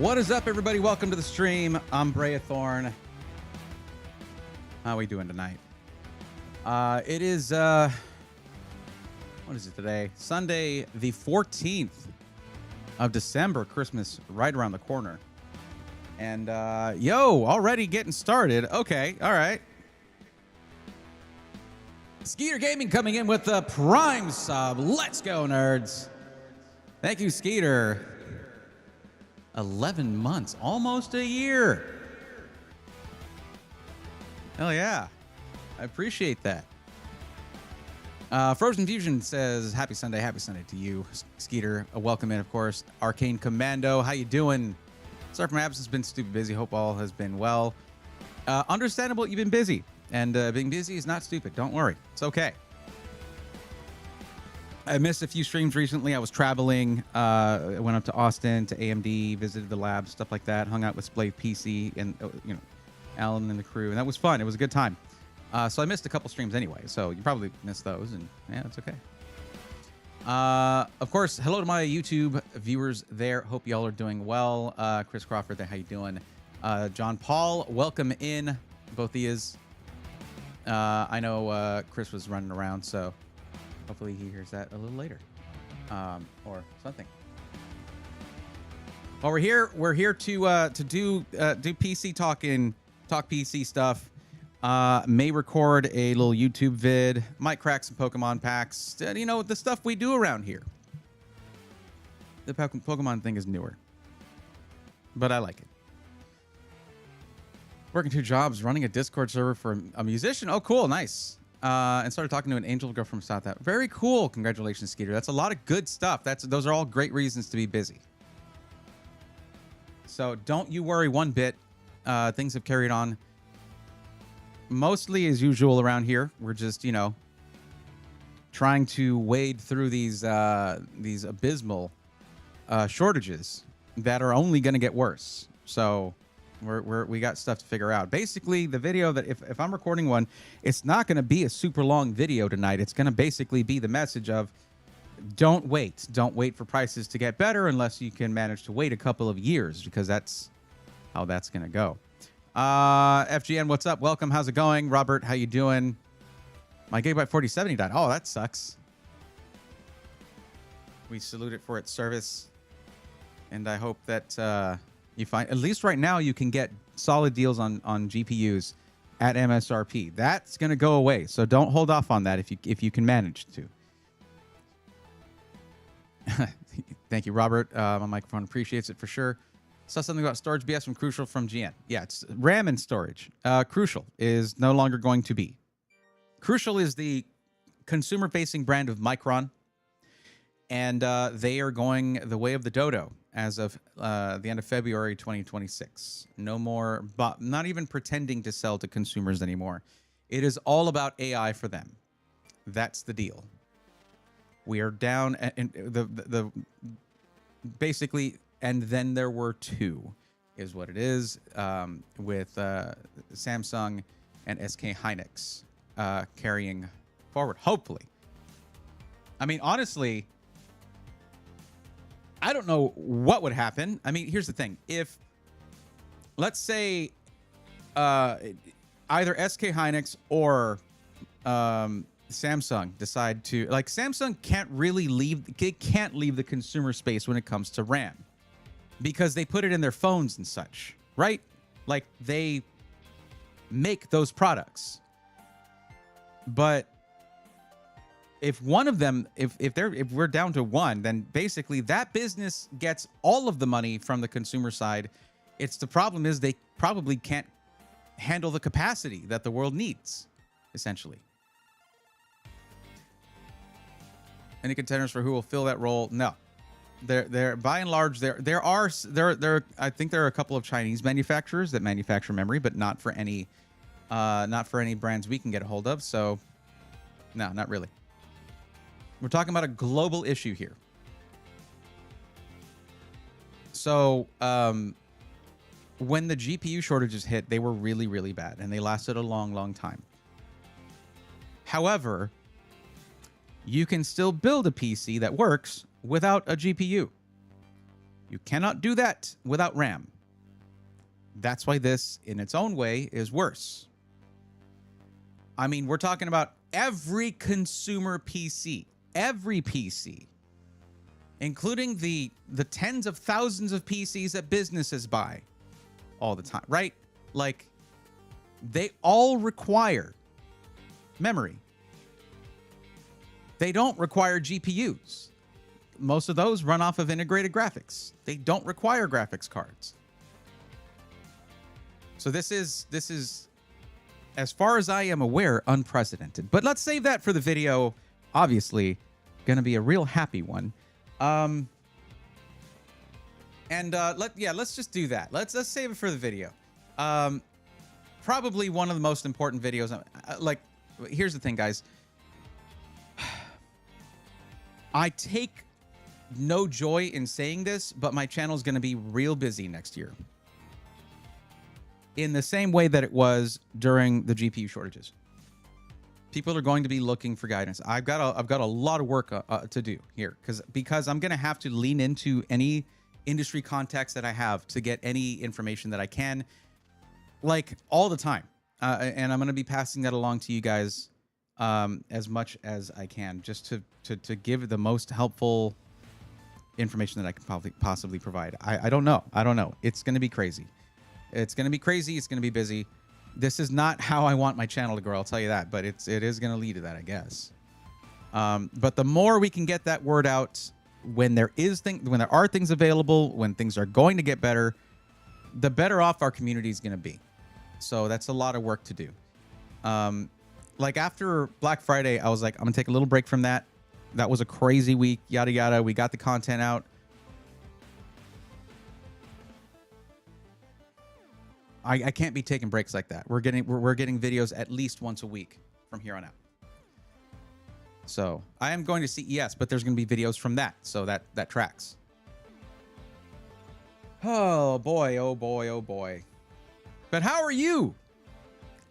What is up, everybody? Welcome to the stream. I'm Brea Thorn. How are we doing tonight? It is, what is it today? Sunday, the 14th of December. Christmas right around the corner. And, yo, already getting started. Okay, all right. Skeeter Gaming coming in with the Prime sub. Let's go, nerds. Thank you, Skeeter. 11 months, almost a year. Hell yeah. I appreciate that. Frozen Fusion says, happy Sunday to you, Skeeter. A welcome in, of course. Arcane Commando, how you doing? Sorry for my absence, been stupid busy. Hope all has been well. Understandable, you've been busy. And being busy is not stupid. Don't worry. It's okay. I missed a few streams recently. I was traveling. I went up to Austin, to AMD, visited the lab, stuff like that. Hung out with Splay PC and, you know, Alan and the crew. And that was fun. It was a good time. So I missed a couple streams anyway. So you probably missed those. And yeah, it's okay. Of course, hello to my YouTube viewers there. Hope y'all are doing well. Chris Crawford there. How you doing? John Paul, welcome in. Both of yous. I know Chris was running around, so hopefully he hears that a little later, or something. Well, we're here to do PC talk PC stuff. May record a little YouTube vid. Might crack some Pokemon packs. You know, the stuff we do around here. The Pokemon thing is newer, but I like it. Working 2 jobs, running a Discord server for a musician. Oh, cool, nice. And started talking to an angel girl from South Africa. Very cool. Congratulations, Skeeter. That's a lot of good stuff. Those are all great reasons to be busy. So don't you worry one bit. Things have carried on mostly as usual around here. We're just, you know, trying to wade through these abysmal shortages that are only going to get worse. So we got stuff to figure out. Basically, the video that if I'm recording one, it's not going to be a super long video tonight. It's going to basically be the message of don't wait for prices to get better unless you can manage to wait a couple of years, because that's how that's going to go. FGN, what's up? Welcome. How's it going? Robert, how you doing? My Gigabyte 4070 died. Oh, that sucks. We salute it for its service, and I hope that you find, at least right now, you can get solid deals on GPUs at MSRP. That's going to go away, so don't hold off on that if you can manage to. Thank you, Robert. My microphone appreciates it for sure. Saw something about storage BS from Crucial from GN. Yeah, it's RAM and storage. Crucial is no longer going to be. Crucial is the consumer-facing brand of Micron, and they are going the way of the dodo as of the end of February 2026. No more, not even pretending to sell to consumers anymore. It is all about AI for them. That's the deal. We are down, and the basically, and then there were 2, is what it is, with Samsung and SK Hynix carrying forward, hopefully. I mean, honestly, I don't know what would happen. I mean, here's the thing. If, let's say, either SK Hynix or Samsung decide to, like, Samsung can't really leave the consumer space when it comes to RAM, because they put it in their phones and such, right? Like, they make those products. But if one of them, if we're down to one, then basically that business gets all of the money from the consumer side. The problem is they probably can't handle the capacity that the world needs, essentially. Any contenders for who will fill that role? No. They're by and large there I think there are a couple of Chinese manufacturers that manufacture memory, but not for any brands we can get a hold of. So no, not really. We're talking about a global issue here. So when the GPU shortages hit, they were really, really bad, and they lasted a long, long time. However, you can still build a PC that works without a GPU. You cannot do that without RAM. That's why this, in its own way, is worse. I mean, we're talking about every consumer PC, every PC, including the tens of thousands of PCs that businesses buy all the time, right? Like, they all require memory. They don't require GPUs. Most of those run off of integrated graphics. They don't require graphics cards. So this is, as far as I am aware, unprecedented. But let's save that for the video. Obviously, going to be a real happy one. Let's just do that. Let's save it for the video. Probably one of the most important videos. Like, here's the thing, guys. I take no joy in saying this, but my channel is going to be real busy next year. In the same way that it was during the GPU shortages. People are going to be looking for guidance. I've got a lot of work to do here because I'm going to have to lean into any industry contacts that I have to get any information that I can, like, all the time. And I'm going to be passing that along to you guys as much as I can, just to give the most helpful information that I can possibly provide. I don't know. It's going to be crazy. It's going to be crazy. It's going to be busy. This is not how I want my channel to grow, I'll tell you that, but it is going to lead to that, I guess. But the more we can get that word out when there are things available, when things are going to get better, the better off our community is going to be. So that's a lot of work to do. Like, after Black Friday, I was like, I'm going to take a little break from that. That was a crazy week, yada, yada. We got the content out. I can't be taking breaks like that. We're getting videos at least once a week from here on out. So I am going to CES, but there's going to be videos from that. So that tracks. Oh boy, oh boy, oh boy. But how are you?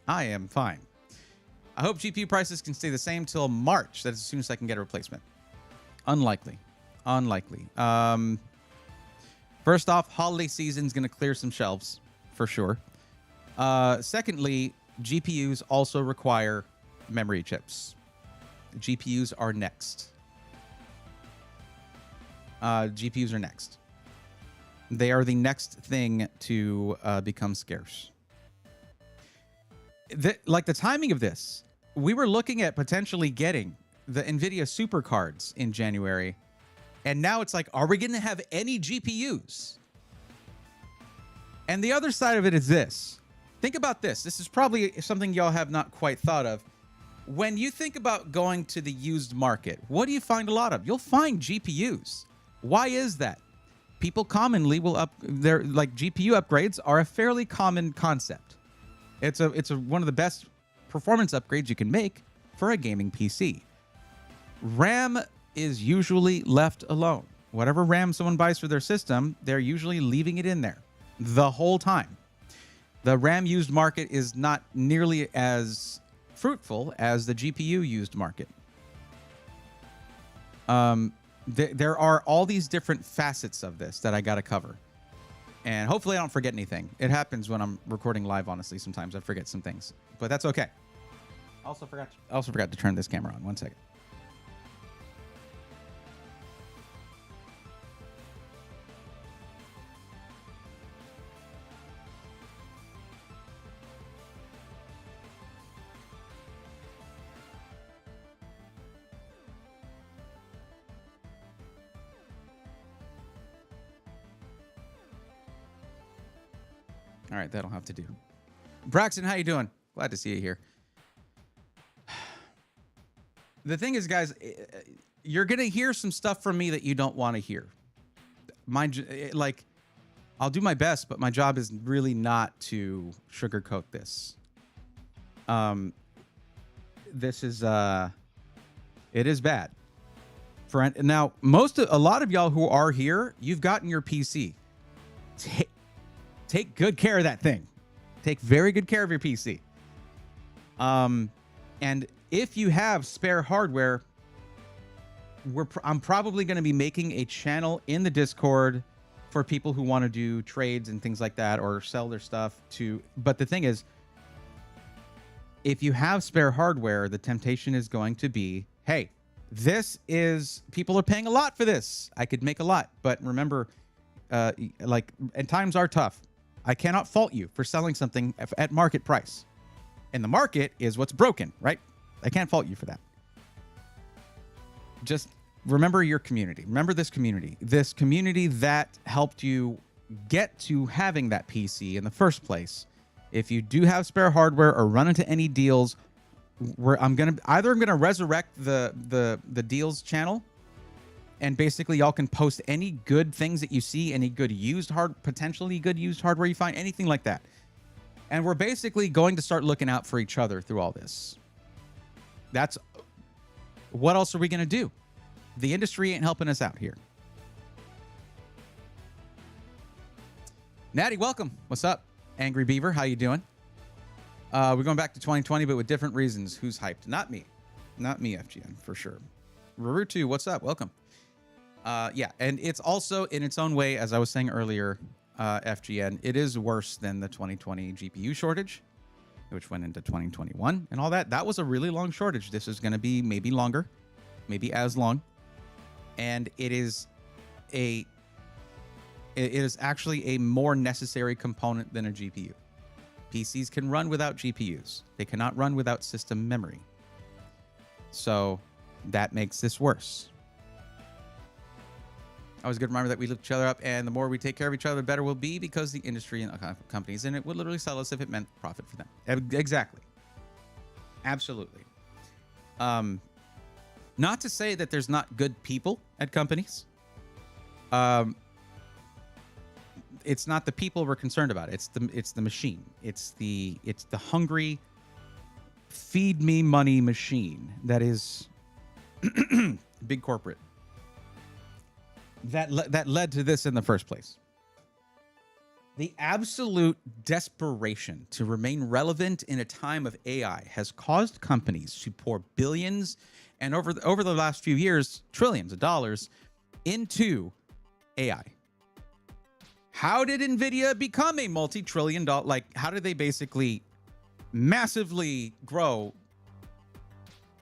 I am fine. I hope GPU prices can stay the same till March. That's as soon as I can get a replacement. Unlikely. First off, holiday season's going to clear some shelves. For sure. Secondly, GPUs also require memory chips. GPUs are next. GPUs are next. They are the next thing to become scarce. Like, the timing of this, we were looking at potentially getting the NVIDIA super cards in January, and now it's like, are we going to have any GPUs? And the other side of it is this. Think about this. This is probably something y'all have not quite thought of. When you think about going to the used market, what do you find a lot of? You'll find GPUs. Why is that? People commonly will like, GPU upgrades are a fairly common concept. It's one of the best performance upgrades you can make for a gaming PC. RAM is usually left alone. Whatever RAM someone buys for their system, they're usually leaving it in there the whole time. The RAM used market is not nearly as fruitful as the GPU used market. There are all these different facets of this that I got to cover. And hopefully I don't forget anything. It happens when I'm recording live, honestly. Sometimes I forget some things, but that's okay. I also forgot to turn this camera on. 1 second. All right, that'll have to do. Braxton, how you doing? Glad to see you here. The thing is, guys, you're going to hear some stuff from me that you don't want to hear. Like, I'll do my best, but my job is really not to sugarcoat this. This is, it is bad. Now, a lot of y'all who are here, you've gotten your PC. Take good care of that thing. Take very good care of your PC. And if you have spare hardware, I'm probably going to be making a channel in the Discord for people who want to do trades and things like that or sell their stuff to. But the thing is, if you have spare hardware, the temptation is going to be, hey, people are paying a lot for this. I could make a lot. But remember, and times are tough. I cannot fault you for selling something at market price. And the market is what's broken, right? I can't fault you for that. Just remember your community. Remember this community that helped you get to having that PC in the first place. If you do have spare hardware or run into any deals, where I'm gonna resurrect the deals channel, and basically y'all can post any good things that you see, any good potentially good used hardware you find, anything like that. And we're basically going to start looking out for each other through all this. That's what else are we gonna do? The industry ain't helping us out here. Natty, welcome. What's up? Angry Beaver, how you doing? We're going back to 2020, but with different reasons. Who's hyped? Not me. Not me, FGN, for sure. Rarutu, what's up? Welcome. Yeah, and it's also, in its own way, as I was saying earlier, FGN, it is worse than the 2020 GPU shortage, which went into 2021 and all that. That was a really long shortage. This is going to be maybe longer, maybe as long. And it is actually a more necessary component than a GPU. PCs can run without GPUs. They cannot run without system memory. So that makes this worse. Always good to remember that we lift each other up, and the more we take care of each other, the better we'll be, because the industry and companies, and it would literally sell us if it meant profit for them. Exactly. Absolutely. Not to say that there's not good people at companies. It's not the people we're concerned about. It's the machine. It's the hungry, feed me money machine that is big corporate. That led to this in the first place. The absolute desperation to remain relevant in a time of AI has caused companies to pour billions and over the last few years, trillions of dollars into AI. How did NVIDIA become a multi-trillion dollar? How did they basically massively grow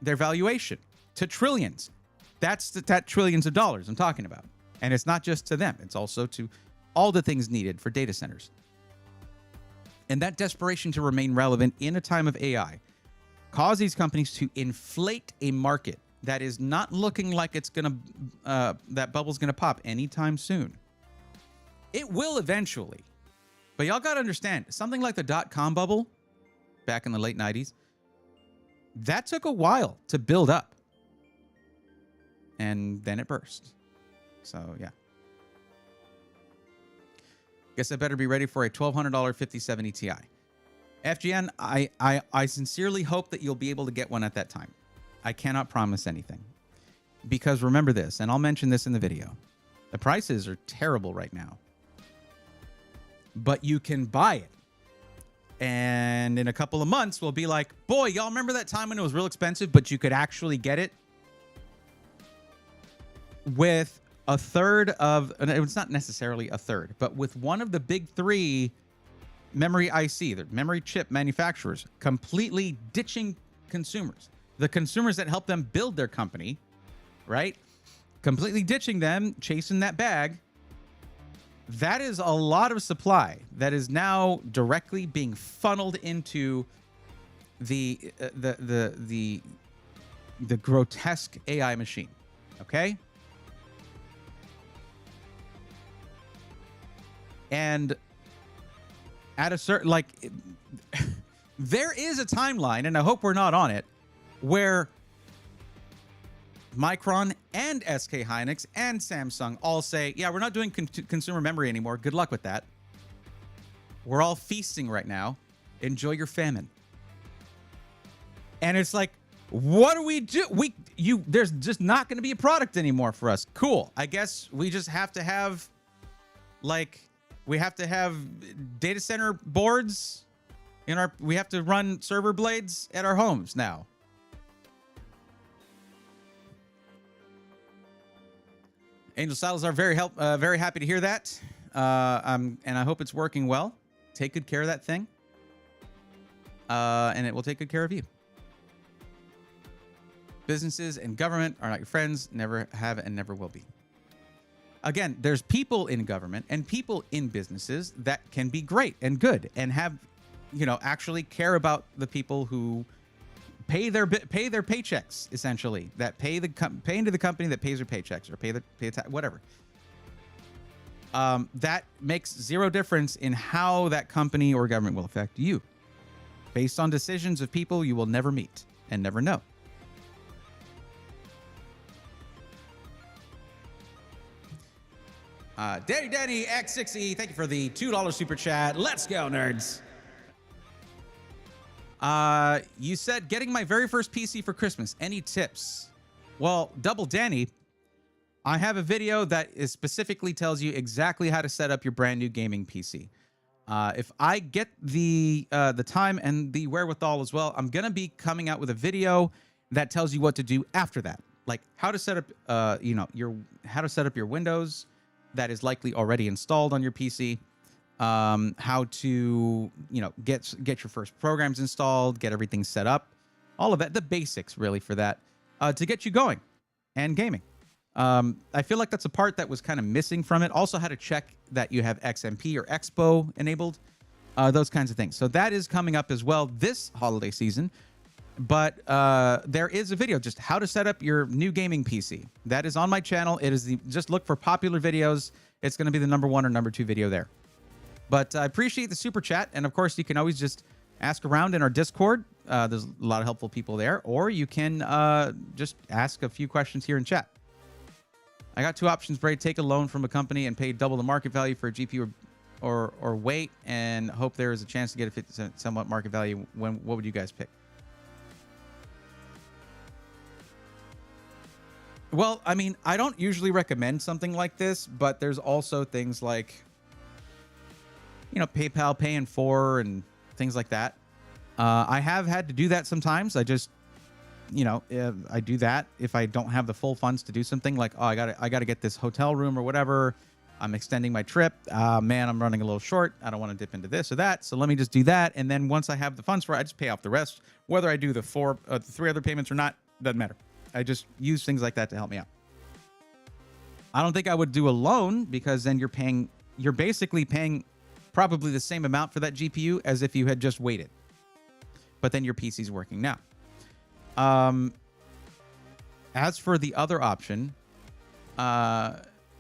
their valuation to trillions? That's that trillions of dollars I'm talking about. And it's not just to them. It's also to all the things needed for data centers. And that desperation to remain relevant in a time of AI caused these companies to inflate a market that is not looking like it's that bubble's gonna pop anytime soon. It will eventually. But y'all gotta understand, something like the .com bubble back in the late 90s, that took a while to build up. And then it burst. So, yeah. Guess I better be ready for a $1,200 5070 Ti. FGN, I sincerely hope that you'll be able to get one at that time. I cannot promise anything. Because remember this, and I'll mention this in the video. The prices are terrible right now. But you can buy it. And in a couple of months, we'll be like, boy, y'all remember that time when it was real expensive, but you could actually get it with a third of, and it's not necessarily a third, but with one of the big three memory IC, the memory chip manufacturers, completely ditching consumers. The consumers that help them build their company, right? Completely ditching them, chasing that bag. That is a lot of supply that is now directly being funneled into the grotesque AI machine. Okay? And at a certain, there is a timeline, and I hope we're not on it, where Micron and SK Hynix and Samsung all say, yeah, we're not doing consumer memory anymore. Good luck with that. We're all feasting right now. Enjoy your famine. And it's like, what do we do? There's just not going to be a product anymore for us. Cool. I guess we just have to have, we have to have data center boards we have to run server blades at our homes now. Angel Salazar, very happy to hear that. and I hope it's working well. Take good care of that thing, and it will take good care of you. Businesses and government are not your friends, never have and never will be. Again, there's people in government and people in businesses that can be great and good and have, actually care about the people who pay their paychecks, essentially, that pay into the company that pays their paychecks, or pay whatever. That makes zero difference in how that company or government will affect you, based on decisions of people you will never meet and never know. Danny X6E, thank you for the $2 super chat. Let's go, nerds. You said getting my very first PC for Christmas. Any tips? Well, Double Danny, I have a video that specifically tells you exactly how to set up your brand new gaming PC. If I get the time and the wherewithal as well, I'm gonna be coming out with a video that tells you what to do after that, like how to set up, how to set up your Windows that is likely already installed on your PC. How to, get your first programs installed, get everything set up, all of that, the basics really for that, to get you going and gaming. I feel like that's a part that was kind of missing from it. Also, how to check that you have XMP or Expo enabled, those kinds of things. So that is coming up as well this holiday season. But there is a video just how to set up your new gaming PC. That is on my channel. It is just look for popular videos. It's going to be the #1 or #2 video there. But I appreciate the super chat. And of course, you can always just ask around in our Discord. There's a lot of helpful people there. Or you can just ask a few questions here in chat. I got two options, Braid. Take a loan from a company and pay double the market value for a GPU, or wait and hope there is a chance to get a 50% somewhat market value. What would you guys pick? Well, I mean, I don't usually recommend something like this, but there's also things like, PayPal Pay in 4 and things like that. I have had to do that sometimes. I just, I do that if I don't have the full funds to do something like, oh, I gotta get this hotel room or whatever. I'm extending my trip. Man, I'm running a little short. I don't want to dip into this or that. So let me just do that. And then once I have the funds for it, I just pay off the rest. Whether I do the 3 other payments or not, doesn't matter. I just use things like that to help me out. I don't think I would do a loan, because then you're basically paying probably the same amount for that GPU as if you had just waited. But then your PC's working now. As for the other option,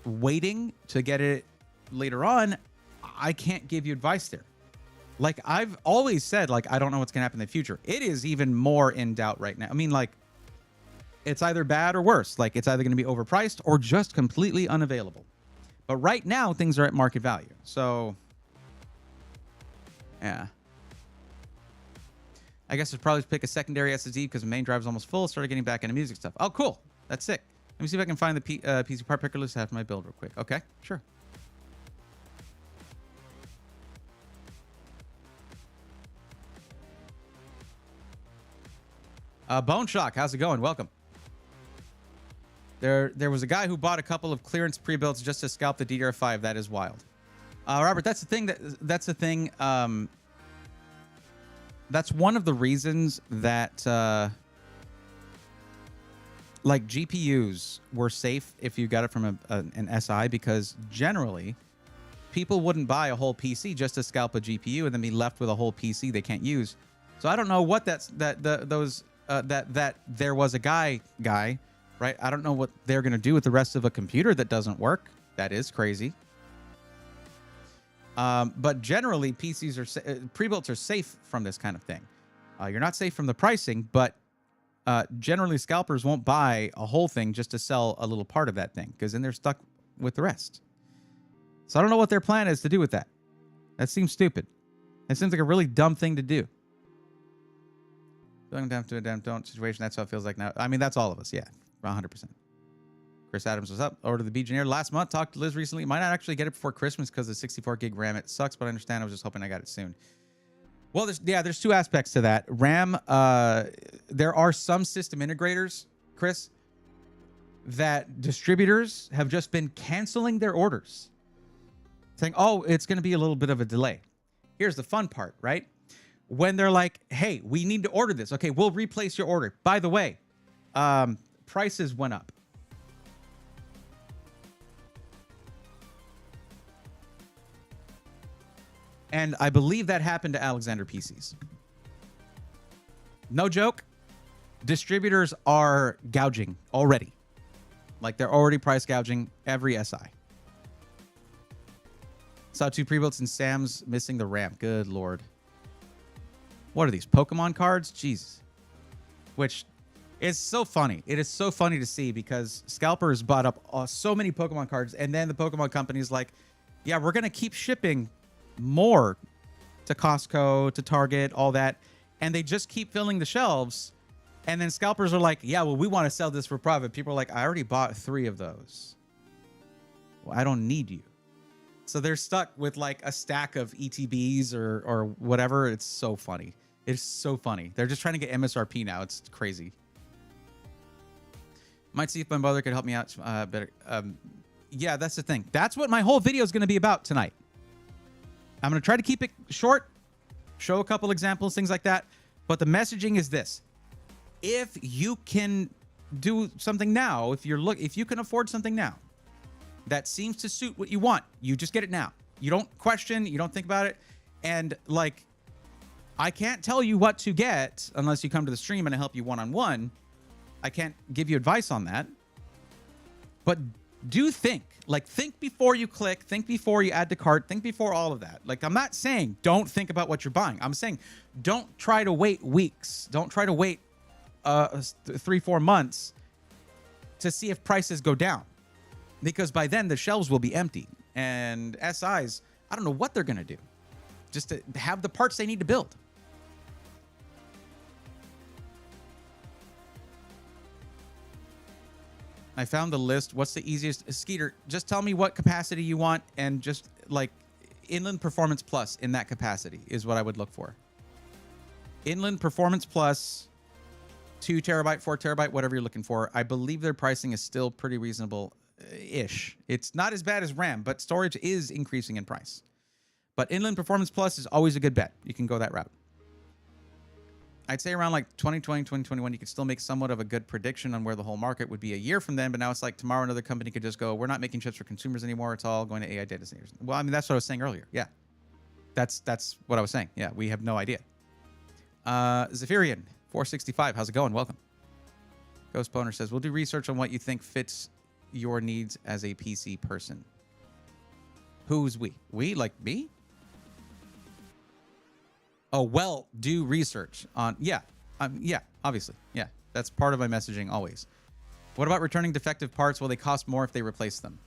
waiting to get it later on, I can't give you advice there. Like I've always said, like, I don't know what's going to happen in the future. It is even more in doubt right now. I mean, like, it's either bad or worse. Like, it's either going to be overpriced or just completely unavailable. But right now, things are at market value. So, yeah. I guess I'd probably pick a secondary SSD because the main drive is almost full. Started getting back into music stuff. Oh, cool. That's sick. Let me see if I can find the PC part picker list after my build real quick. Okay, sure. Bone Shock, how's it going? Welcome. There was a guy who bought a couple of clearance pre-builds just to scalp the DDR5. That is wild. Robert, that's the thing. That's the thing. That's one of the reasons that like GPUs were safe if you got it from an SI, because generally people wouldn't buy a whole PC just to scalp a GPU and then be left with a whole PC they can't use. So I don't know what that there was a guy, right? I don't know what they're going to do with the rest of a computer that doesn't work. That is crazy. But generally, PCs pre-builts are safe from this kind of thing. You're not safe from the pricing, but generally scalpers won't buy a whole thing just to sell a little part of that thing, because then they're stuck with the rest. So I don't know what their plan is to do with that. That seems stupid. It seems like a really dumb thing to do. Going down to a damn don't situation. That's how it feels like now. I mean, that's all of us. Yeah, 100%. Chris Adams was up. Ordered the B-Engineer last month. Talked to Liz recently. Might not actually get it before Christmas because of 64 gig RAM. It sucks, but I understand. I was just hoping I got it soon. Well, there's two aspects to that. RAM, there are some system integrators, Chris, that distributors have just been canceling their orders. saying, oh, it's going to be a little bit of a delay. Here's the fun part, right? When they're like, hey, we need to order this. Okay, we'll replace your order. By the way, prices went up. And I believe that happened to Alexander PCs. No joke. Distributors are gouging already. Like they're already price gouging every SI. Saw 2 pre-builts and Sam's missing the ramp. Good Lord. What are these, Pokemon cards? Jesus. Which is so funny. It is so funny to see because scalpers bought up so many Pokemon cards, and then the Pokemon company is like, yeah, we're going to keep shipping more to Costco, to Target, all that. And they just keep filling the shelves. And then scalpers are like, yeah, well, we want to sell this for profit. People are like, I already bought 3 of those. Well, I don't need you. So they're stuck with like a stack of ETBs or whatever. It's so funny. It's so funny. They're just trying to get MSRP now. It's crazy. Might see if my mother could help me out better. Yeah, that's the thing. That's what my whole video is going to be about tonight. I'm going to try to keep it short, show a couple examples, things like that. But the messaging is this. If you can do something now, if you can afford something now that seems to suit what you want, you just get it now. You don't question, you don't think about it. And like, I can't tell you what to get unless you come to the stream and I help you one-on-one. I can't give you advice on that. But do think. Like, think before you click, think before you add to cart, think before all of that. Like, I'm not saying don't think about what you're buying. I'm saying don't try to wait weeks. Don't try to wait 3-4 months to see if prices go down. Because by then, the shelves will be empty. And SIs, I don't know what they're going to do just to have the parts they need to build. I found the list. What's the easiest? Skeeter, just tell me what capacity you want and just like Inland Performance Plus in that capacity is what I would look for. Inland Performance Plus, 2 terabyte, 4 terabyte, whatever you're looking for. I believe their pricing is still pretty reasonable-ish. It's not as bad as RAM, but storage is increasing in price. But Inland Performance Plus is always a good bet. You can go that route. I'd say around like 2020, 2021, you could still make somewhat of a good prediction on where the whole market would be a year from then. But now it's like tomorrow another company could just go, we're not making chips for consumers anymore. It's all going to AI data centers. Well, I mean, that's what I was saying earlier. Yeah, that's what I was saying. Yeah, we have no idea. Zephyrian 465, how's it going? Welcome. Ghost Boner says, we'll do research on what you think fits your needs as a PC person. Who's we? We, like me? Oh, well, do research on, yeah, obviously. Yeah, that's part of my messaging always. What about returning defective parts? Will they cost more if they replace them?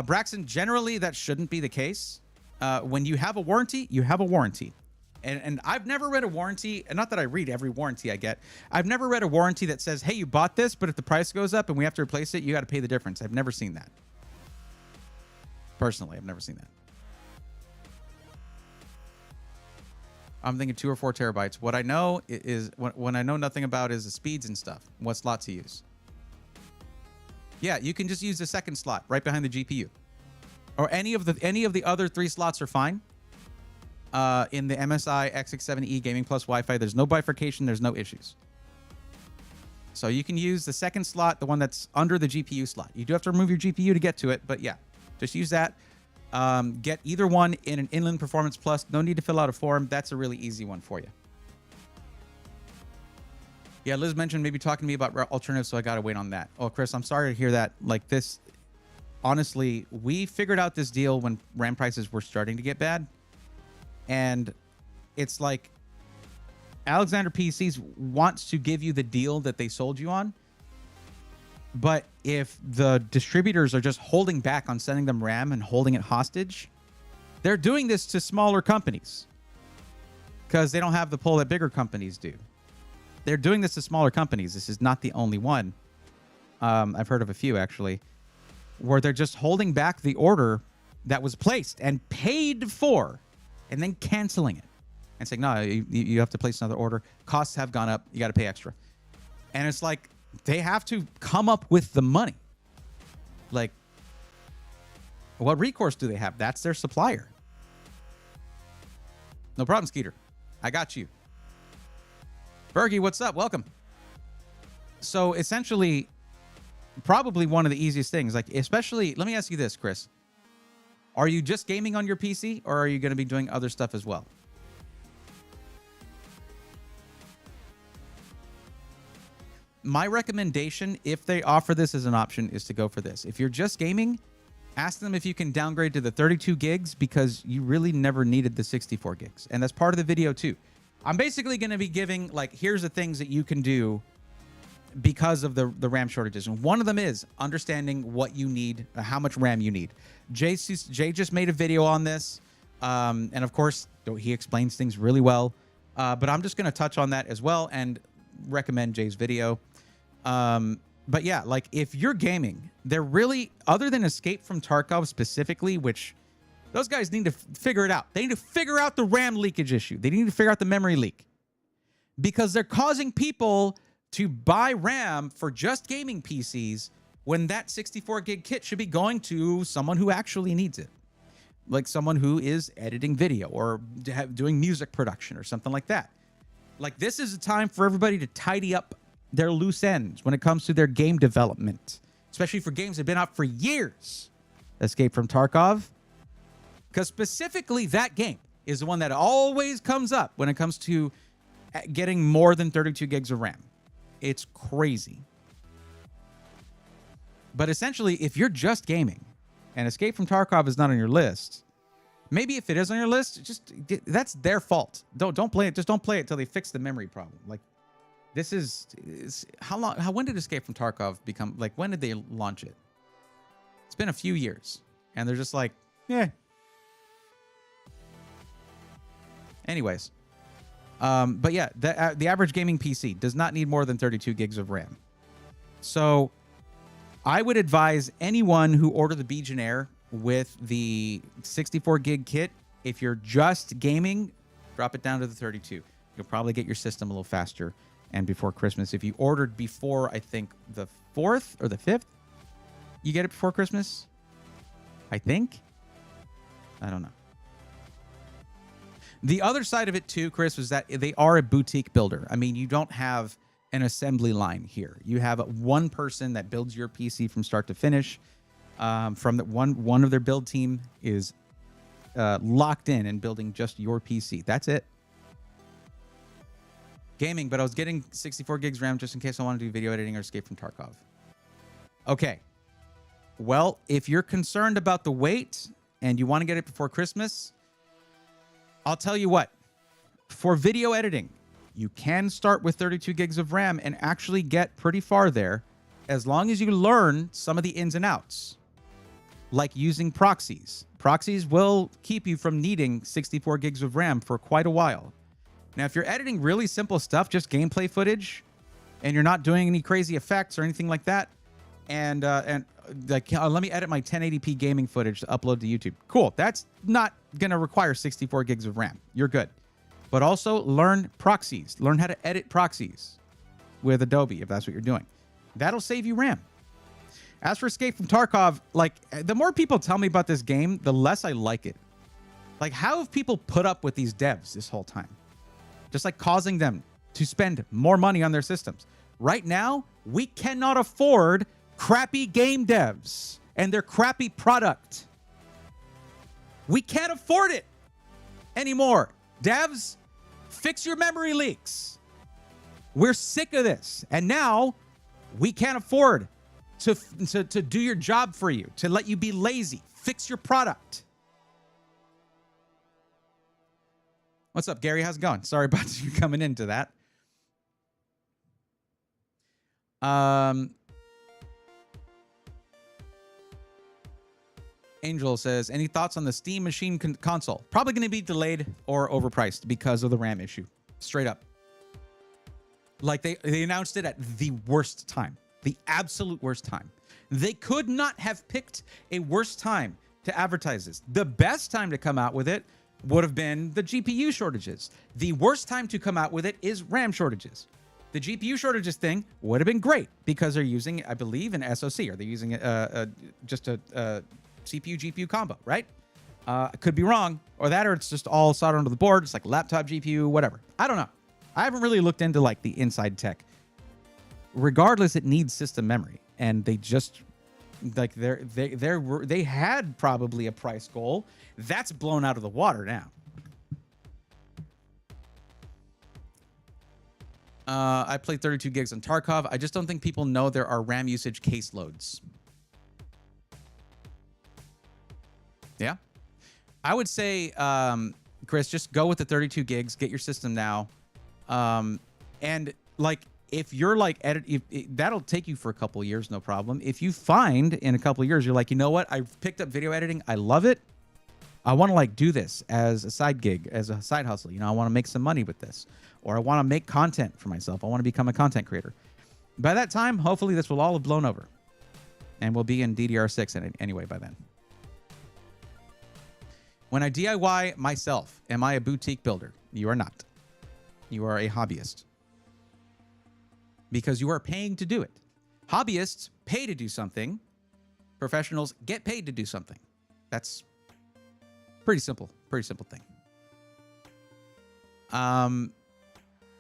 Braxton, generally that shouldn't be the case. When you have a warranty, you have a warranty. And I've never read a warranty, and not that I read every warranty I get. I've never read a warranty that says, hey, you bought this, but if the price goes up and we have to replace it, you got to pay the difference. I've never seen that. Personally, I've never seen that. I'm thinking 2 or 4 terabytes. What I know is when I know nothing about is the speeds and stuff. What slot to use? Yeah, you can just use the second slot right behind the GPU, or any of the other 3 slots are fine. In the MSI X67E Gaming Plus Wi-Fi, there's no bifurcation. There's no issues. So you can use the second slot, the one that's under the GPU slot. You do have to remove your GPU to get to it, but yeah, just use that. Get either one in an Inland Performance Plus. No need to fill out a form. That's a really easy one for you. Yeah, Liz mentioned maybe talking to me about alternatives, so I got to wait on that. Oh, Chris, I'm sorry to hear that. Like this, honestly, we figured out this deal when RAM prices were starting to get bad. And it's like Alexander PCs wants to give you the deal that they sold you on. But if the distributors are just holding back on sending them RAM and holding it hostage, they're doing this to smaller companies because they don't have the pull that bigger companies do. They're doing this to smaller companies. This is not the only one. I've heard of a few, actually, where they're just holding back the order that was placed and paid for and then canceling it and saying, no, you have to place another order. Costs have gone up. You got to pay extra. And it's like, they have to come up with the money. Like, What recourse do they have? That's their supplier. No problem, Skeeter. I got you. Bergie, what's up? Welcome. So essentially, probably one of the easiest things, like especially, let me ask you this, Chris. Are you just gaming on your PC or are you going to be doing other stuff as well? My recommendation, if they offer this as an option, is to go for this. If you're just gaming, ask them if you can downgrade to the 32 gigs because you really never needed the 64 gigs. And that's part of the video too. I'm basically going to be giving, like, here's the things that you can do because of the RAM shortages. And one of them is understanding what you need, how much RAM you need. Jay just made a video on this. And of course, he explains things really well. But I'm just going to touch on that as well and recommend Jay's video. But yeah, like if you're gaming, they're really, other than Escape from Tarkov specifically, which those guys need to figure it out. They need to figure out the RAM leakage issue. They need to figure out the memory leak because they're causing people to buy RAM for just gaming PCs when that 64 gig kit should be going to someone who actually needs it. Like someone who is editing video or doing music production or something like that. Like this is a time for everybody to tidy up their loose ends when it comes to their game development, especially for games that have been out for years. Escape from Tarkov. Because specifically that game is the one that always comes up when it comes to getting more than 32 gigs of RAM. It's crazy. But essentially, if you're just gaming and Escape from Tarkov is not on your list, maybe if it is on your list, just that's their fault. Don't play it. Just don't play it until they fix the memory problem. Like this is when did Escape from Tarkov become, like, when did they launch it? It's been a few years and they're just like, yeah. Anyways, but yeah, the average gaming PC does not need more than 32 gigs of RAM. So I would advise anyone who ordered the Legionnaire with the 64 gig kit, if you're just gaming, drop it down to the 32. You'll probably get your system a little faster and before Christmas. If you ordered before, I think, the 4th or the 5th, you get it before Christmas, I think. I don't know. The other side of it too, Chris, was that they are a boutique builder. I mean, you don't have an assembly line here. You have one person that builds your PC from start to finish. From the one of their build team is locked in and building just your PC. That's it. Gaming, but I was getting 64 gigs RAM just in case I want to do video editing or Escape from Tarkov. Okay. Well, if you're concerned about the wait and you want to get it before Christmas, I'll tell you what, for video editing, you can start with 32 gigs of RAM and actually get pretty far there as long as you learn some of the ins and outs, like using proxies. Proxies will keep you from needing 64 gigs of RAM for quite a while. Now, if you're editing really simple stuff, just gameplay footage, and you're not doing any crazy effects or anything like that, and like, let me edit my 1080p gaming footage to upload to YouTube. Cool. That's not going to require 64 gigs of RAM. You're good. But also learn proxies. Learn how to edit proxies with Adobe if that's what you're doing. That'll save you RAM. As for Escape from Tarkov, like, the more people tell me about this game, the less I like it. Like, how have people put up with these devs this whole time? Just like causing them to spend more money on their systems. Right now, we cannot afford crappy game devs and their crappy product. We can't afford it anymore. Devs, fix your memory leaks. We're sick of this. And now we can't afford to do your job for you, to let you be lazy. Fix your product. What's up, Gary? How's it going? Sorry about you coming into that. Angel says, any thoughts on the Steam Machine console? Probably going to be delayed or overpriced because of the RAM issue. Straight up. Like, they announced it at the worst time. The absolute worst time. They could not have picked a worse time to advertise this. The best time to come out with it would have been the GPU shortages. The worst time to come out with it is RAM shortages. The GPU shortages thing would have been great because they're using, I believe, an SoC. Are they using just a CPU GPU combo, right? I could be wrong, or it's just all soldered onto the board. It's like laptop GPU, whatever. I don't know. I haven't really looked into like the inside tech. Regardless, it needs system memory, and they just like they had probably a price goal that's blown out of the water now. I played 32 gigs on Tarkov. I just don't think people know there are RAM usage case loads. Yeah. I would say, Chris, just go with the 32 gigs, get your system now. And like, if you're like that'll take you for a couple of years, no problem. If you find in a couple of years, you're like, you know what? I've picked up video editing. I love it. I want to like do this as a side gig, as a side hustle. You know, I want to make some money with this, or I want to make content for myself. I want to become a content creator. By that time, hopefully this will all have blown over, and we'll be in DDR6 anyway by then. When I DIY myself, am I a boutique builder? You are not. You are a hobbyist, because you are paying to do it. Hobbyists pay to do something. Professionals get paid to do something. That's pretty simple thing.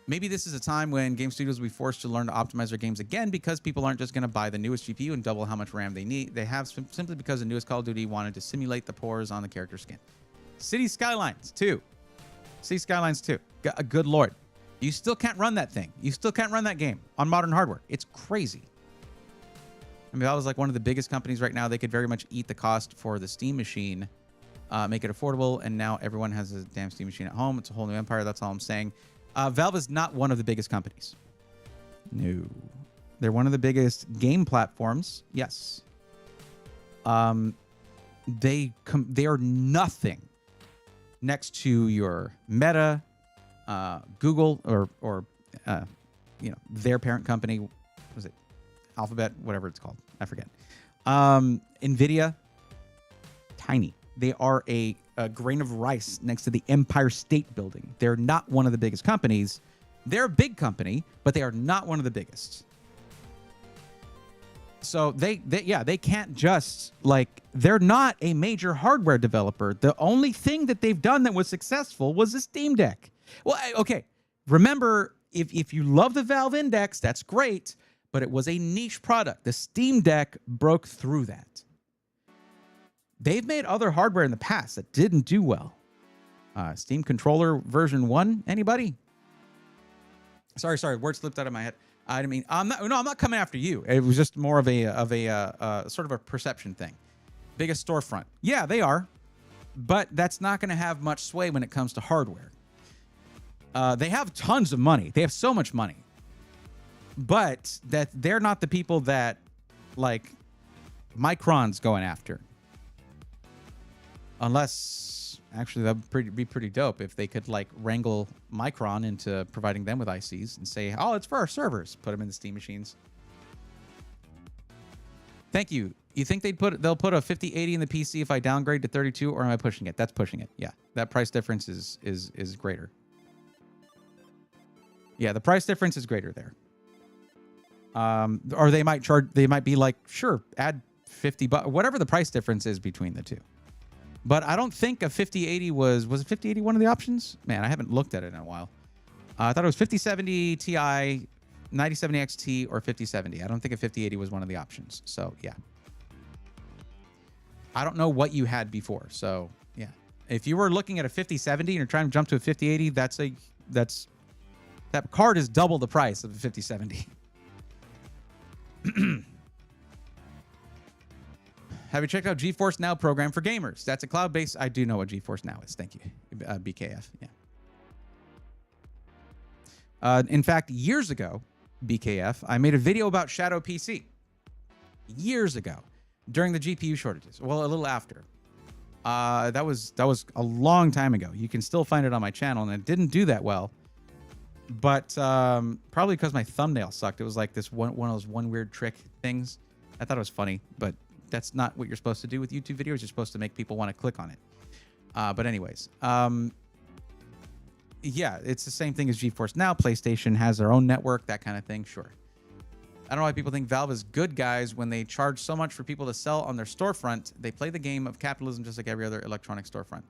Maybe this is a time when game studios will be forced to learn to optimize their games again, because people aren't just going to buy the newest GPU and double how much RAM they have simply because the newest Call of Duty wanted to simulate the pores on the character skin. City Skylines 2. Good Lord. You still can't run that thing. You still can't run that game on modern hardware. It's crazy. I mean, that was like one of the biggest companies right now. They could very much eat the cost for the Steam machine, make it affordable, and now everyone has a damn Steam machine at home. It's a whole new empire. That's all I'm saying. Valve is not one of the biggest companies. No. They're one of the biggest game platforms. Yes. They are nothing next to your Meta, Google, or you know, their parent company. What was it? Alphabet, whatever it's called. I forget. Nvidia, tiny. They are a grain of rice next to the Empire State Building. They're not one of the biggest companies. They're a big company, but they are not one of the biggest. So they can't just, like, they're not a major hardware developer. The only thing that they've done that was successful was the Steam Deck. Well, okay, remember, if you love the Valve Index, that's great, but it was a niche product. The Steam Deck broke through that. They've made other hardware in the past that didn't do well. Steam Controller version 1, anybody? Sorry, word slipped out of my head. I mean, I'm not coming after you. It was just more of a sort of a perception thing. Biggest storefront. Yeah, they are. But that's not going to have much sway when it comes to hardware. They have tons of money. They have so much money. But that they're not the people that, like, Micron's going after. Unless, actually, that would be pretty dope if they could, like, wrangle Micron into providing them with ICs and say, oh, it's for our servers. Put them in the Steam machines. Thank you. You think they'll put a 5080 in the PC if I downgrade to 32, or am I pushing it? That's pushing it. Yeah, that price difference is greater. Yeah, the price difference is greater there. Or they might be like, sure, add $50, whatever the price difference is between the two. But I don't think a 5080 was it 5080 one of the options? Man, I haven't looked at it in a while. I thought it was 5070 Ti, 9070 XT, or 5070. I don't think a 5080 was one of the options. So, yeah. I don't know what you had before. So, yeah. If you were looking at a 5070 and you're trying to jump to a 5080, that card is double the price of a 5070. Have you checked out GeForce Now program for gamers? That's a cloud-based. I do know what GeForce Now is. Thank you, BKF. Yeah. In fact, years ago, BKF, I made a video about Shadow PC. Years ago, during the GPU shortages. Well, a little after. That was a long time ago. You can still find it on my channel, and it didn't do that well. But probably because my thumbnail sucked. It was like this one of those one weird trick things. I thought it was funny, but that's not what you're supposed to do with YouTube videos. You're supposed to make people want to click on it. But anyways, yeah, it's the same thing as GeForce Now. PlayStation has their own network, that kind of thing. Sure. I don't know why people think Valve is good guys when they charge so much for people to sell on their storefront. They play the game of capitalism just like every other electronic storefront.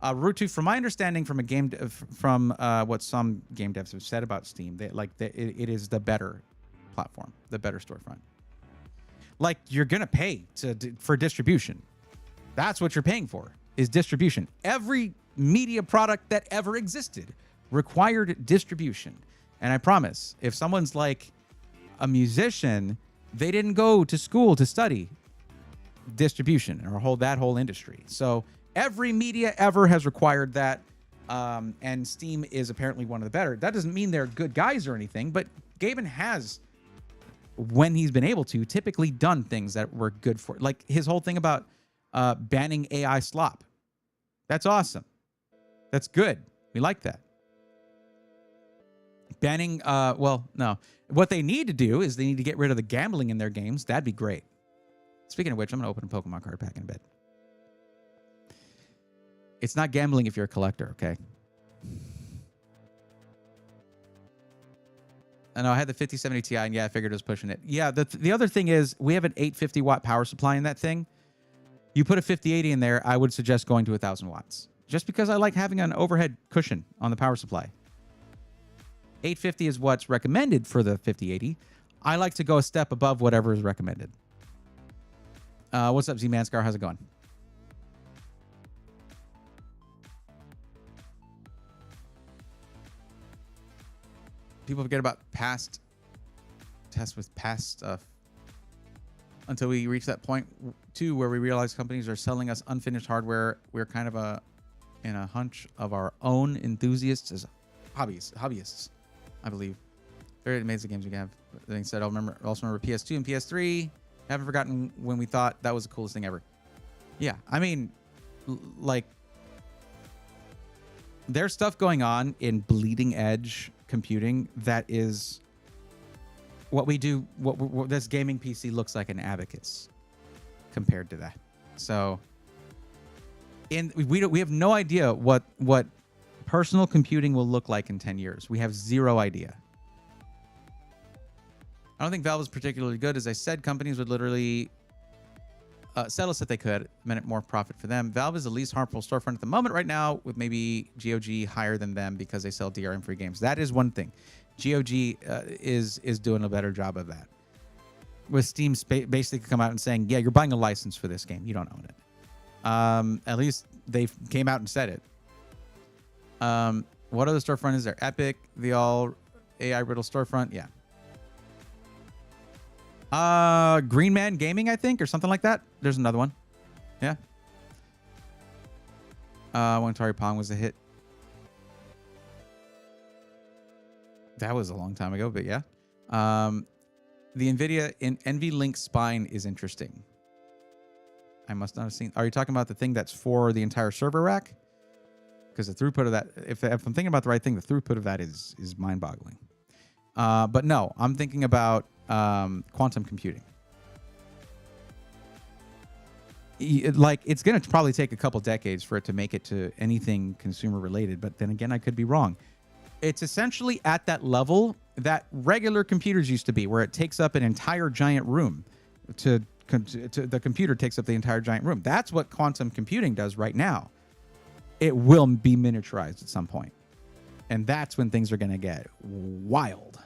Rutu, from my understanding from what some game devs have said about Steam, it is the better platform, the better storefront. Like, you're going to pay for distribution. That's what you're paying for, is distribution. Every media product that ever existed required distribution. And I promise, if someone's like a musician, they didn't go to school to study distribution or that whole industry. So every media ever has required that. And Steam is apparently one of the better. That doesn't mean they're good guys or anything, but Gaben has, when he's been able to, typically done things that were good for, like his whole thing about banning AI slop. That's awesome. That's good. We like that. Banning, no. What they need to do is they need to get rid of the gambling in their games. That'd be great. Speaking of which, I'm going to open a Pokemon card pack in a bit. It's not gambling if you're a collector, okay? I know I had the 5070 Ti, and yeah, I figured it was pushing it. Yeah, the other thing is we have an 850 watt power supply in that thing. You put a 5080 in there, I would suggest going to 1,000 watts. Just because I like having an overhead cushion on the power supply. 850 is what's recommended for the 5080. I like to go a step above whatever is recommended. What's up, Z-Manscar? How's it going? People forget about past tests with past stuff until we reach that point too where we realize companies are selling us unfinished hardware. We're kind of in a hunch of our own enthusiasts as hobbyists, I believe. Very amazing games we have. That being said, I also remember PS2 and PS3. Haven't forgotten when we thought that was the coolest thing ever. Yeah, I mean, like, there's stuff going on in bleeding edge computing that is what we do. What this gaming PC looks like an abacus compared to that. So, we have no idea what personal computing will look like in 10 years. We have zero idea. I don't think Valve is particularly good. As I said, companies would literally sell us if they could, meant more profit for them. Valve is the least harmful storefront at the moment right now, with maybe GOG higher than them because they sell DRM-free games. That is one thing. GOG is doing a better job of that. With Steam basically come out and saying, yeah, you're buying a license for this game. You don't own it. At least they came out and said it. What other storefront is there? Epic, the all AI Riddle storefront. Yeah. Green Man Gaming, I think, or something like that. There's another one. Yeah. When Atari Pong was a hit. That was a long time ago, but yeah. The NVIDIA NVLink spine is interesting. I must not have seen. Are you talking about the thing that's for the entire server rack? Because the throughput of that, if I'm thinking about the right thing, the throughput of that is mind-boggling. But no, I'm thinking about quantum computing. It's going to probably take a couple decades for it to make it to anything consumer related, but then again, I could be wrong. It's essentially at that level that regular computers used to be, where it takes up an entire giant room. The computer takes up the entire giant room. That's what quantum computing does right now. It will be miniaturized at some point. And that's when things are going to get wild.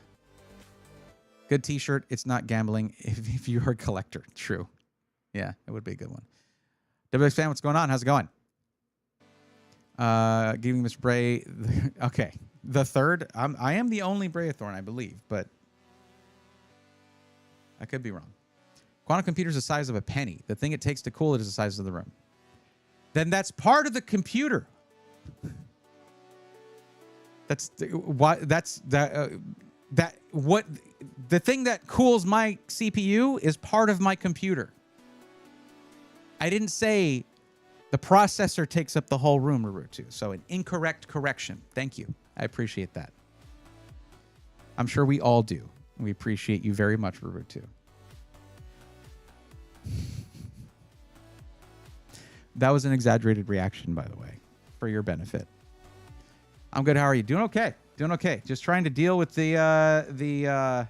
Good t-shirt. It's not gambling if you're a collector. True. Yeah, it would be a good one. WX fan, what's going on? How's it going? Giving Mr. Bray. Okay. The third. I am the only Brayathorn, I believe, but I could be wrong. Quantum computer's the size of a penny. The thing it takes to cool it is the size of the room. Then that's part of the computer. That's why. That's that. What the thing that cools my CPU is part of my computer. I didn't say the processor takes up the whole room, Naruto. So an incorrect correction. Thank you. I appreciate that. I'm sure we all do. We appreciate you very much, Naruto. That was an exaggerated reaction, by the way, for your benefit. I'm good. How are you? Doing okay. Doing okay. Just trying to deal with the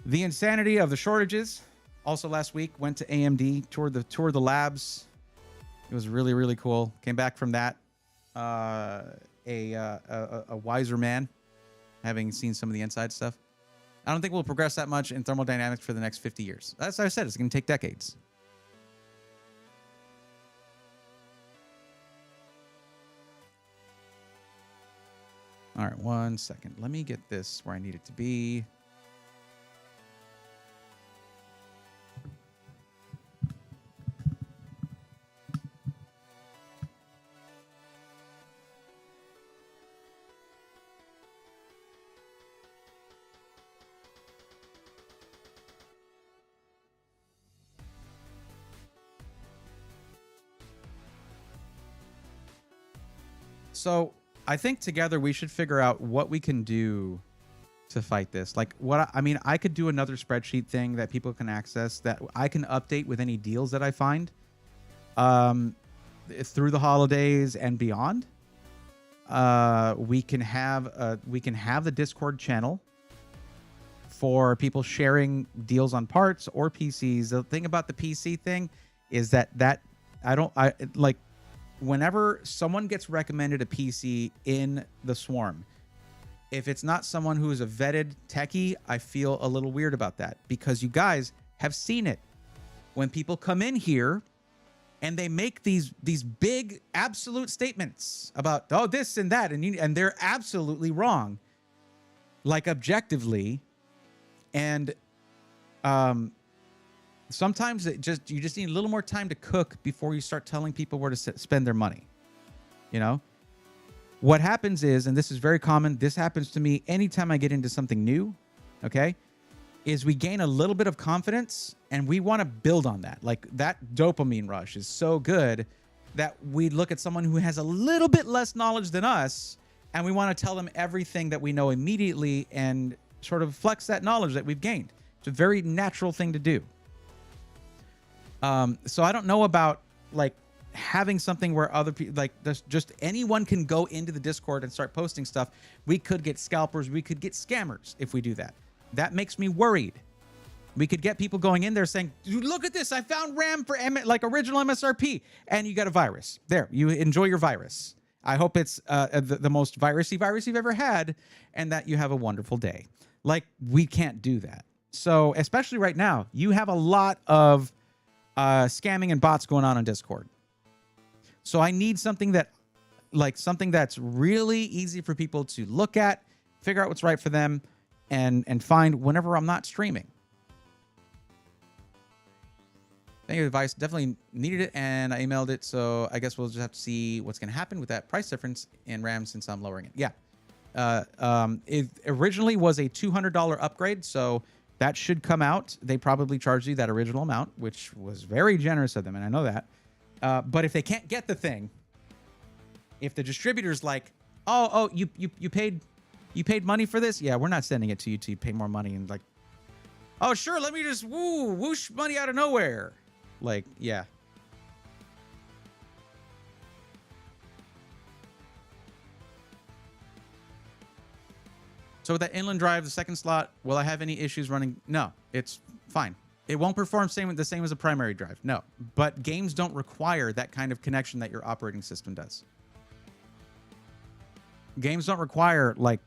The insanity of the shortages. Also last week, went to AMD, toured the labs. It was really, really cool. Came back from that a wiser man, having seen some of the inside stuff. I don't think we'll progress that much in thermodynamics for the next 50 years. As I said, it's going to take decades. All right, 1 second. Let me get this where I need it to be. So I think together we should figure out what we can do to fight this. Like I mean, I could do another spreadsheet thing that people can access that I can update with any deals that I find through the holidays and beyond. We can have the Discord channel for people sharing deals on parts or PCs. The thing about the PC thing is that I like whenever someone gets recommended a PC in the swarm, if it's not someone who is a vetted techie, I feel a little weird about that, because you guys have seen it when people come in here and they make these big absolute statements about, oh, this and that, and they're absolutely wrong, like objectively. And sometimes you just need a little more time to cook before you start telling people where to spend their money. You know, what happens is, and this is very common, this happens to me anytime I get into something new, okay, is we gain a little bit of confidence and we want to build on that. Like that dopamine rush is so good that we look at someone who has a little bit less knowledge than us and we want to tell them everything that we know immediately and sort of flex that knowledge that we've gained. It's a very natural thing to do. So I don't know about like having something where other people, like just anyone can go into the Discord and start posting stuff. We could get scalpers. We could get scammers if we do that. That makes me worried. We could get people going in there saying, look at this. I found RAM for like original MSRP, and you got a virus. There, you enjoy your virus. I hope it's the most virusy virus you've ever had, and that you have a wonderful day. Like, we can't do that. So especially right now, you have a lot of scamming and bots going on Discord. So I need something that's really easy for people to look at, figure out what's right for them, and find whenever I'm not streaming. Thank you for the advice. Definitely needed it, and I emailed it. So I guess we'll just have to see what's going to happen with that price difference in RAM since I'm lowering it. Yeah. It originally was a $200 upgrade, so that should come out. They probably charged you that original amount, which was very generous of them, and I know that. But if they can't get the thing, if the distributor's like, oh, you paid money for this? Yeah, we're not sending it to you till you pay more money. And like, oh, sure, let me just whoosh money out of nowhere. Like, yeah. So with that inland drive, the second slot, will I have any issues running? No, it's fine. It won't perform the same as a primary drive. No, but games don't require that kind of connection that your operating system does. Games don't require like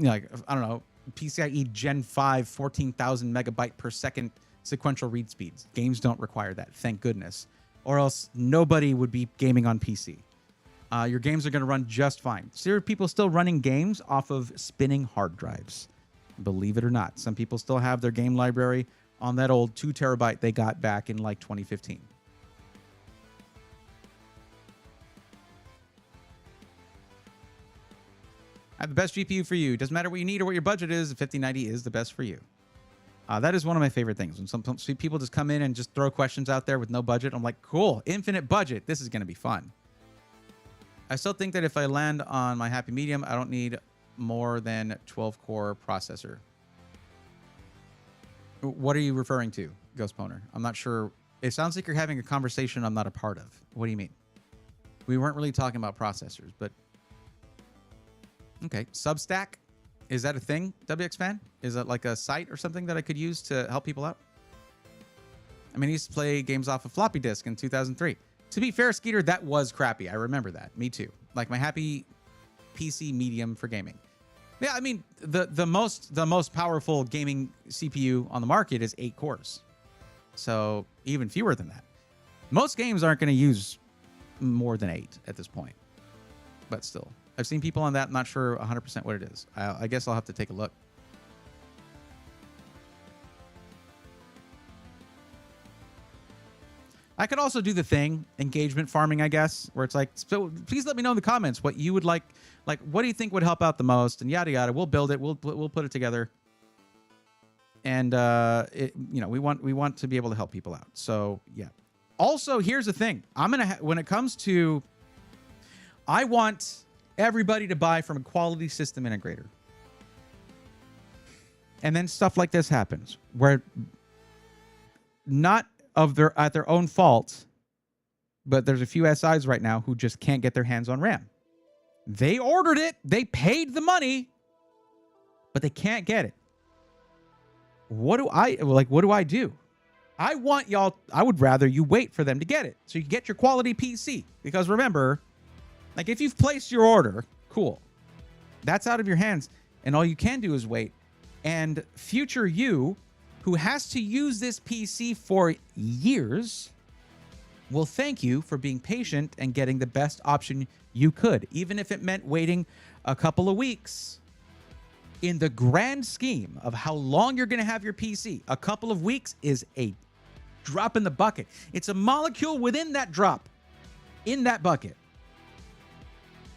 I don't know, PCIe Gen 5, 14,000 megabyte per second sequential read speeds. Games don't require that, thank goodness. Or else nobody would be gaming on PC. Your games are going to run just fine. So there are people still running games off of spinning hard drives. Believe it or not, some people still have their game library on that old 2 terabyte they got back in like 2015. I have the best GPU for you. Doesn't matter what you need or what your budget is, the 5090 is the best for you. That is one of my favorite things. When some people just come in and just throw questions out there with no budget, I'm like, cool, infinite budget. This is going to be fun. I still think that if I land on my happy medium, I don't need more than 12-core processor. What are you referring to, Ghost Poner? I'm not sure. It sounds like you're having a conversation I'm not a part of. What do you mean? We weren't really talking about processors, but... Okay, Substack Is that a thing, WX fan? Is that like a site or something that I could use to help people out? I mean, I used to play games off a floppy disk in 2003. To be fair, Skeeter, that was crappy. I remember that. Me too. Like my happy PC medium for gaming. Yeah, I mean, the most powerful gaming CPU on the market is 8 cores. So even fewer than that. Most games aren't going to use more than 8 at this point. But still, I've seen people on that. I'm not sure 100% what it is. I guess I'll have to take a look. I could also do the thing, engagement farming, I guess, where it's like, so please let me know in the comments what you would like. Like, what do you think would help out the most? And yada, yada. We'll build it. We'll put it together. And, we want to be able to help people out. So, yeah. Also, here's the thing. When it comes to, I want everybody to buy from a quality system integrator. And then stuff like this happens where not at their own fault, but there's a few SIs right now who just can't get their hands on RAM. They ordered it, they paid the money, but they can't get it. What do I do? I want y'all, I would rather you wait for them to get it so you get your quality PC. Because remember, like if you've placed your order, cool. That's out of your hands, and all you can do is wait. And future you, who has to use this PC for years, will thank you for being patient and getting the best option you could, even if it meant waiting a couple of weeks. In the grand scheme of how long you're going to have your PC, a couple of weeks is a drop in the bucket. It's a molecule within that drop, in that bucket.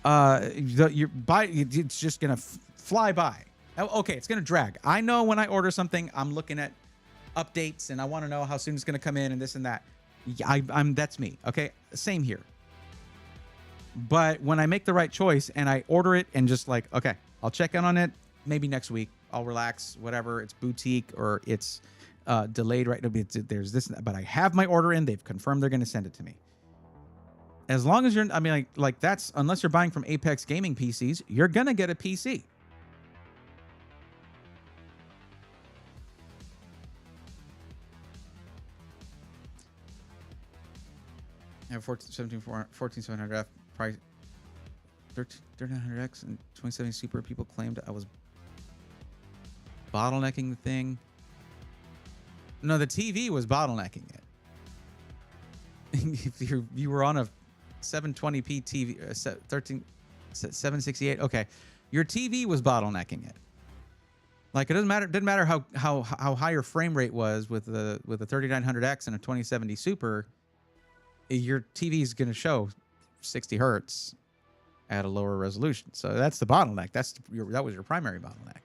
It's just going to fly by. Okay, it's going to drag. I know when I order something, I'm looking at updates and I want to know how soon it's going to come in and this and that. That's me. Okay, same here. But when I make the right choice and I order it and just like, okay, I'll check in on it maybe next week. I'll relax, whatever. It's boutique or it's delayed right now. There's this, but I have my order in. They've confirmed they're going to send it to me. As long as you're, I mean, like that's, unless you're buying from Apex Gaming PCs, you're going to get a PC. I have 14700F price 1300X and 2070 Super. People claimed I was bottlenecking the thing. No, the TV was bottlenecking it. If you were on a 720p TV, 768. Okay, your TV was bottlenecking it. Like it didn't matter how high your frame rate was with the 3900X and a 2070 Super. Your TV is going to show 60 hertz at a lower resolution. So that's the bottleneck. That was your primary bottleneck.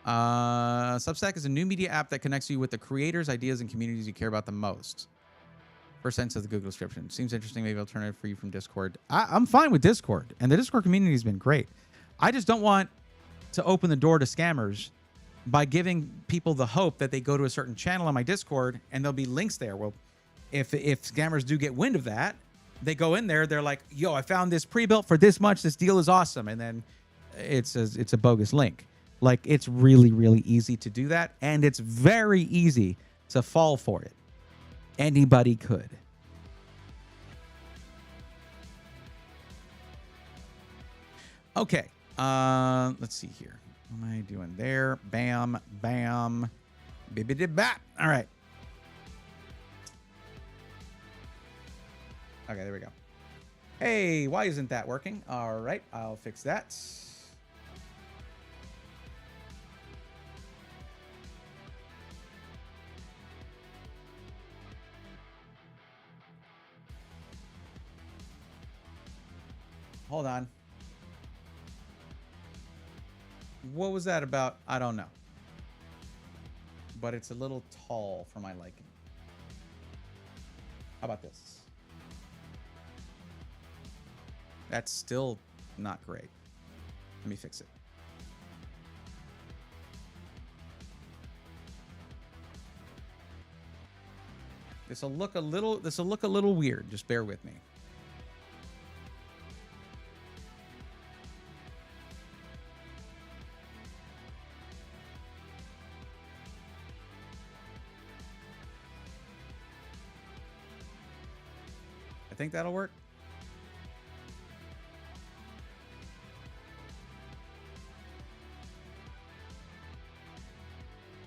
Substack is a new media app that connects you with the creators, ideas, and communities you care about the most. First sentence of the Google description. Seems interesting. Maybe alternative for you from Discord. I'm fine with Discord, and the Discord community has been great. I just don't want to open the door to scammers by giving people the hope that they go to a certain channel on my Discord and there'll be links there. Well, if scammers do get wind of that, they go in there, they're like, yo, I found this pre-built for this much. This deal is awesome. And then it's a bogus link. Like, it's really, really easy to do that. And it's very easy to fall for it. Anybody could. Okay. Let's see here. What am I doing there? Bam, bam, bibbidi-bap. All right. Okay, there we go. Hey, why isn't that working? All right, I'll fix that. Hold on. What was that about? I don't know. But it's a little tall for my liking. How about this? That's still not great. Let me fix it. This will look a little weird. Just bear with me. I think that'll work.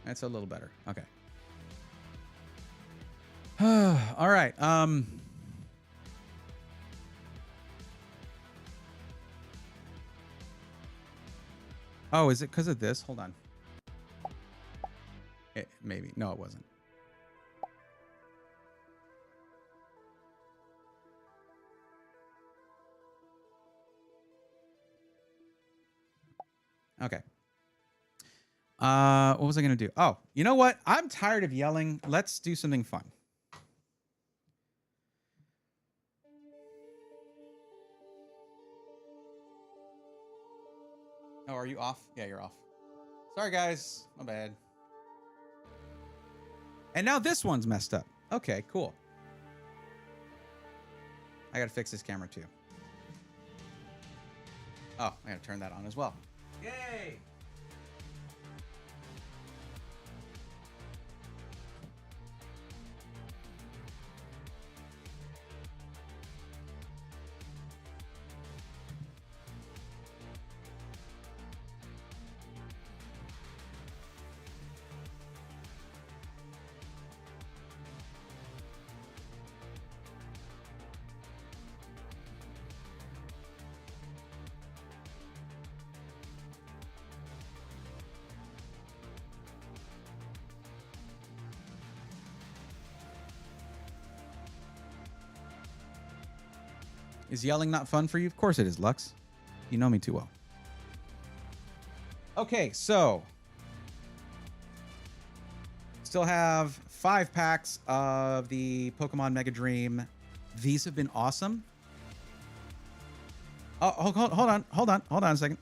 That's a little better. Okay. All right. Oh, is it because of this? Hold on. Maybe. No, it wasn't. Okay. What was I going to do? Oh, you know what? I'm tired of yelling. Let's do something fun. Oh, are you off? Yeah, you're off. Sorry, guys. My bad. And now this one's messed up. Okay, cool. I got to fix this camera too. Oh, I got to turn that on as well. Yay! Is yelling not fun for you? Of course it is, Lux. You know me too well. Okay, so still have 5 packs of the Pokemon Mega Dream. These have been awesome. Oh, hold on a second.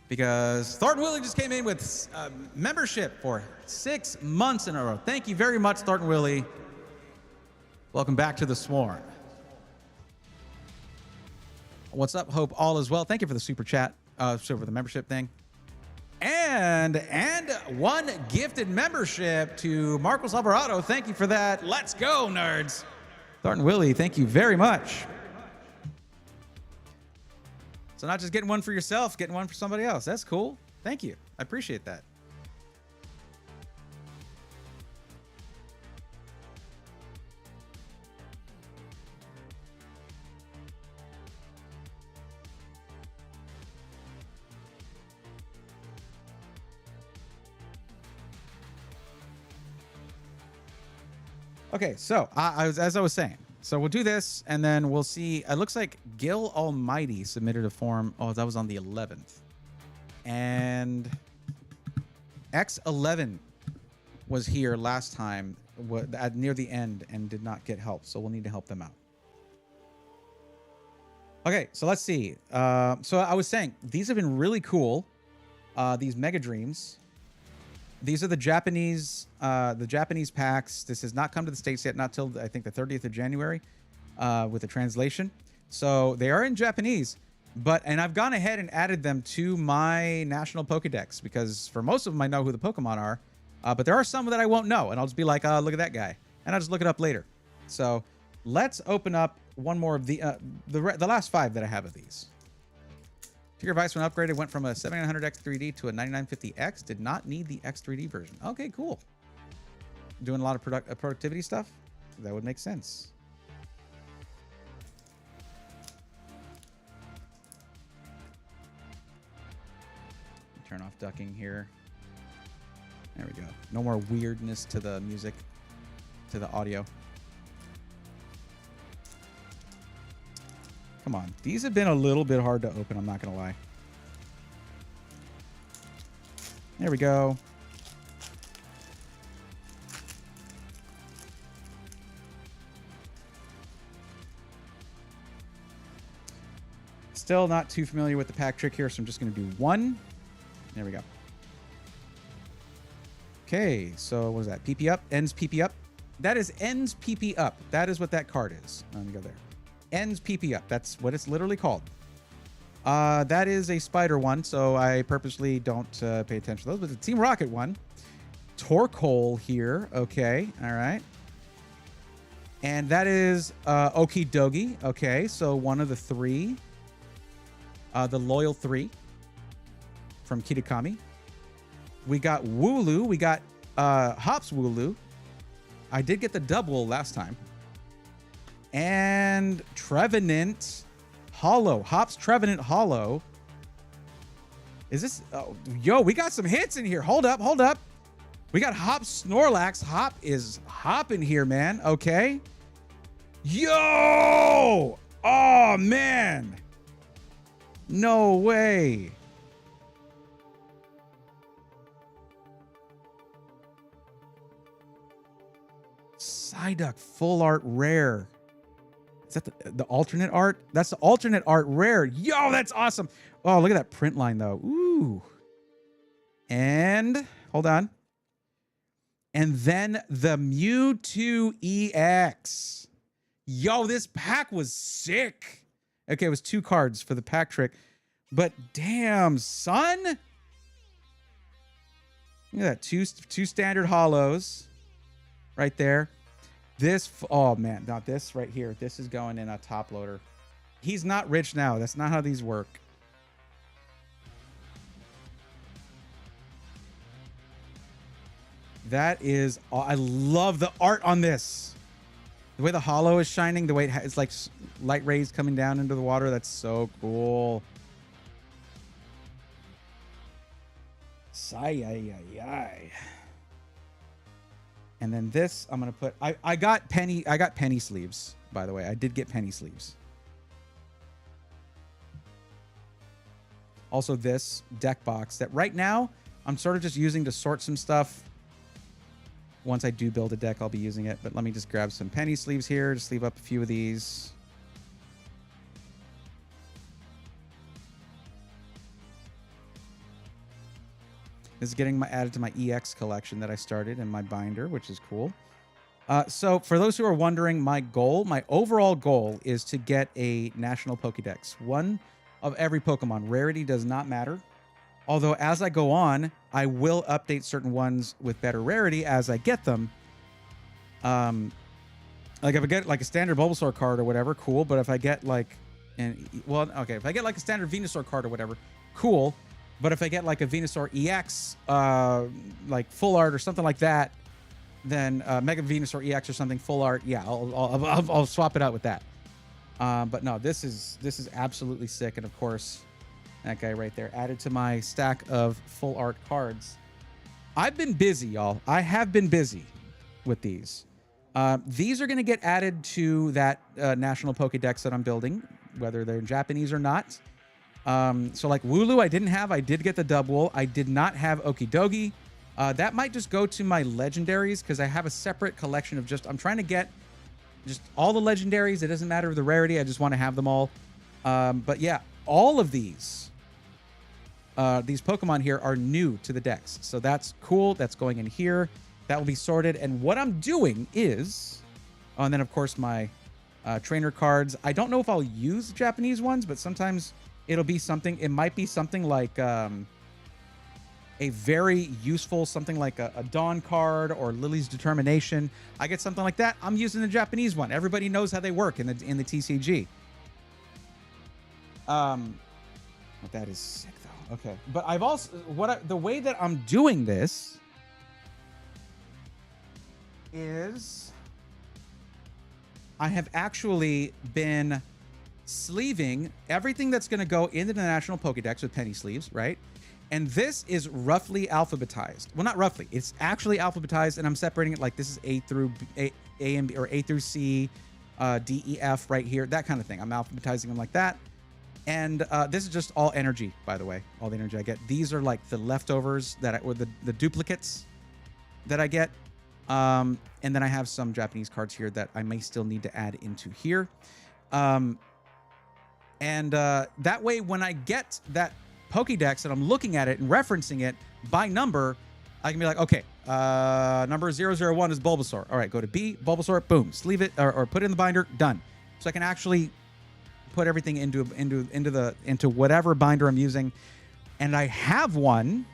Because Thornton Willie just came in with membership for 6 months in a row. Thank you very much, Thornton Willie. Welcome back to the Swarm. What's up? Hope all is well. Thank you for the super chat, for the membership thing. And 1 gifted membership to Marcos Alvarado. Thank you for that. Let's go, nerds. Thornton Willie, thank you very much. So not just getting one for yourself, getting one for somebody else. That's cool. Thank you. I appreciate that. Okay, so as I was saying, so we'll do this, and then we'll see. It looks like Gil Almighty submitted a form. Oh, that was on the 11th. And X11 was here last time near the end and did not get help, so we'll need to help them out. Okay, so let's see. So I was saying, these have been really cool, these Mega Dreams. These are the Japanese packs. This has not come to the States yet, not till I think the 30th of January, with the translation. So they are in Japanese, and I've gone ahead and added them to my national Pokedex because for most of them I know who the Pokemon are, but there are some that I won't know, and I'll just be like, look at that guy, and I'll just look it up later. So let's open up one more of the last 5 that I have of these. Tier Vice, when upgraded, went from a 7900X 3D to a 9950X. Did not need the X3D version. Okay, cool. Doing a lot of productivity stuff? That would make sense. Turn off ducking here. There we go. No more weirdness to the music, to the audio. Come on. These have been a little bit hard to open, I'm not going to lie. There we go. Still not too familiar with the pack trick here, so I'm just going to do 1. There we go. Okay, so what is that? PP up, ends PP up. That is ends PP up. That is what that card is. Let me go there. Ends PP up. That's what it's literally called. That is a spider one, so I purposely don't pay attention to those. But the Team Rocket one. Torkoal here. Okay. All right. And that is Okie Dogie. Okay, so one of the three. The Loyal 3 from Kitakami. We got Wooloo. We got Hops Wooloo. I did get the double last time. And Trevenant Hollow. Hops Trevenant Hollow. Is this... Oh, yo, we got some hits in here. Hold up, hold up. We got Hop Snorlax. Hop is hopping here, man. Okay. Yo! Oh, man. No way. Psyduck full art rare. Is that the alternate art? That's the alternate art rare. Yo, that's awesome. Oh, look at that print line though. Ooh. And hold on. And then the Mewtwo EX. Yo, this pack was sick. Okay, it was 2 cards for the pack trick. But damn, son. Look at that. Two standard hollows right there. This, oh man, not this right here. This is going in a top loader. He's not rich now. That's not how these work. That is, I love the art on this. The way the hollow is shining, the way it's like light rays coming down into the water. That's so cool. Sigh. And then this, I'm gonna put. I got penny sleeves, by the way. I did get penny sleeves. Also, this deck box that right now I'm sort of just using to sort some stuff. Once I do build a deck, I'll be using it. But let me just grab some penny sleeves here. Just leave up a few of these. This is getting added to my EX collection that I started in my binder, which is cool. So for those who are wondering, my overall goal is to get a national Pokédex. One of every Pokemon. Rarity does not matter. Although as I go on, I will update certain ones with better rarity as I get them. Like if I get like a standard Bulbasaur card or whatever, cool. But if I get like, if I get like a standard Venusaur card or whatever, cool. But if I get like a Venusaur EX, like full art or something like that, then Mega Venusaur EX or something full art, yeah, I'll swap it out with that. But no, this is absolutely sick, and of course, that guy right there added to my stack of full art cards. I've been busy, y'all. I have been busy with these. These are going to get added to that national Pokédex that I'm building, whether they're in Japanese or not. So like Wooloo, I didn't have. I did get the double. I did not have Okie Dogie. That might just go to my legendaries because I have a separate collection of I'm trying to get just all the legendaries. It doesn't matter the rarity. I just want to have them all. But yeah, all of these Pokemon here are new to the decks. So that's cool. That's going in here. That will be sorted. And what I'm doing is, and then of course my trainer cards. I don't know if I'll use Japanese ones, but sometimes it'll be something. It might be something like a very useful, something like a Dawn card or Lily's Determination. I get something like that. I'm using the Japanese one. Everybody knows how they work in the TCG. But that is sick though. Okay, but I've also the way that I'm doing this is I have actually been sleeving everything that's going to go into the National Pokédex with penny sleeves, right? And this is roughly alphabetized. Well, not roughly. It's actually alphabetized, and I'm separating it like this is A through A and B, or A through C, D, E, F right here, that kind of thing. I'm alphabetizing them like that. And this is just all energy, by the way, all the energy I get. These are like the leftovers or the duplicates that I get. And then I have some Japanese cards here that I may still need to add into here. And that way, when I get that Pokédex and I'm looking at it and referencing it by number, I can be like, okay, number 001 is Bulbasaur. All right, go to B, Bulbasaur, boom, sleeve it or put it in the binder, done. So I can actually put everything into whatever binder I'm using. And I have one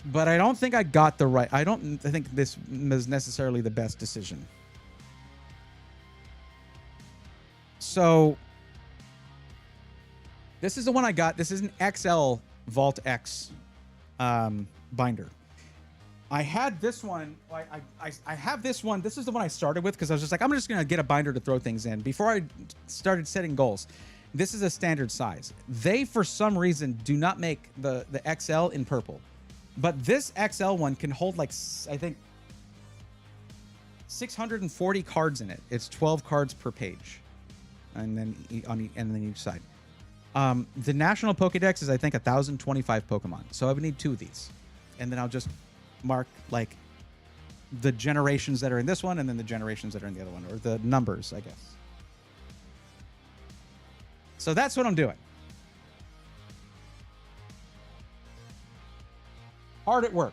But I don't think I got the right. I don't think this was necessarily the best decision. So this is the one I got. This is an XL Vault X binder. I had this one. I have this one. This is the one I started with because I was just like, I'm just going to get a binder to throw things in before I started setting goals. This is a standard size. They, for some reason, do not make the XL in purple. But this XL one can hold, like, I think, 640 cards in it. It's 12 cards per page, and then each side. The national Pokédex is, I think, 1,025 Pokemon. So I would need 2 of these, and then I'll just mark like the generations that are in this one, and then the generations that are in the other one, or the numbers, I guess. So that's what I'm doing. Hard at work.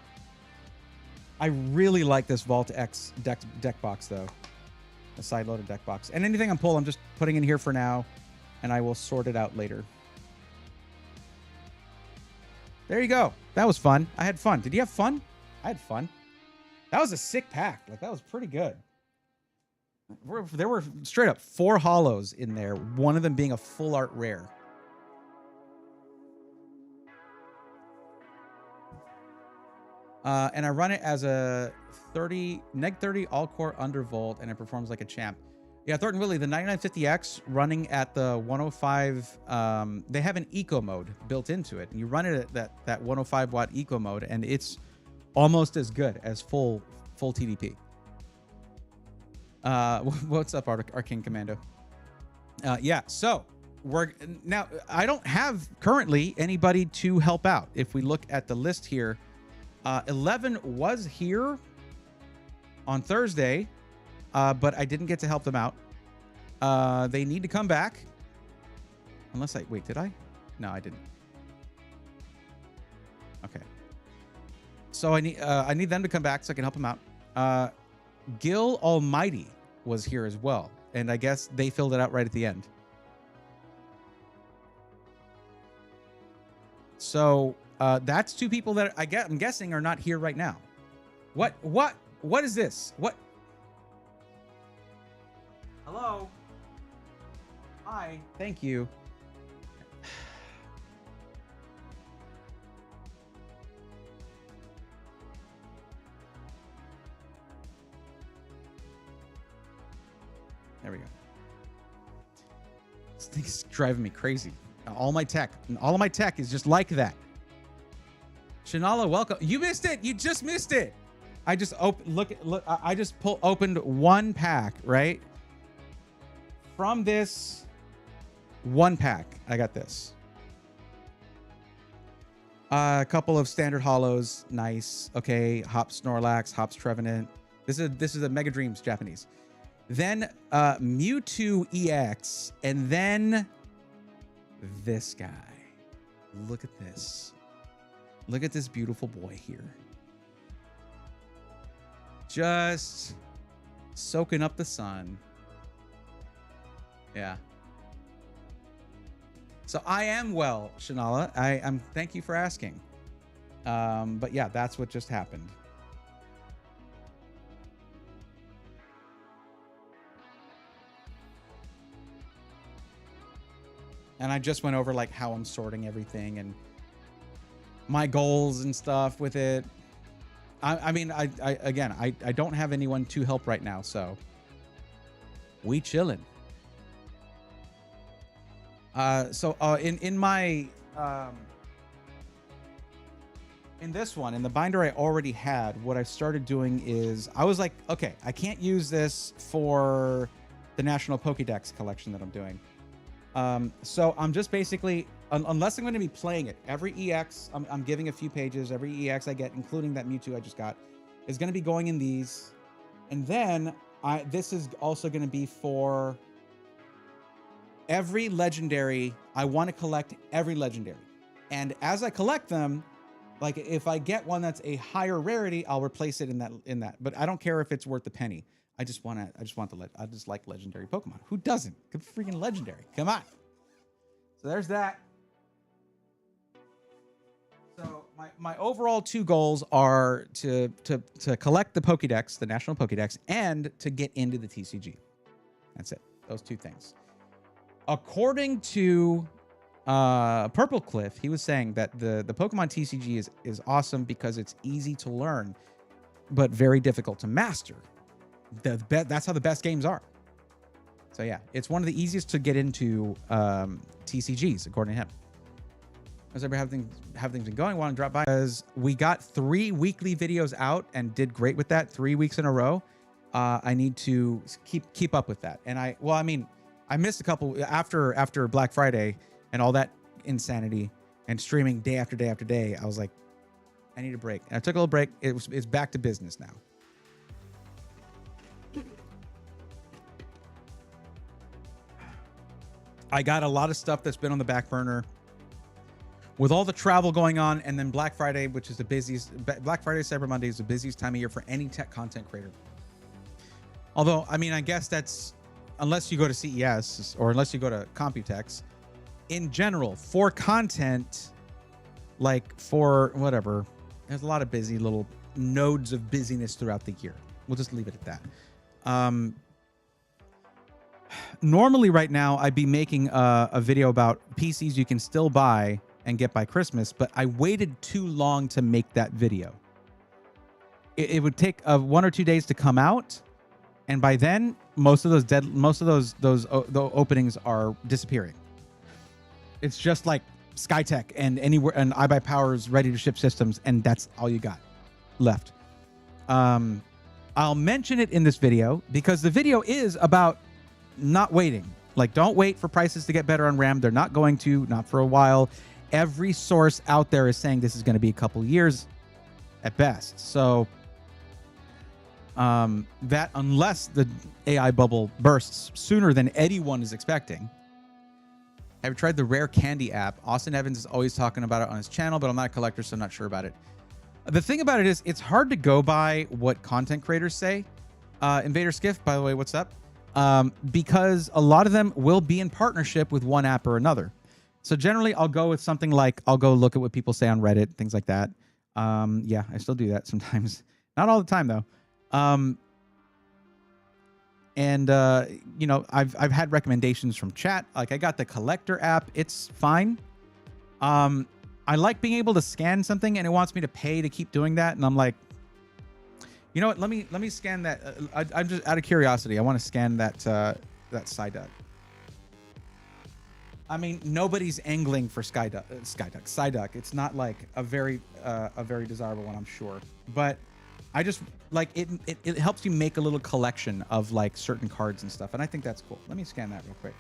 I really like this Vault X deck box, though. A side-loaded deck box. And anything I'm pulling, I'm just putting in here for now, and I will sort it out later. There you go. That was fun. I had fun. Did you have fun? I had fun. That was a sick pack. Like, that was pretty good. There were straight up 4 holos in there, one of them being a full art rare. And I run it as a neg 30 all core undervolt, and it performs like a champ. Yeah, Thornton Willie, the 9950X running at the 105. They have an eco mode built into it, and you run it at that 105 watt eco mode, and it's almost as good as full TDP. What's up, Arcane Commando? Yeah, so we're now. I don't have currently anybody to help out. If we look at the list here. 11 was here on Thursday, but I didn't get to help them out. They need to come back. Unless wait, did I? No, I didn't. Okay. So I need them to come back so I can help them out. Gil Almighty was here as well, and I guess they filled it out right at the end. So that's 2 people that I'm guessing are not here right now. What is this? What? Hello? Hi. Thank you. There we go. This thing's driving me crazy. All my tech is just like that. Shanala, welcome. You missed it. You just missed it. I just look. I just opened one pack, right? From this one pack, I got this. A couple of standard holos, nice. Okay, Hops Snorlax, Hops Trevenant. This is a Mega Dreams Japanese. Then Mewtwo EX, and then this guy. Look at this. Look at this beautiful boy here. Just soaking up the sun. Yeah. So I am well, Shanala. I'm. Thank you for asking. But yeah, that's what just happened. And I just went over like how I'm sorting everything and my goals and stuff with it. I mean, I don't have anyone to help right now, so we chilling. In my in this one, in the binder I already had, what I started doing is I was like, okay, I can't use this for the National Pokédex collection that I'm doing. So I'm just basically, unless I'm going to be playing it, every EX, I'm giving a few pages. Every EX I get, including that Mewtwo I just got, is going to be going in these. And then this is also going to be for every legendary. I want to collect every legendary. And as I collect them, like if I get one that's a higher rarity, I'll replace it in that. But I don't care if it's worth a penny. I just like legendary Pokemon. Who doesn't? Good freaking legendary. Come on. So there's that. So My overall two goals are to collect the Pokédex, the National Pokédex, and to get into the TCG. That's it. Those two things. According to Purple Cliff, he was saying that the Pokemon TCG is awesome because it's easy to learn, but very difficult to master. That's how the best games are. So yeah, it's one of the easiest to get into TCGs, according to him. How's everybody have things been going? Want to drop by? Because we got 3 weekly videos out and did great with that 3 weeks in a row. I need to keep up with that. And I missed a couple after Black Friday and all that insanity and streaming day after day after day. I was like, I need a break. And I took a little break. It's back to business now. I got a lot of stuff that's been on the back burner with all the travel going on, and then Black Friday, which is the busiest. Black Friday, Cyber Monday is the busiest time of year for any tech content creator. Although, I mean, I guess that's unless you go to CES or unless you go to Computex. In general, for content, like for whatever, there's a lot of busy little nodes of busyness throughout the year. We'll just leave it at that. Normally, right now, I'd be making a video about PCs you can still buy and get by Christmas, but I waited too long to make that video. It would take 1 or 2 days to come out, and by then, most of those openings are disappearing. It's just like SkyTech and anywhere and iBuyPower's ready to ship systems, and that's all you got left. I'll mention it in this video because the video is about not waiting. Like, don't wait for prices to get better on RAM. They're not going to, not for a while. Every source out there is saying this is going to be a couple years at best. So that unless the AI bubble bursts sooner than anyone is expecting. Have you tried the Rare Candy app? Austin Evans is always talking about it on his channel, but I'm not a collector, so I'm not sure about it. The thing about it is it's hard to go by what content creators say. Invader Skiff, by the way, what's up? Because a lot of them will be in partnership with one app or another. So generally, I'll go with something like, I'll go look at what people say on Reddit, things like that. Yeah, I still do that sometimes. Not all the time, though. You know, I've had recommendations from chat. Like, I got the Collector app. It's fine. I like being able to scan something, and it wants me to pay to keep doing that. And I'm like, you know what? Let me scan that. I'm just out of curiosity. I want to scan that Psyduck. I mean, nobody's angling for Psyduck. It's not like a very desirable one, I'm sure. But I just like it. It helps you make a little collection of like certain cards and stuff, and I think that's cool. Let me scan that real quick.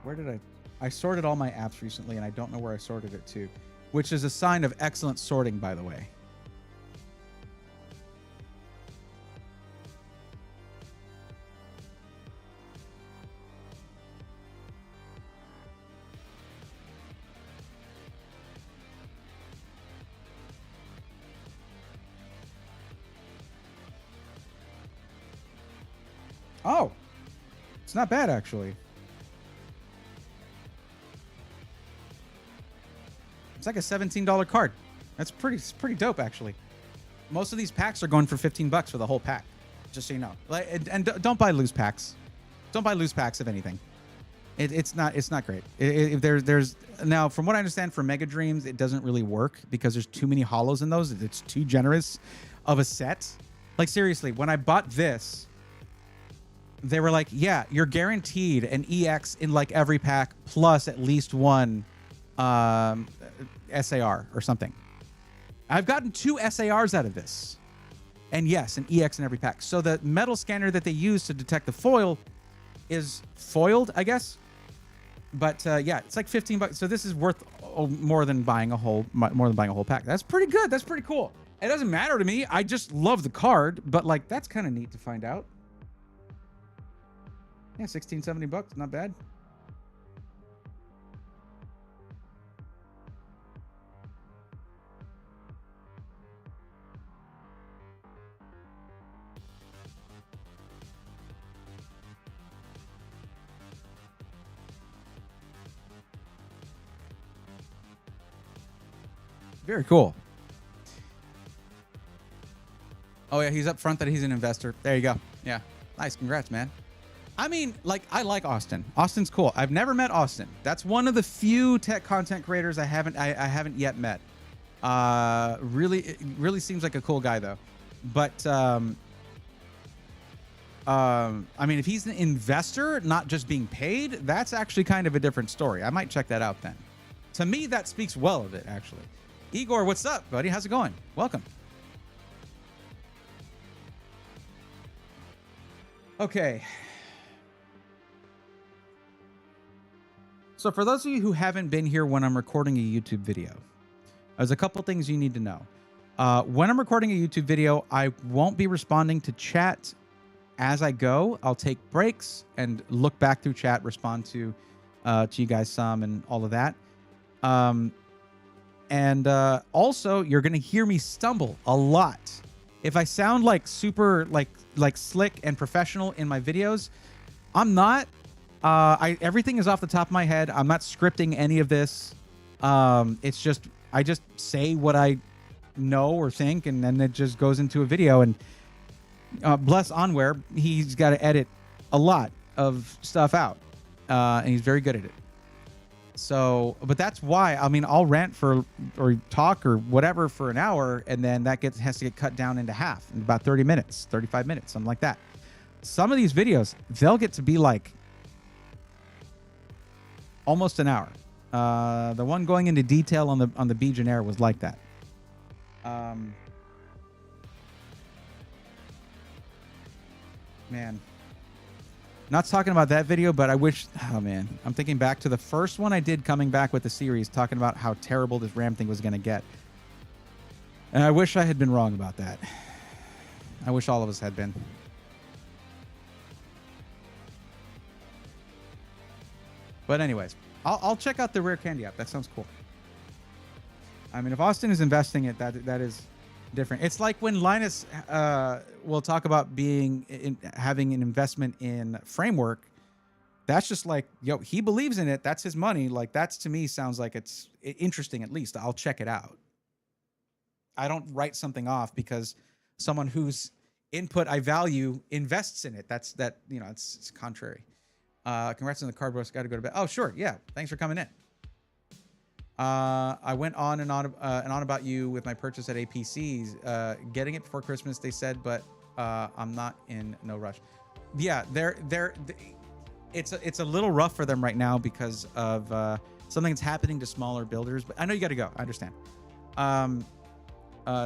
Where did I sorted all my apps recently, and I don't know where I sorted it to, which is a sign of excellent sorting, by the way. Oh, it's not bad, actually. It's like a $17 card. That's pretty dope, actually. Most of these packs are going for $15 for the whole pack, just so you know. Like, and don't buy loose packs. Don't buy loose packs of anything. It's not great. There's now, from what I understand, for Mega Dreams, it doesn't really work because there's too many hollows in those. It's too generous of a set. Like, seriously, when I bought this, they were like, yeah, you're guaranteed an EX in like every pack plus at least one SAR or something. I've gotten 2 SARs out of this. And yes, an EX in every pack. So the metal scanner that they use to detect the foil is foiled, I guess. But yeah, it's like $15. So this is worth more than buying a whole pack. That's pretty good. That's pretty cool. It doesn't matter to me. I just love the card, but like that's kind of neat to find out. Yeah, $16.70, not bad. Very cool. Oh yeah, he's up front that he's an investor. There you go. Yeah, nice. Congrats, man. I mean, like, I like Austin. Austin's cool. I've never met Austin. That's one of the few tech content creators I haven't yet met. Really seems like a cool guy though. But I mean, if he's an investor, not just being paid, that's actually kind of a different story. I might check that out then. To me, that speaks well of it, actually. Igor, what's up, buddy? How's it going? Welcome. Okay. So for those of you who haven't been here when I'm recording a YouTube video, there's a couple things you need to know. When I'm recording a YouTube video, I won't be responding to chat as I go. I'll take breaks and look back through chat, respond to you guys some and all of that. Also, you're going to hear me stumble a lot. If I sound like super like slick and professional in my videos, I'm not. Everything is off the top of my head. I'm not scripting any of this. It's just I just say what I know or think, and then it just goes into a video. And bless Onware, he's got to edit a lot of stuff out, and he's very good at it. So, but that's why, I mean, I'll rant or talk or whatever for an hour, and then that has to get cut down into half in about 30 minutes, 35 minutes, something like that. Some of these videos, they'll get to be like almost an hour. The one going into detail on the Beeginair was like that. Man, not talking about that video, but I wish. Oh man, I'm thinking back to the first one I did, coming back with the series, talking about how terrible this RAM thing was going to get, and I wish I had been wrong about that. I wish all of us had been. But anyways, I'll check out the Rare Candy app. That sounds cool. I mean, if Austin is investing it, that is different. It's like when Linus will talk about having an investment in Framework. That's just like, yo, he believes in it. That's his money. Like, that's, to me, sounds like it's interesting. At least I'll check it out. I don't write something off because someone whose input I value invests in it. It's contrary. Congrats on the card, bros. Got to go to bed. Oh, sure. Yeah. Thanks for coming in. I went on and on about you with my purchase at APC's. Getting it before Christmas, they said, but I'm not in no rush. Yeah, it's a little rough for them right now because of something that's happening to smaller builders. But I know you got to go. I understand.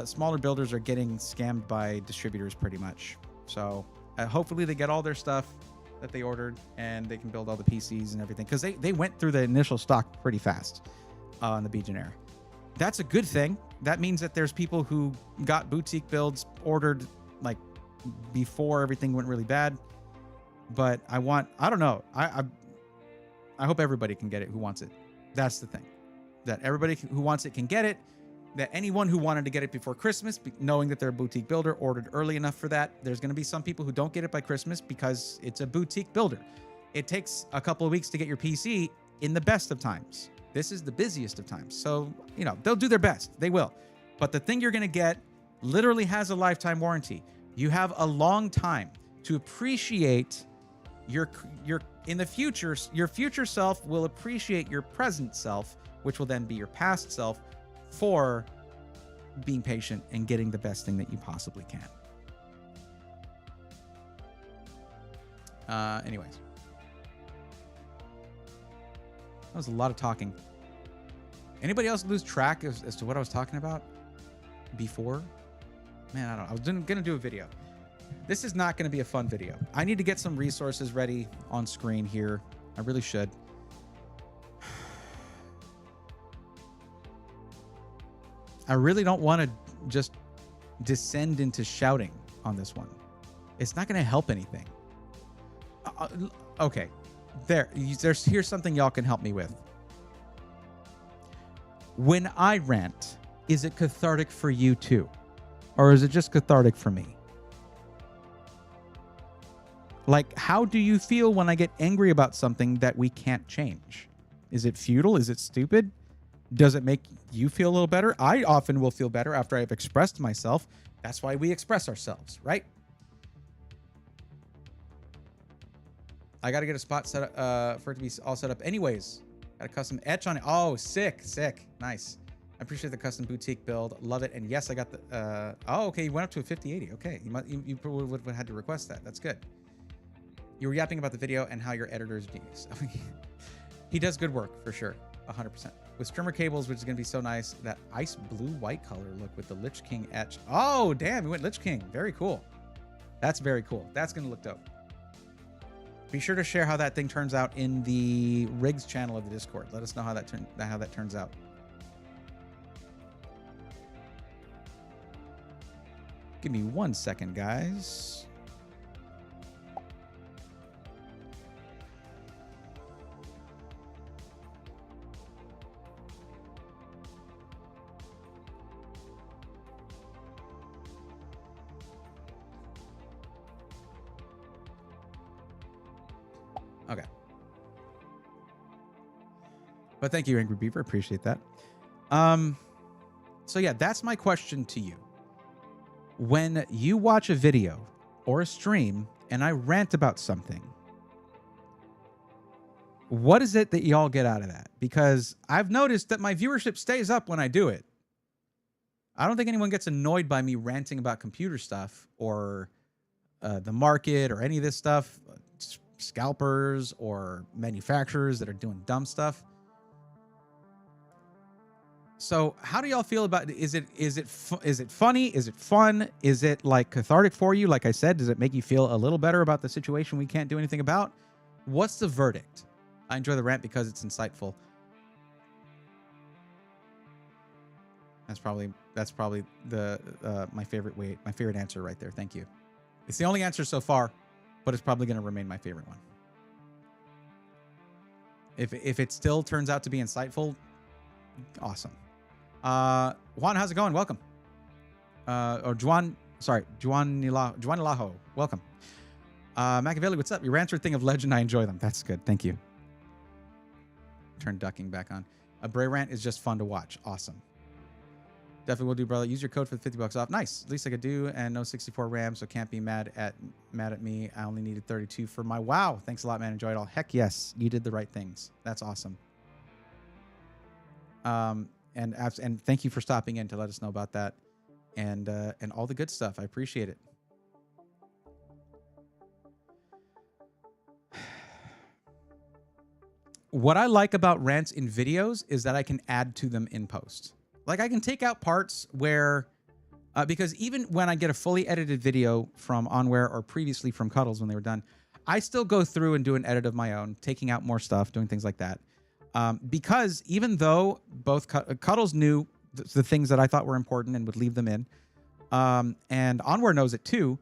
Smaller builders are getting scammed by distributors pretty much. So hopefully they get all their stuff that they ordered and they can build all the PCs and everything, because they went through the initial stock pretty fast on the Beeginair. That's a good thing. That means that there's people who got boutique builds ordered like before everything went really bad. But I don't know. I hope everybody can get it who wants it. That's the thing. That everybody who wants it can get it. That anyone who wanted to get it before Christmas, knowing that they're a boutique builder, ordered early enough for that. There's going to be some people who don't get it by Christmas because it's a boutique builder. It takes a couple of weeks to get your PC in the best of times. This is the busiest of times. So, they'll do their best. They will. But the thing you're going to get literally has a lifetime warranty. You have a long time to appreciate your in the future. Your future self will appreciate your present self, which will then be your past self, for being patient and getting the best thing that you possibly can. Anyways. That was a lot of talking. Anybody else lose track as to what I was talking about before? Man, I don't know. I was going to do a video. This is not going to be a fun video. I need to get some resources ready on screen here. I really should. I really don't want to just descend into shouting on this one. It's not going to help anything. Okay. Here's something y'all can help me with. When I rant, is it cathartic for you too? Or is it just cathartic for me? Like, how do you feel when I get angry about something that we can't change? Is it futile? Is it stupid? Does it make you feel a little better? I often will feel better after I've expressed myself. That's why we express ourselves, right? I got to get a spot set up for it to be all set up anyways. Got a custom etch on it. Oh, sick. Nice. I appreciate the custom boutique build. Love it. And yes, I got the, oh, okay. You went up to a 5080. Okay. You probably would have had to request that. That's good. You were yapping about the video and how your editor is genius. He does good work for sure. 100%. With strimmer cables, which is going to be so nice. That ice blue white color look with the Lich King etch. Oh, damn. We went Lich King. Very cool. That's very cool. That's going to look dope. Be sure to share how that thing turns out in the rigs channel of the Discord. Let us know how that turns out. Give me 1 second, guys. Okay. But thank you, Angry Beaver. Appreciate that. So yeah, that's my question to you. When you watch a video or a stream and I rant about something, what is it that y'all get out of that? Because I've noticed that my viewership stays up when I do it. I don't think anyone gets annoyed by me ranting about computer stuff or the market or any of this stuff. Scalpers or manufacturers that are doing dumb stuff. So how do y'all feel about it? Is it funny? Is it fun? Is it like cathartic for you? Like I said, does it make you feel a little better about the situation we can't do anything about? What's the verdict? I enjoy the rant because it's insightful. That's probably the my favorite answer right there. Thank you. It's the only answer so far, but it's probably going to remain my favorite one. If it still turns out to be insightful, awesome. Juan, how's it going? Welcome. Or Juan Ilaho, welcome. Machiavelli, what's up? Your rants are a thing of legend. I enjoy them. That's good. Thank you. Turn ducking back on. A Bray rant is just fun to watch. Awesome. Definitely will do, brother. Use your code for the $50 off. Nice. At least I could do, and no 64 RAM, so can't be mad at me. I only needed 32 for my wow. Thanks a lot, man. Enjoy it all. Heck yes, you did the right things. That's awesome. And thank you for stopping in to let us know about that, and all the good stuff. I appreciate it. What I like about rants in videos is that I can add to them in post. Like I can take out parts where, because even when I get a fully edited video from Onware or previously from Cuddles when they were done, I still go through and do an edit of my own, taking out more stuff, doing things like that. Because even though both Cuddles knew the things that I thought were important and would leave them in, and Onware knows it too,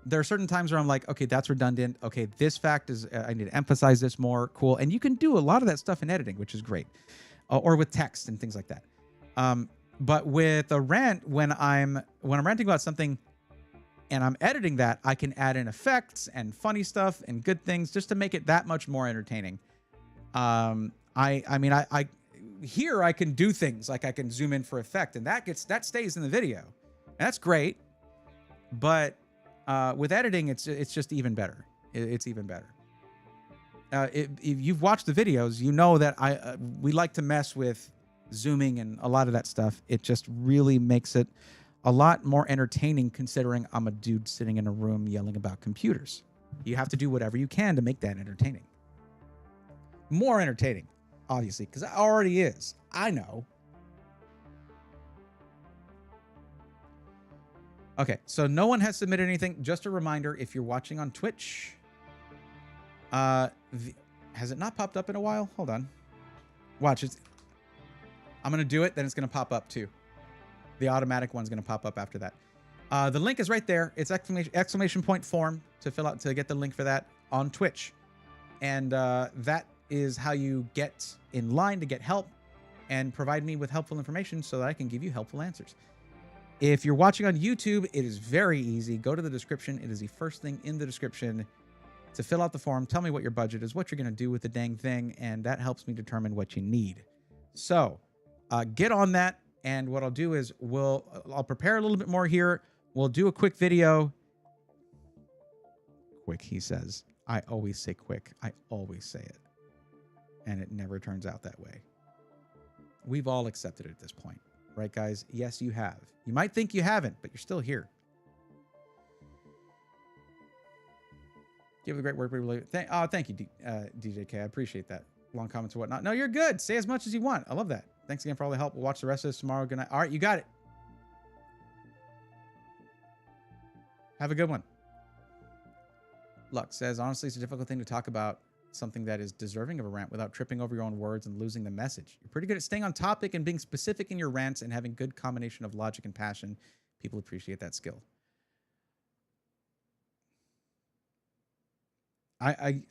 there are certain times where I'm like, okay, that's redundant. Okay, this fact is, I need to emphasize this more. Cool. And you can do a lot of that stuff in editing, which is great. Or with text and things like that. But with a rant, when I'm ranting about something and I'm editing that, I can add in effects and funny stuff and good things just to make it that much more entertaining. I here I can do things like I can zoom in for effect, and that stays in the video. And that's great. But with editing, it's just even better. It's even better. If you've watched the videos, you know that we like to mess with zooming and a lot of that stuff. It just really makes it a lot more entertaining, considering I'm a dude sitting in a room yelling about computers. You have to do whatever you can to make that entertaining. More entertaining, obviously, because it already is. I know. Okay, so no one has submitted anything. Just a reminder, if you're watching on Twitch, has it not popped up in a while? Hold on. Watch, I'm going to do it, then it's going to pop up too. The automatic one's going to pop up after that. The link is right there. It's exclamation point form to fill out to get the link for that on Twitch. And that is how you get in line to get help and provide me with helpful information so that I can give you helpful answers. If you're watching on YouTube, it is very easy. Go to the description. It is the first thing in the description to fill out the form. Tell me what your budget is, what you're going to do with the dang thing, and that helps me determine what you need. So, get on that. And what I'll do is I'll prepare a little bit more here. We'll do a quick video. Quick, he says. I always say quick. I always say it. And it never turns out that way. We've all accepted it at this point. Right, guys? Yes, you have. You might think you haven't, but you're still here. Give the great work. Thank you, DJK. I appreciate that. Long comments or whatnot. No, you're good. Say as much as you want. I love that. Thanks again for all the help. We'll watch the rest of this tomorrow. Good night. All right, you got it. Have a good one. Lux says, honestly, it's a difficult thing to talk about something that is deserving of a rant without tripping over your own words and losing the message. You're pretty good at staying on topic and being specific in your rants and having good combination of logic and passion. People appreciate that skill.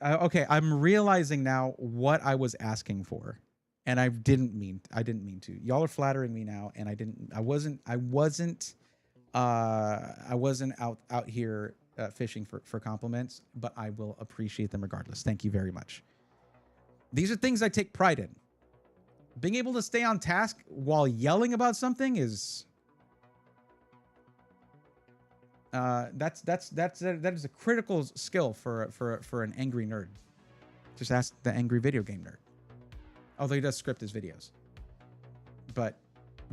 Okay, I'm realizing now what I was asking for, and I didn't mean to. Y'all are flattering me now, and I wasn't out here fishing for compliments, but I will appreciate them regardless. Thank you very much. These are things I take pride in. Being able to stay on task while yelling about something is that is a critical skill for an angry nerd. Just ask the angry video game nerd. Although he does script his videos, but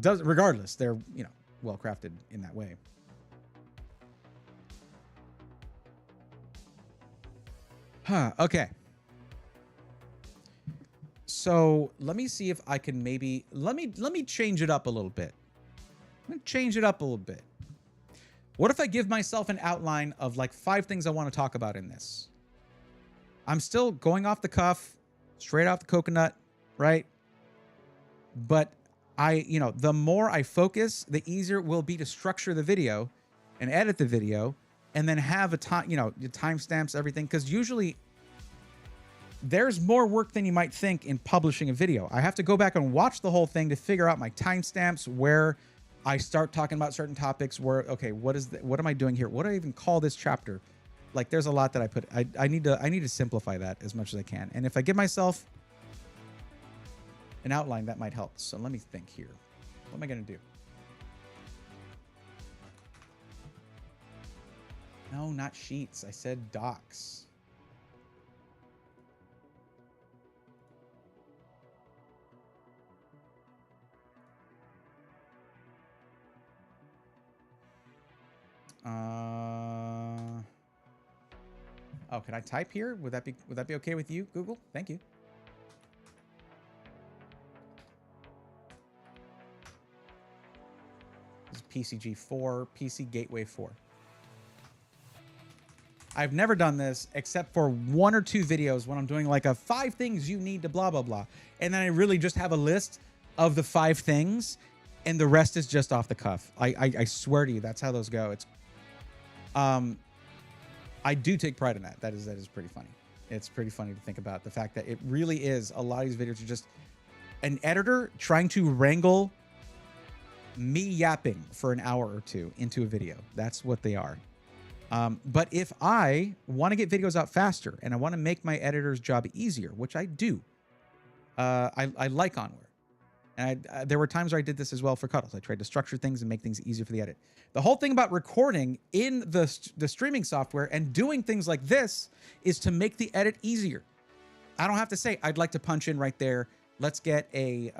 regardless, they're well crafted in that way. Okay. So let me see if I can maybe let me change it up a little bit. What if I give myself an outline of like 5 things I want to talk about in this? I'm still going off the cuff, straight off the coconut, right? But the more I focus, the easier it will be to structure the video and edit the video and then have a time, the timestamps, everything. Because usually there's more work than you might think in publishing a video. I have to go back and watch the whole thing to figure out my timestamps, where I start talking about certain topics, where, okay, what am I doing here? What do I even call this chapter? Like, there's a lot that I put. I need to simplify that as much as I can. And if I give myself an outline, that might help. So let me think here. What am I going to do? No, not sheets. I said docs. Oh, can I type here? Would that be okay with you, Google? Thank you. This is PCG 4, PC Gateway 4. I've never done this except for 1 or 2 videos when I'm doing like a 5 things you need to blah, blah, blah. And then I really just have a list of the 5 things and the rest is just off the cuff. I swear to you, that's how those go. I do take pride in that. That is pretty funny. It's pretty funny to think about the fact that it really is, a lot of these videos are just an editor trying to wrangle me yapping for an hour or 2 into a video. That's what they are. But if I want to get videos out faster and I want to make my editor's job easier, which I do, I like Onware. And there were times where I did this as well for Cuddles. I tried to structure things and make things easier for the edit. The whole thing about recording in the streaming software and doing things like this is to make the edit easier. I don't have to say, I'd like to punch in right there. Let's get a,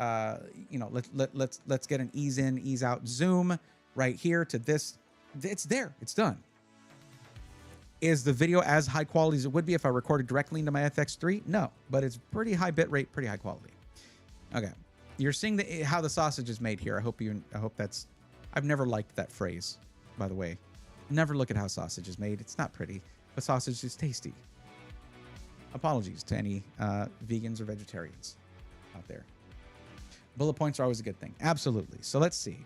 let's get an ease in, ease out zoom right here to this. It's there. It's done. Is the video as high quality as it would be if I recorded directly into my FX3? No, but it's pretty high bit rate, pretty high quality. Okay. You're seeing how the sausage is made here. I hope that's. I've never liked that phrase, by the way. Never look at how sausage is made. It's not pretty, but sausage is tasty. Apologies to any vegans or vegetarians out there. Bullet points are always a good thing. Absolutely. So let's see.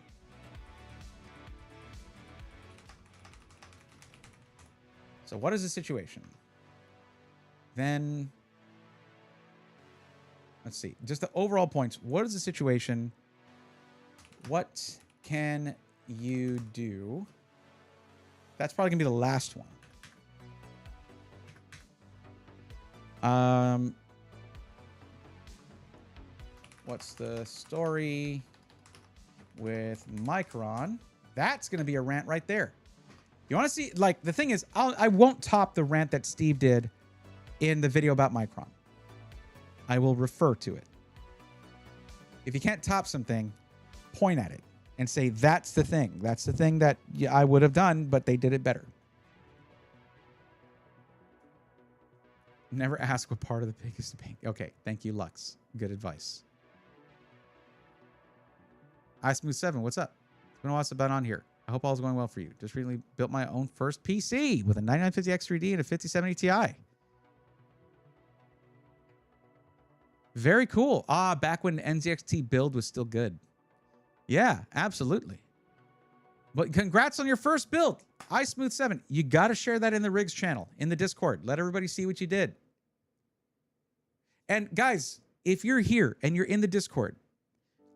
So what is the situation? Then. Let's see. Just the overall points. What is the situation? What can you do? That's probably going to be the last one. What's the story? with Micron. That's going to be a rant right there. You want to see, like, the thing is, I won't top the rant that Steve did in the video about Micron. I will refer to it. If you can't top something, point at it and say, that's the thing. That's the thing that I would have done, but they did it better. Never ask what part of the pig is the pink. Okay, thank you, Lux. Good advice. iSmooth7, what's up? It's been a while since I've been on here. I hope all is going well for you. Just recently built my own first PC with a 9950X3D and a 5070 Ti. Very cool. Ah, back when NZXT build was still good. Yeah, absolutely. But congrats on your first build. iSmooth7. You got to share that in the Rigs channel, in the Discord. Let everybody see what you did. And guys, if you're here and you're in the Discord,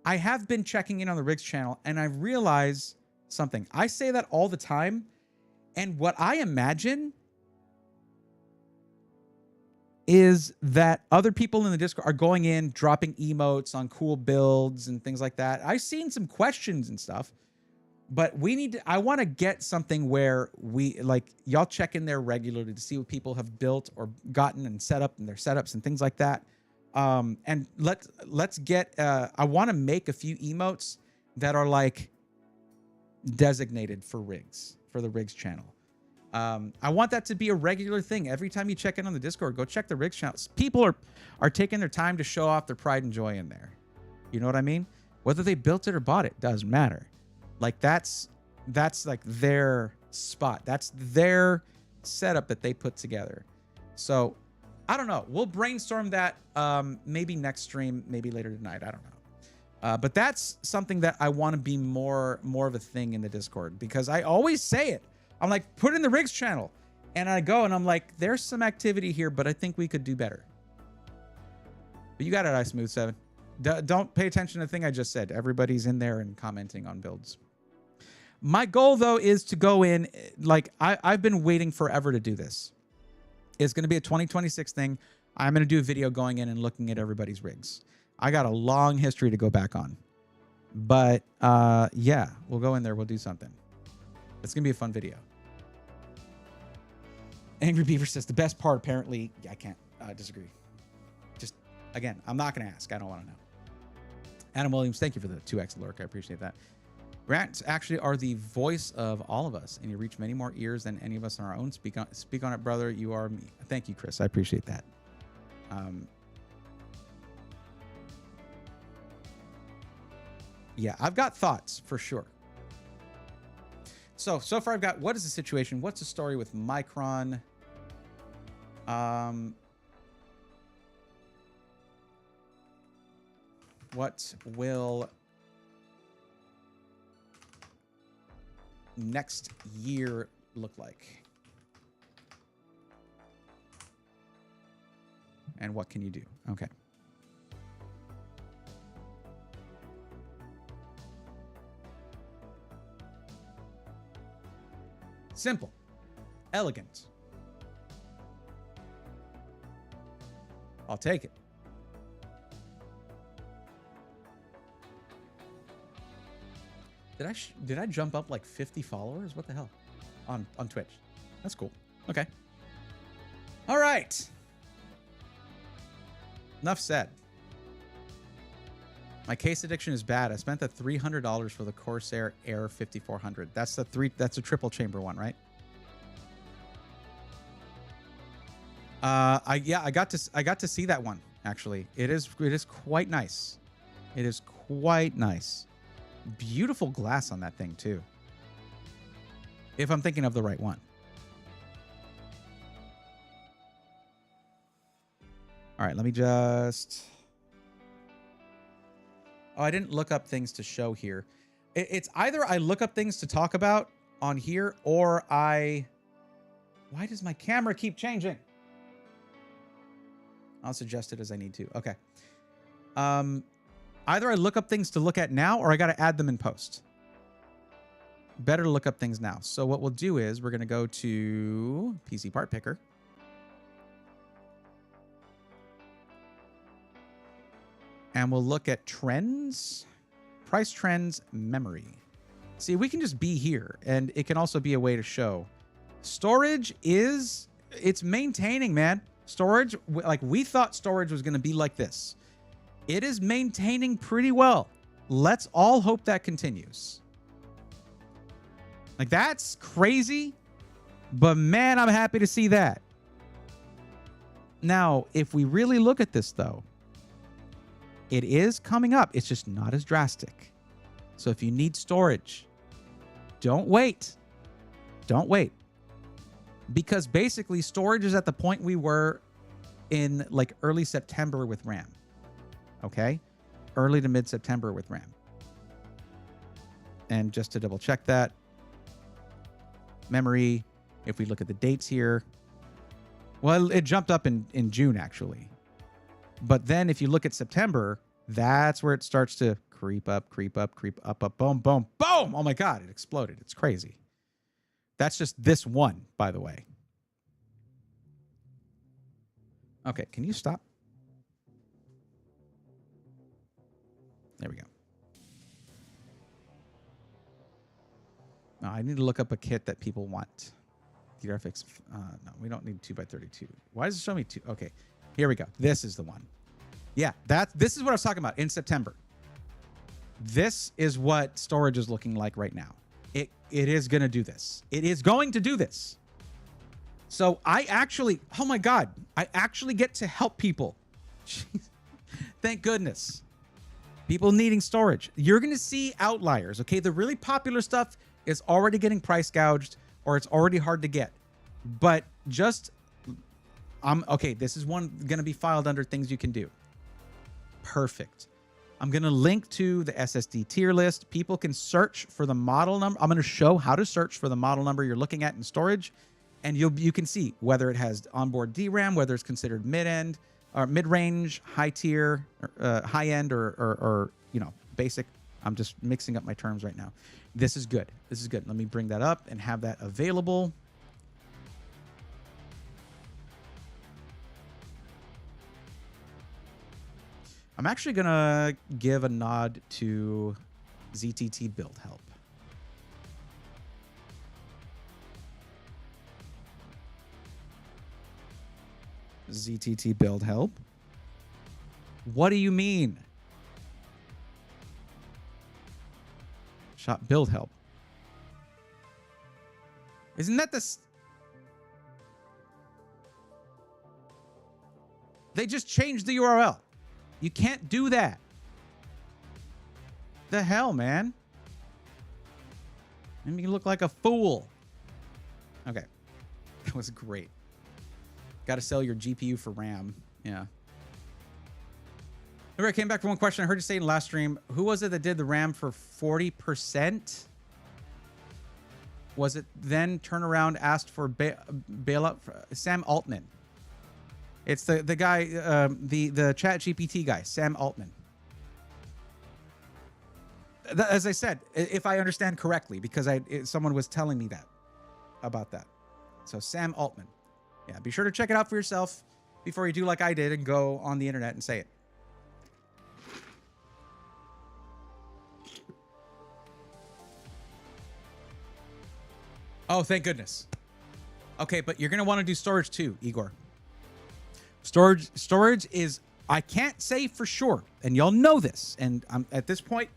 I have been checking in on the Rigs channel and I realize something. I say that all the time. And what I imagine is that other people in the Discord are going in, dropping emotes on cool builds and things like that. I've seen some questions and stuff, but we need to, I want to get something where we, like, y'all check in there regularly to see what people have built or gotten and set up and their setups and things like that. And let's get, I want to make a few emotes that are like designated for Rigs, for the Rigs channel. I want that to be a regular thing. Every time you check in on the Discord, go check the Rigs channel. People are taking their time to show off their pride and joy in there. You know what I mean? Whether they built it or bought it doesn't matter. Like that's like their spot. That's their setup that they put together. So I don't know. We'll brainstorm that maybe next stream, maybe later tonight. I don't know. But that's something that I want to be more of a thing in the Discord, because I always say it. I'm like, put it in the Rigs channel. And I go and I'm like, there's some activity here, but I think we could do better. But you got it, iSmooth7. Don't pay attention to the thing I just said. Everybody's in there and commenting on builds. My goal, though, is to go in, like, I've been waiting forever to do this. It's going to be a 2026 thing. I'm going to do a video going in and looking at everybody's rigs. I got a long history to go back on. But, yeah, we'll go in there. We'll do something. It's going to be a fun video. Angry Beaver says, the best part, apparently, I can't disagree. Just, again, I'm not going to ask. I don't want to know. Adam Williams, thank you for the 2x lurk. I appreciate that. Rants actually are the voice of all of us, and you reach many more ears than any of us on our own. Speak on it, brother. You are me. Thank you, Chris. I appreciate that. Yeah, I've got thoughts for sure. So far I've got, what is the situation? What's the story with Micron? What will next year look like? And what can you do? Okay. Simple, elegant. I'll take it. Did I jump up like 50 followers? What the hell? On Twitch. That's cool. Okay. All right. Enough said. My case addiction is bad. I spent the $300 for the Corsair Air 5400. That's a triple chamber one, right? I got to see that one actually. It is quite nice. It is quite nice. Beautiful glass on that thing too. If I'm thinking of the right one. All right, let me just... Oh, I didn't look up things to show here. It's either I look up things to talk about on here, or I... Why does my camera keep changing? I'll suggest it as I need to. Okay. Either I look up things to look at now, or I got to add them in post. Better to look up things now. So what we'll do is we're going to go to PC Part Picker. And we'll look at trends. Price trends memory. See, we can just be here, and it can also be a way to show. Storage is, it's maintaining, man. Storage, like we thought storage was going to be like this. It is maintaining pretty well. Let's all hope that continues. Like, that's crazy, but man, I'm happy to see that. Now, if we really look at this, though, it is coming up. It's just not as drastic. So if you need storage, don't wait. Don't wait. Because basically, storage is at the point we were in like early September with RAM. Okay? Early to mid-September with RAM. And just to double check that, memory, if we look at the dates here, well, it jumped up in June, actually. But then if you look at September, that's where it starts to creep up, boom, boom, boom. Oh my God, it exploded. It's crazy. That's just this one, by the way. Okay, can you stop? There we go. No, I need to look up a kit that people want. graphics. No, we don't need 2x32. Why does it show me 2? Okay, here we go. This is the one. Yeah, this is what I was talking about in September. This is what storage is looking like right now. It is going to do this. It is going to do this. So I actually, oh my God, I actually get to help people. Jeez. Thank goodness. People needing storage. You're going to see outliers, okay? The really popular stuff is already getting price gouged, or it's already hard to get. But just, okay, this is one going to be filed under things you can do. Perfect. I'm going to link to the SSD tier list. People can search for the model number. I'm going to show how to search for the model number you're looking at in storage. And you can see whether it has onboard DRAM, whether it's considered mid-end or mid-range, high tier, high-end, or you know, basic. I'm just mixing up my terms right now. This is good. This is good. Let me bring that up and have that available. I'm actually going to give a nod to ZTT build help. ZTT build help. What do you mean? Shop build help. Isn't that this? They just changed the URL. You can't do that. The hell, man? Made me look like a fool. Okay. That was great. Got to sell your GPU for RAM. Yeah. Remember, I came back for one question. I heard you say in the last stream, who was it that did the RAM for 40%? Was it then turn around, asked for bailout? Sam Altman. It's the guy, the Chat GPT guy, Sam Altman. As I said, if I understand correctly, because someone was telling me that about that. So Sam Altman. Yeah, be sure to check it out for yourself before you do like I did and go on the internet and say it. Oh, thank goodness. Okay, but you're going to want to do storage too, Igor. Storage is, I can't say for sure, and y'all know this, and I'm at this point,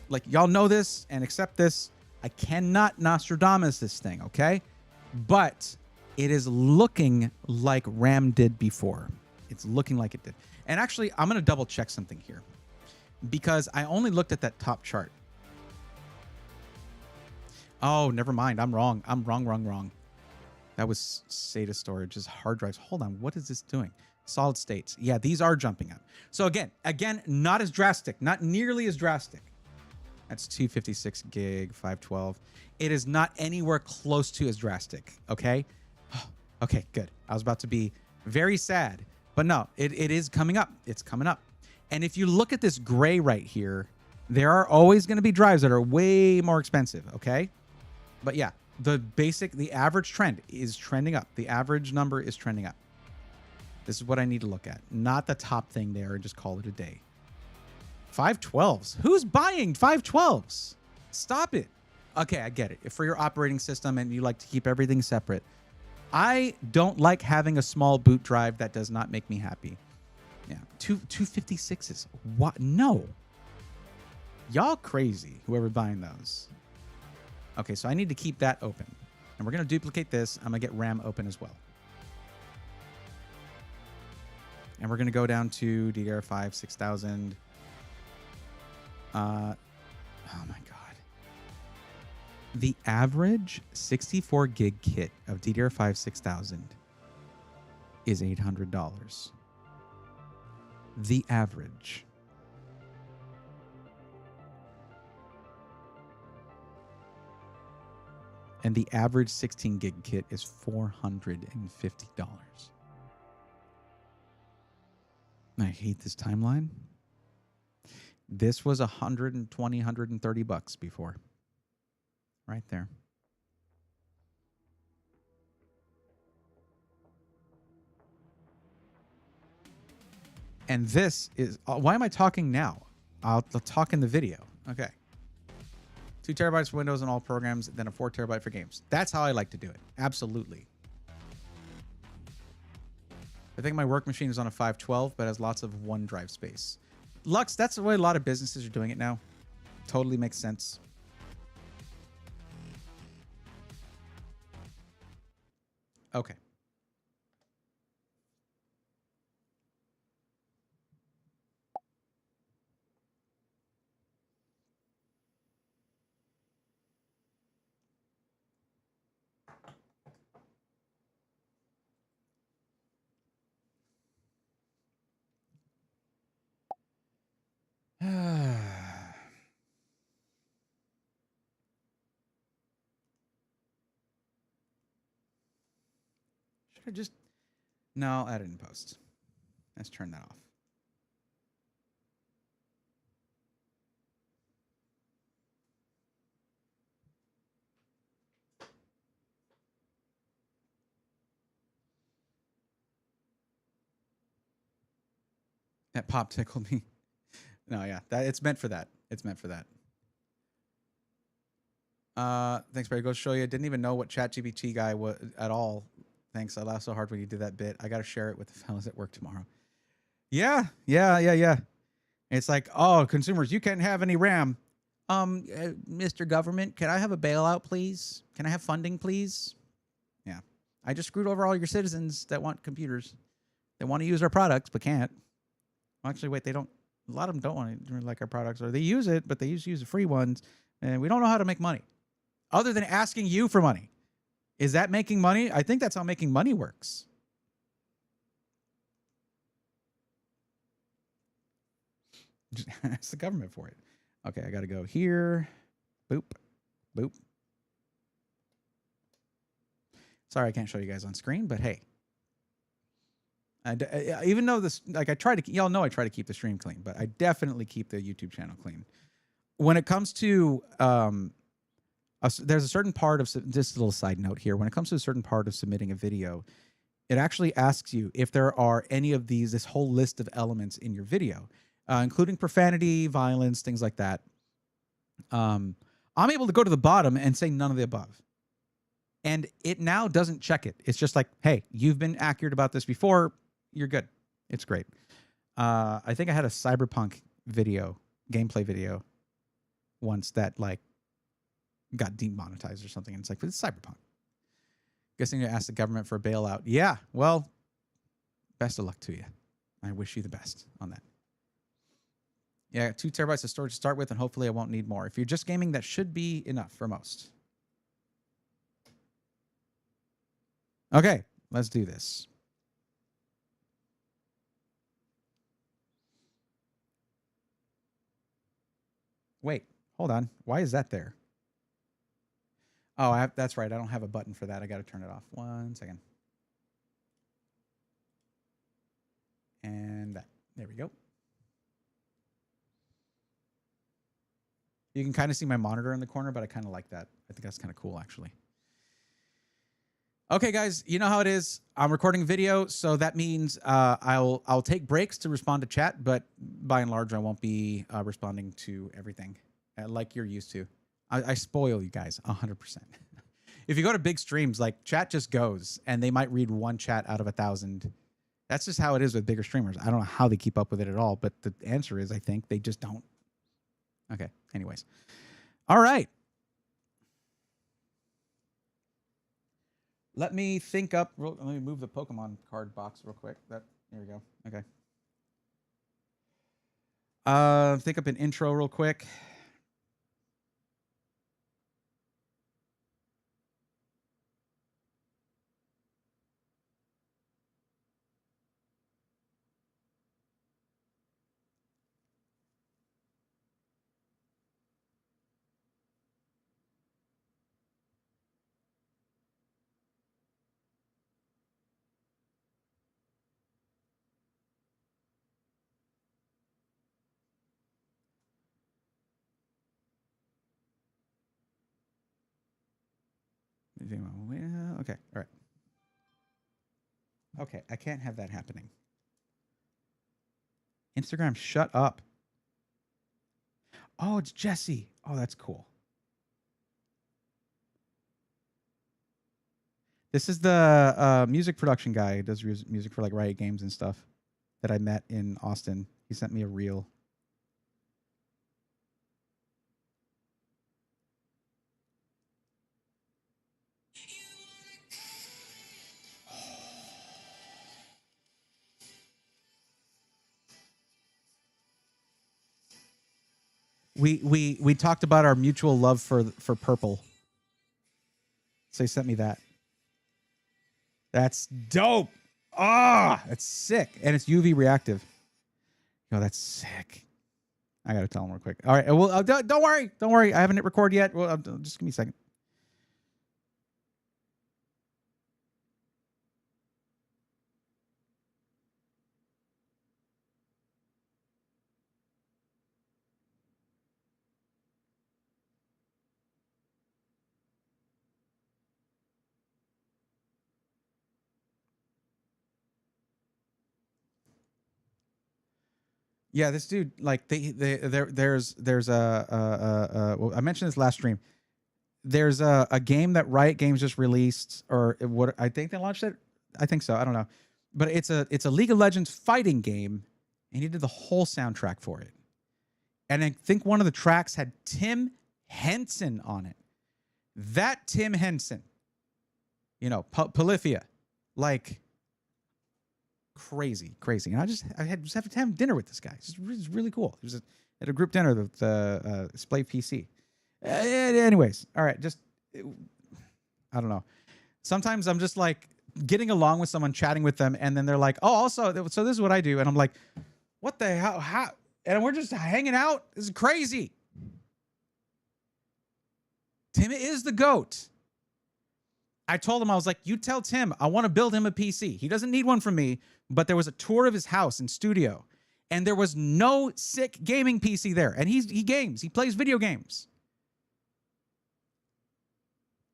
like, y'all know this and accept this. I cannot Nostradamus this thing, okay? But it is looking like RAM did before. It's looking like it did. And actually, I'm going to double check something here because I only looked at that top chart. Oh, never mind. I'm wrong. I'm wrong. That was SATA storage. Is hard drives. Hold on. What is this doing? Solid states. Yeah, these are jumping up. So again, not as drastic. Not nearly as drastic. That's 256 gig, 512. It is not anywhere close to as drastic. Okay? Okay, good. I was about to be very sad. But no, it is coming up. It's coming up. And if you look at this gray right here, there are always going to be drives that are way more expensive. Okay? But yeah, the average trend is trending up. The average number is trending up. This is what I need to look at. Not the top thing there and just call it a day. 512s. Who's buying 512s? Stop it. Okay, I get it. For your operating system and you like to keep everything separate. I don't like having a small boot drive. That does not make me happy. Yeah, 256s. What? No. Y'all crazy, whoever buying those. Okay, so I need to keep that open. And we're going to duplicate this. I'm going to get RAM open as well. And we're going to go down to DDR5 6000. Oh my God. The average 64 gig kit of DDR5 6000 is $800. The average. And the average 16 gig kit is $450. I hate this timeline. This was 120, 130 bucks before. Right there. And this is, why am I talking now? I'll talk in the video. Okay. 2 terabytes for Windows and all programs, then a 4 terabyte for games. That's how I like to do it. Absolutely. I think my work machine is on a 512, but has lots of OneDrive space. Lux, that's the way a lot of businesses are doing it now. Totally makes sense. Okay. Should I just... No, I didn't post. Let's turn that off. That pop tickled me. No, yeah, it's meant for that. It's meant for that. Thanks, Barry. Go show you. Didn't even know what ChatGPT guy was at all. Thanks. I laughed so hard when you did that bit. I got to share it with the fellas at work tomorrow. Yeah. It's like, oh, consumers, you can't have any RAM. Mr. Government, can I have a bailout, please? Can I have funding, please? Yeah. I just screwed over all your citizens that want computers. They want to use our products, but can't. Well, actually, wait, they don't. A lot of them don't want to like our products, or they use it, but they use the free ones, and we don't know how to make money. Other than asking you for money. Is that making money? I think that's how making money works. Just ask the government for it. Okay, I got to go here. Boop. Boop. Sorry, I can't show you guys on screen, but hey. And even though this, like I try to, y'all know I try to keep the stream clean, but I definitely keep the YouTube channel clean. When it comes to, there's a certain part of, just a little side note here. When it comes to a certain part of submitting a video, it actually asks you if there are any of these, this whole list of elements in your video, including profanity, violence, things like that. I'm able to go to the bottom and say none of the above. And it now doesn't check it. It's just like, hey, you've been accurate about this before. You're good. It's great. I think I had a Cyberpunk video, gameplay video, once that like got demonetized or something. And it's like, but it's Cyberpunk. Guessing to ask the government for a bailout. Yeah, well, best of luck to you. I wish you the best on that. Yeah, 2 terabytes of storage to start with, and hopefully I won't need more. If you're just gaming, that should be enough for most. Okay, let's do this. Wait, hold on. Why is that there? Oh, that's right. I don't have a button for that. I got to turn it off. 1 second. And that. There we go. You can kind of see my monitor in the corner, but I kind of like that. I think that's kind of cool, actually. Okay, guys, you know how it is. I'm recording video, so that means I'll take breaks to respond to chat, but by and large, I won't be responding to everything like you're used to. I spoil you guys 100%. If you go to big streams, like chat just goes, and they might read one chat out of 1,000. That's just how it is with bigger streamers. I don't know how they keep up with it at all, but the answer is I think they just don't. Okay, anyways. All right. Let me think up. Let me move the Pokemon card box real quick. Here we go. Okay. Think up an intro real quick. Okay. All right. Okay. I can't have that happening. Instagram, shut up. Oh, it's Jesse. Oh, that's cool. This is the music production guy who does music for like Riot Games and stuff that I met in Austin. He sent me a reel. We talked about our mutual love for purple. So he sent me that. That's dope. Ah, that's sick. And it's UV reactive. Yo, that's sick. I got to tell him real quick. All right. Well, don't worry. Don't worry. I haven't hit record yet. Well, just give me a second. Yeah, this dude, like there's well, I mentioned this last stream. There's a game that Riot Games just released, or what I think they launched it. I think so. I don't know, but it's a League of Legends fighting game, and he did the whole soundtrack for it. And I think one of the tracks had Tim Henson on it. That Tim Henson, you know, Polyphia, like crazy. And I just have to have dinner with this guy. It's really cool. He was at a group dinner with Display PC. Anyways, all right. I don't know. Sometimes I'm just like getting along with someone, chatting with them, and then they're like, "Oh, also, so this is what I do," and I'm like, "What the hell? How?" And we're just hanging out. This is crazy. Tim is the GOAT. I told him, I was like, you tell Tim, I want to build him a PC. He doesn't need one from me, but there was a tour of his house and studio, and there was no sick gaming PC there. And he games. He plays video games.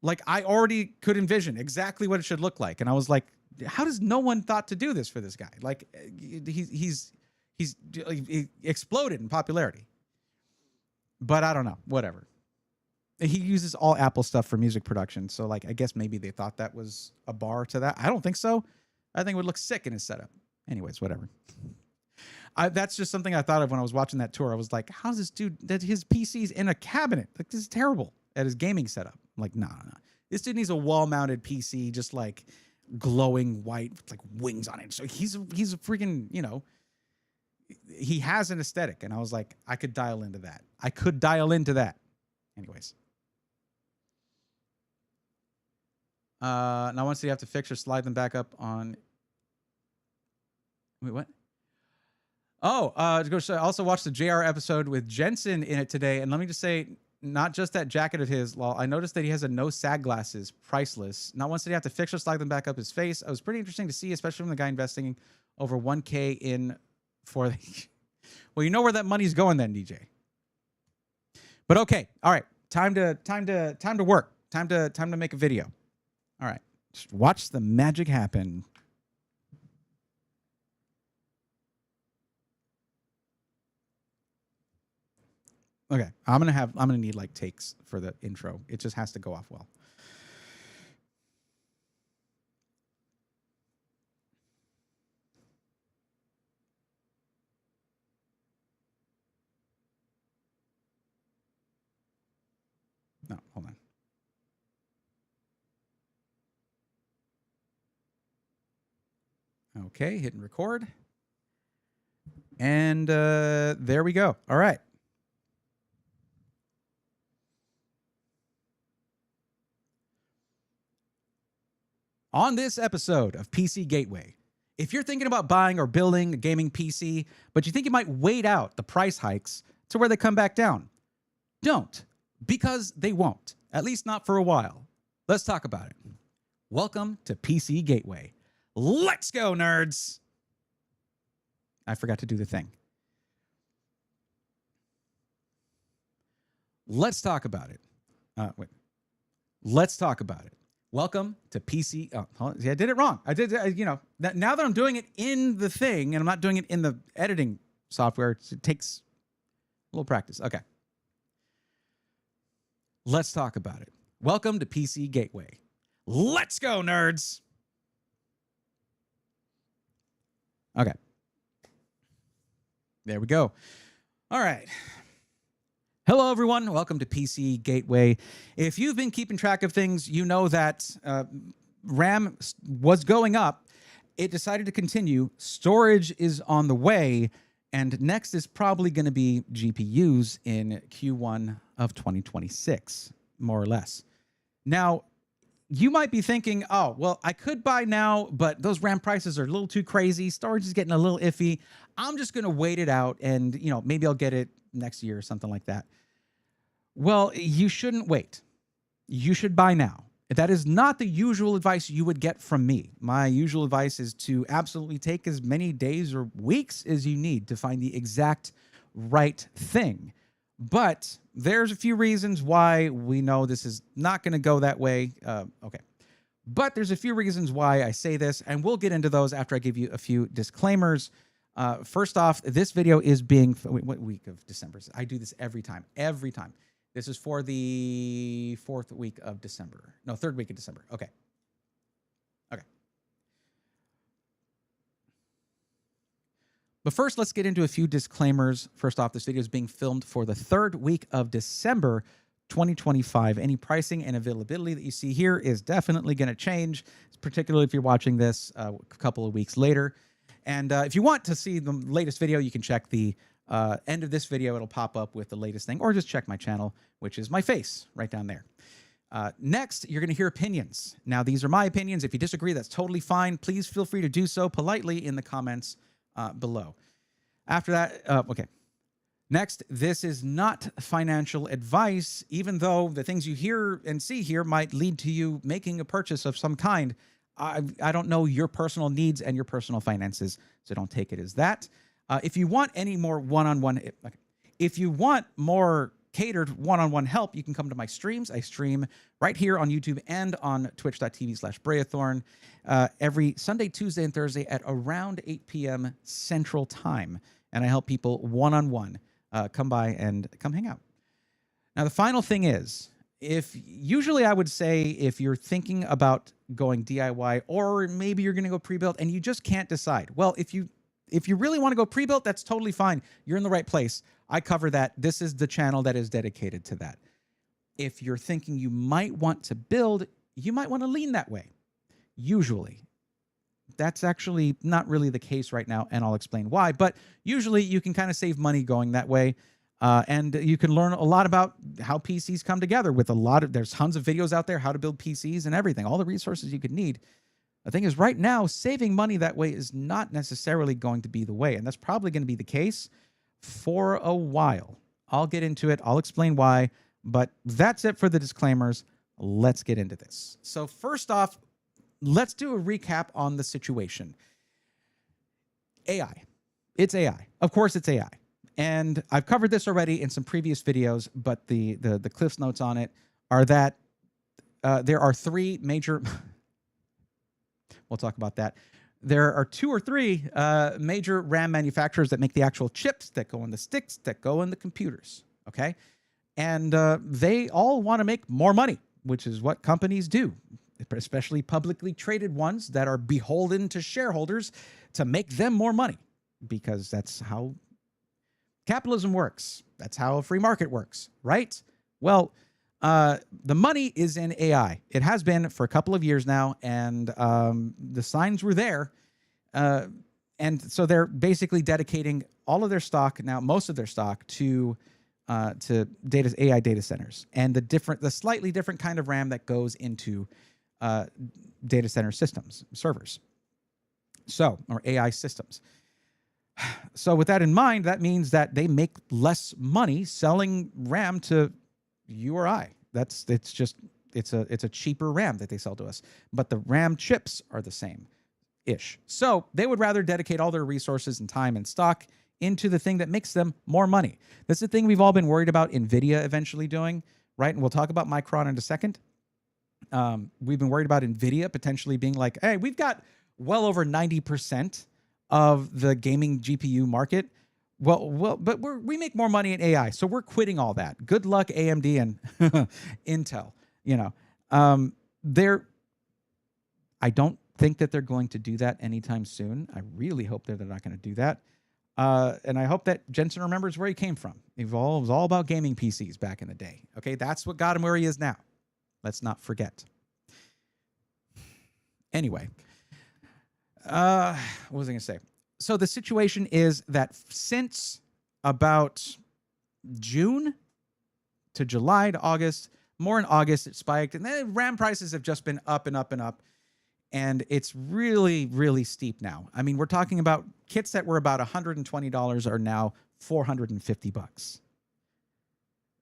Like, I already could envision exactly what it should look like. And I was like, how does no one thought to do this for this guy? Like, he exploded in popularity. But I don't know. Whatever. He uses all Apple stuff for music production. So, like, I guess maybe they thought that was a bar to that. I don't think so. I think it would look sick in his setup. Anyways, whatever. That's just something I thought of when I was watching that tour. I was like, how's this dude, that his PC's in a cabinet? Like, this is terrible at his gaming setup. I'm like, nah. This dude needs a wall-mounted PC, just like glowing white with like wings on it. So he's a freaking, you know, he has an aesthetic. And I was like, I could dial into that. Anyways. Now once you have to fix or slide them back up on. Wait, what? Oh, I also watched the JR episode with Jensen in it today, and let me just say, not just that jacket of his. Lol, I noticed that he has a no sag glasses, priceless. Not once did he have to fix or slide them back up his face. It was pretty interesting to see, especially from the guy investing over 1K in for the. Well, you know where that money's going then, DJ. But okay, all right, time to work. Time to make a video. All right. Just watch the magic happen. Okay, I'm gonna need like takes for the intro. It just has to go off well. No, hold on. Okay, hitting record. And there we go. All right. On this episode of PC Gateway, if you're thinking about buying or building a gaming PC, but you think you might wait out the price hikes to where they come back down, don't, because they won't, at least not for a while. Let's talk about it. Welcome to PC Gateway. Let's go, nerds. I forgot to do the thing. Let's talk about it. Wait. Let's talk about it. Welcome to PC. Oh, see, I did it wrong. I did, now that I'm doing it in the thing and I'm not doing it in the editing software, it takes a little practice. Okay. Let's talk about it. Welcome to PC Gateway. Let's go, nerds. Okay. There we go. All right. Hello, everyone. Welcome to PC Gateway. If you've been keeping track of things, you know that RAM was going up. It decided to continue. Storage is on the way. And next is probably going to be GPUs in Q1 of 2026, more or less. Now, you might be thinking, oh, well, I could buy now, but those RAM prices are a little too crazy. Storage is getting a little iffy. I'm just going to wait it out and, maybe I'll get it next year or something like that. Well, you shouldn't wait. You should buy now. That is not the usual advice you would get from me. My usual advice is to absolutely take as many days or weeks as you need to find the exact right thing. But there's a few reasons why we know this is not going to go that way. Okay. But there's a few reasons why I say this, and we'll get into those after I give you a few disclaimers. First off, this video is being... Wait, what week of December? I do this every time. Every time. This is for the third week of December. Okay. Okay. But first, let's get into a few disclaimers. First off, this video is being filmed for the third week of December 2025. Any pricing and availability that you see here is definitely going to change, particularly if you're watching this a couple of weeks later. And if you want to see the latest video, you can check the end of this video. It'll pop up with the latest thing, or just check my channel, which is my face right down there. Next, you're going to hear opinions. Now, these are my opinions. If you disagree, that's totally fine. Please feel free to do so politely in the comments below. After that, okay. Next, this is not financial advice, even though the things you hear and see here might lead to you making a purchase of some kind. I don't know your personal needs and your personal finances, so don't take it as that. If you want any more if you want more catered one-on-one help, you can come to my streams. I stream right here on YouTube and on twitch.tv/Breathorn every Sunday, Tuesday, and Thursday at around 8 p.m. Central Time. And I help people one-on-one come by and come hang out. Now, the final thing is, usually I would say if you're thinking about going DIY, or maybe you're going to go pre-built and you just can't decide. Well, if you really want to go pre-built, that's totally fine. You're in the right place. I cover that. This is the channel that is dedicated to that. If you're thinking you might want to build, you might want to lean that way. Usually. That's actually not really the case right now, and I'll explain why. But usually you can kind of save money going that way. And you can learn a lot about how PCs come together with there's tons of videos out there, how to build PCs and everything, all the resources you could need. The thing is, right now, saving money that way is not necessarily going to be the way, and that's probably going to be the case for a while. I'll get into it. I'll explain why, but that's it for the disclaimers. Let's get into this. So first off, let's do a recap on the situation. AI. It's AI. Of course, it's AI. And I've covered this already in some previous videos, but the Cliff's notes on it are that there are three major... We'll talk about that. There are 2 or 3 major RAM manufacturers that make the actual chips that go in the sticks that go in the computers. Okay, and they all want to make more money, which is what companies do, especially publicly traded ones that are beholden to shareholders to make them more money, because that's how capitalism works. That's how a free market works, right? Well, the money is in AI. It has been for a couple of years now, and the signs were there. And so they're basically dedicating all of their stock now, most of their stock, to AI data centers, and the slightly different kind of RAM that goes into data center systems, servers, or AI systems. So with that in mind, that means that they make less money selling RAM to you or I. It's a cheaper RAM that they sell to us, but the RAM chips are the same-ish. So they would rather dedicate all their resources and time and stock into the thing that makes them more money. That's the thing we've all been worried about NVIDIA eventually doing, right? And we'll talk about Micron in a second. We've been worried about NVIDIA potentially being like, hey, we've got well over 90% of the gaming GPU market. But we make more money in AI, so we're quitting all that. Good luck, AMD and Intel. I don't think that they're going to do that anytime soon. I really hope that they're not going to do that. And I hope that Jensen remembers where he came from. It was all about gaming PCs back in the day. Okay, that's what got him where he is now. Let's not forget. Anyway, what was I going to say? So the situation is that since about June to July to August, more in August it spiked, and then RAM prices have just been up and up and up, and it's really, really steep now. I mean, we're talking about kits that were about $120 are now $450.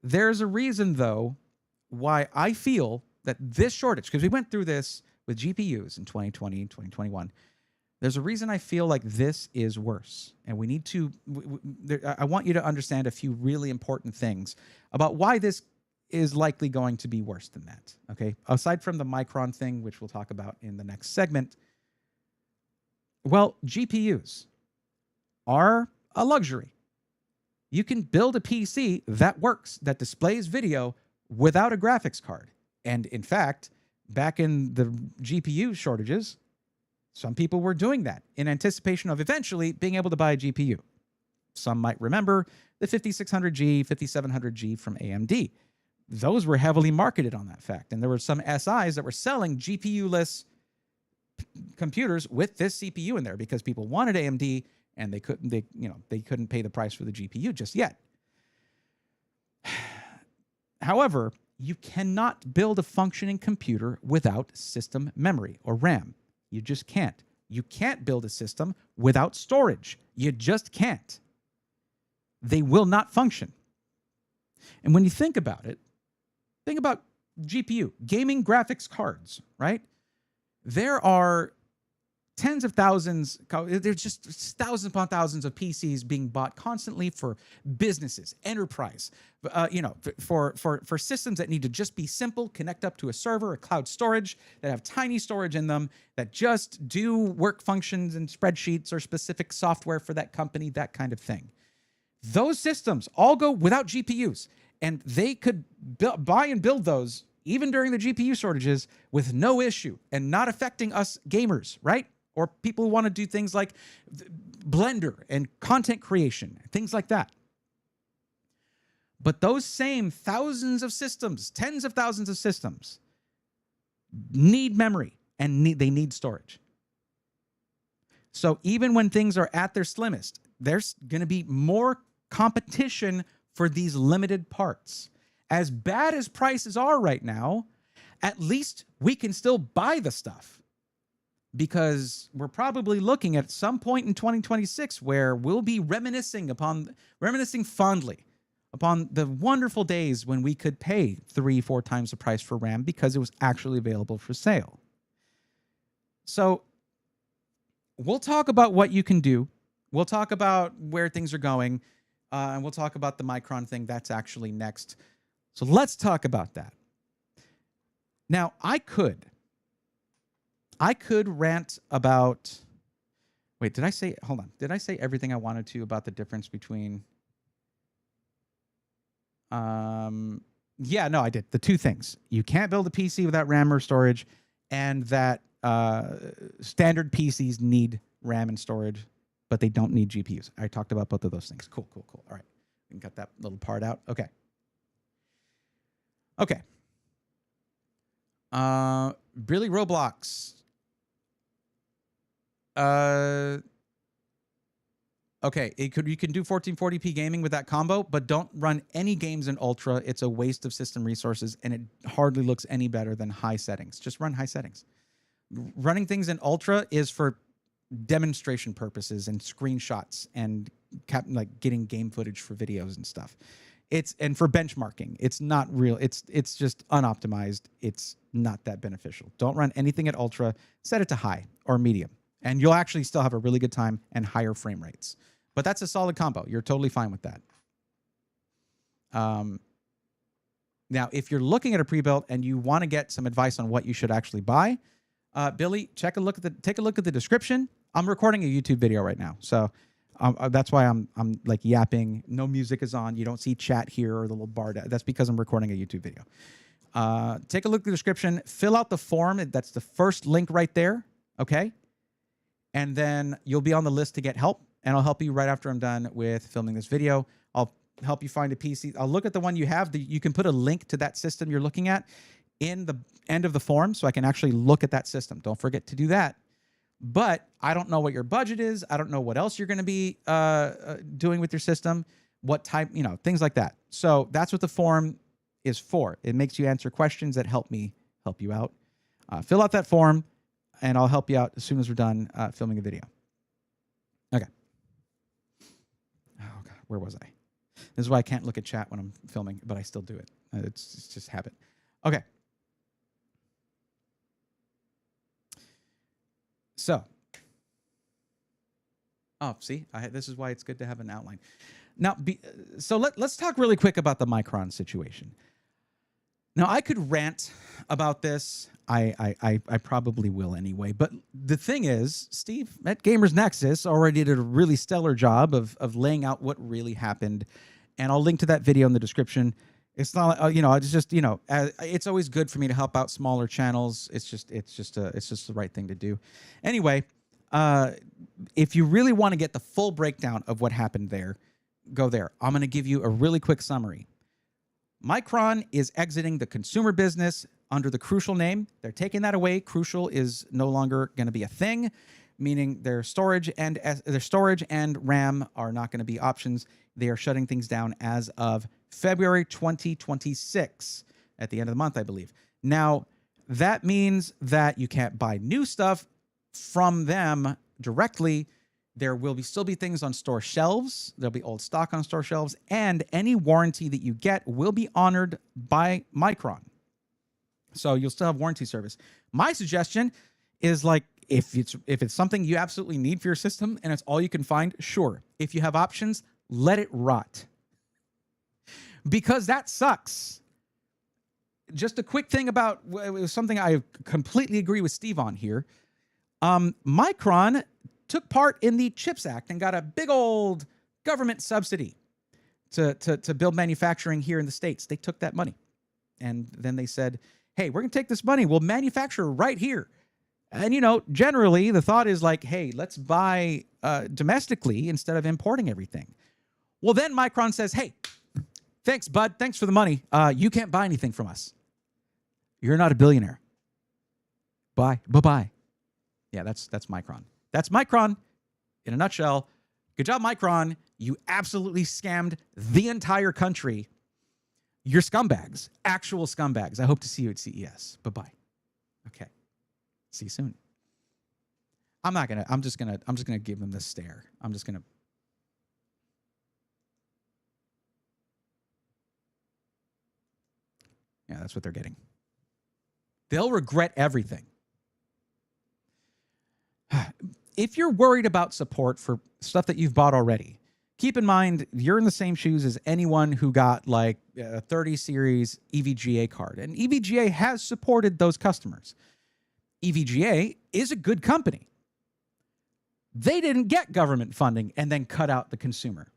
There's a reason, though, why I feel that this shortage, because we went through this with GPUs in 2020, 2021, there's a reason I feel like this is worse. And we need to, I want you to understand a few really important things about why this is likely going to be worse than that, okay? Aside from the Micron thing, which we'll talk about in the next segment, well, GPUs are a luxury. You can build a PC that works, that displays video without a graphics card. And in fact, back in the GPU shortages, some people were doing that in anticipation of eventually being able to buy a GPU. Some might remember the 5600G, 5700G from AMD. Those were heavily marketed on that fact. And there were some SIs that were selling GPU-less computers with this CPU in there because people wanted AMD and they couldn't pay the price for the GPU just yet. However, you cannot build a functioning computer without system memory or RAM. You just can't. You can't build a system without storage. You just can't. They will not function. And when you think about it, think about GPU, gaming graphics cards, right? There are tens of thousands, there's just thousands upon thousands of PCs being bought constantly for businesses, enterprise, for systems that need to just be simple, connect up to a server, a cloud storage, that have tiny storage in them, that just do work functions and spreadsheets or specific software for that company, that kind of thing. Those systems all go without GPUs, and they could buy and build those even during the GPU shortages with no issue and not affecting us gamers, right? Or people who want to do things like Blender and content creation, things like that. But those same thousands of systems, tens of thousands of systems, need memory and they need storage. So even when things are at their slimmest, there's going to be more competition for these limited parts. As bad as prices are right now, at least we can still buy the stuff. Because we're probably looking at some point in 2026 where we'll be reminiscing fondly upon the wonderful days when we could pay 3-4 times the price for RAM because it was actually available for sale. So we'll talk about what you can do. We'll talk about where things are going, and we'll talk about the Micron thing. That's actually next. So let's talk about that. Now, I could I could rant about. Wait, did I say? Hold on. Did I say everything I wanted to about the difference between? Yeah, no, I did. The two things: you can't build a PC without RAM or storage, and that standard PCs need RAM and storage, but they don't need GPUs. I talked about both of those things. Cool. All right, we got that little part out. Okay. Really, Roblox. Okay, you can do 1440p gaming with that combo, but don't run any games in ultra. It's a waste of system resources, and it hardly looks any better than high settings. Just run high settings. Running things in ultra is for demonstration purposes and screenshots and like getting game footage for videos and stuff. And for benchmarking. It's not real. It's just unoptimized. It's not that beneficial. Don't run anything at ultra. Set it to high or medium, and you'll actually still have a really good time and higher frame rates. But that's a solid combo. You're totally fine with that. Now, if you're looking at a pre-built and you want to get some advice on what you should actually buy, Billy, take a look at the description. I'm recording a YouTube video right now, so that's why I'm like yapping. No music is on. You don't see chat here or the little bar. That's because I'm recording a YouTube video. Take a look at the description. Fill out the form. That's the first link right there. Okay. And then you'll be on the list to get help, and I'll help you right after I'm done with filming this video. I'll help you find a PC. I'll look at the one you have. You can put a link to that system you're looking at in the end of the form, so I can actually look at that system. Don't forget to do that. But I don't know what your budget is. I don't know what else you're going to be doing with your system, what type, things like that. So that's what the form is for. It makes you answer questions that help me help you out. Fill out that form, and I'll help you out as soon as we're done filming a video. Okay. Oh, God, where was I? This is why I can't look at chat when I'm filming, but I still do it. It's just habit. Okay. So, see, this is why it's good to have an outline. Now, let's talk really quick about the Micron situation. Now, I could rant about this. I probably will anyway. But the thing is, Steve at Gamers Nexus already did a really stellar job of laying out what really happened, and I'll link to that video in the description. It's not, it's just, it's always good for me to help out smaller channels. It's just the right thing to do. Anyway, if you really want to get the full breakdown of what happened there, go there. I'm going to give you a really quick summary. Micron is exiting the consumer business under the Crucial name. They're taking that away. Crucial is no longer going to be a thing, meaning their storage and RAM are not going to be options. They are shutting things down as of February 2026, at the end of the month, I believe. Now, that means that you can't buy new stuff from them directly. There will still be things on store shelves. There'll be old stock on store shelves, and any warranty that you get will be honored by Micron. So you'll still have warranty service. My suggestion is, like, if it's something you absolutely need for your system and it's all you can find, sure. If you have options, let it rot. Because that sucks. Just a quick thing about something I completely agree with Steve on here. Micron took part in the CHIPS Act and got a big old government subsidy to build manufacturing here in the States. They took that money. And then they said, hey, we're going to take this money. We'll manufacture right here. And, generally the thought is like, hey, let's buy domestically instead of importing everything. Well, then Micron says, hey, thanks, bud. Thanks for the money. You can't buy anything from us. You're not a billionaire. Bye. Bye-bye. Yeah, that's Micron. That's Micron in a nutshell. Good job, Micron. You absolutely scammed the entire country. You're scumbags. Actual scumbags. I hope to see you at CES. Bye-bye. Okay. See you soon. I'm just gonna give them this stare. Yeah, that's what they're getting. They'll regret everything. If you're worried about support for stuff that you've bought already, keep in mind you're in the same shoes as anyone who got like a 30 series EVGA card. And EVGA has supported those customers. EVGA is a good company. They didn't get government funding and then cut out the consumer.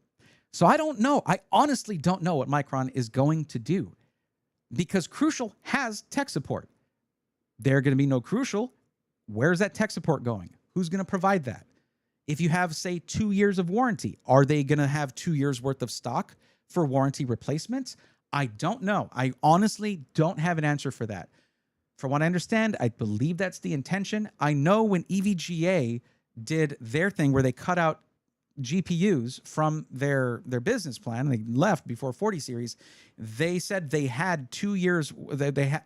So I don't know. I honestly don't know what Micron is going to do, because Crucial has tech support. There are going to be no Crucial. Where's that tech support going? Who's going to provide that? If you have, say, 2 years of warranty, are they going to have 2 years worth of stock for warranty replacements? I don't know. I honestly don't have an answer for that. From what I understand, I believe that's the intention. I know when EVGA did their thing where they cut out GPUs from their business plan, and they left before 40 series, they said they had 2 years, they had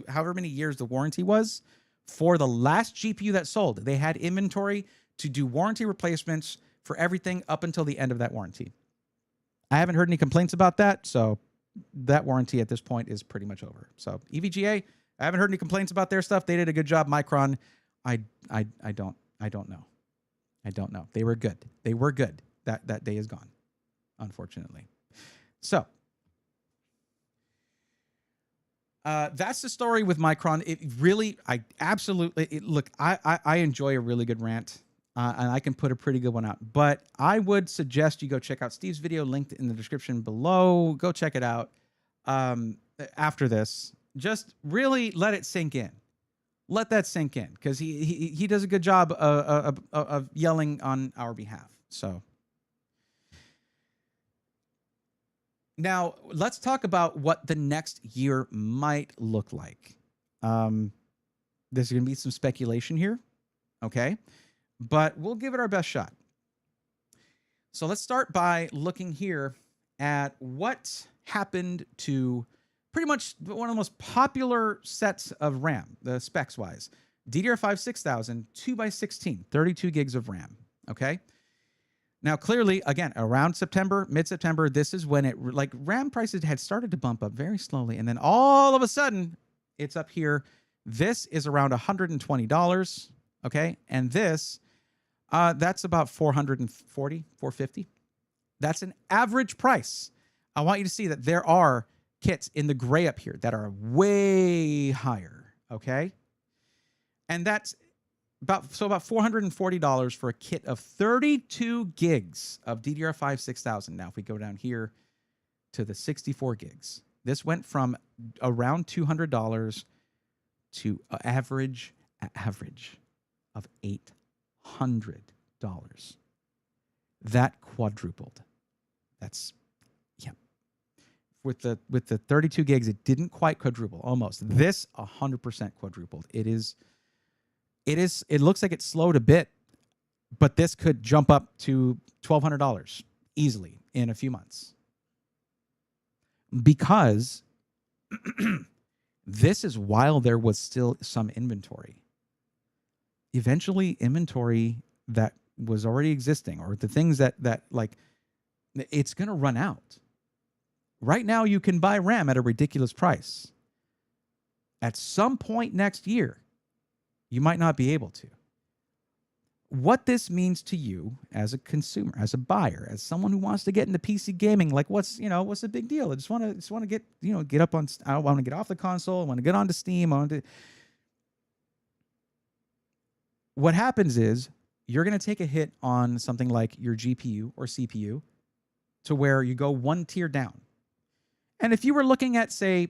however many years the warranty was for the last GPU that sold. They had inventory to do warranty replacements for everything up until the end of that warranty. I haven't heard any complaints about that, so that warranty at this point is pretty much over. So EVGA, I haven't heard any complaints about their stuff. They did a good job. Micron, I don't know. I don't know. They were good. They were good. That day is gone, unfortunately. So that's the story with Micron. It really, I absolutely, look, I enjoy a really good rant, and I can put a pretty good one out. But I would suggest you go check out Steve's video, linked in the description below. Go check it out after this. Just really let it sink in. Let that sink in, because he does a good job of yelling on our behalf. So now let's talk about what the next year might look like. There's going to be some speculation here, okay? But we'll give it our best shot. So let's start by looking here at what happened to pretty much one of the most popular sets of RAM, the specs-wise. DDR5 6000, 2x16, 32 gigs of RAM, okay? Now, clearly, again, around September, mid-September, this is when it, like, RAM prices had started to bump up very slowly, and then all of a sudden, it's up here. This is around $120, okay? And this, that's about $440, $450. That's an average price. I want you to see that there are kits in the gray up here that are way higher, okay? And that's about $440 for a kit of 32 gigs of DDR5 6000. Now, if we go down here to the 64 gigs, this went from around $200 to average of $800. That quadrupled. That's, yeah. With the 32 gigs, it didn't quite quadruple, almost. This 100% quadrupled. It looks like it slowed a bit, but this could jump up to $1,200 easily in a few months. Because this is while there was still some inventory. Eventually, inventory that was already existing, or the things that like, it's going to run out. Right now, you can buy RAM at a ridiculous price. At some point next year, you might not be able to. What this means to you as a consumer, as a buyer, as someone who wants to get into PC gaming, like what's the big deal? I just want to get, get up on, I want to get off the console. I want to get onto Steam. What happens is you're going to take a hit on something like your GPU or CPU to where you go one tier down. And if you were looking at, say,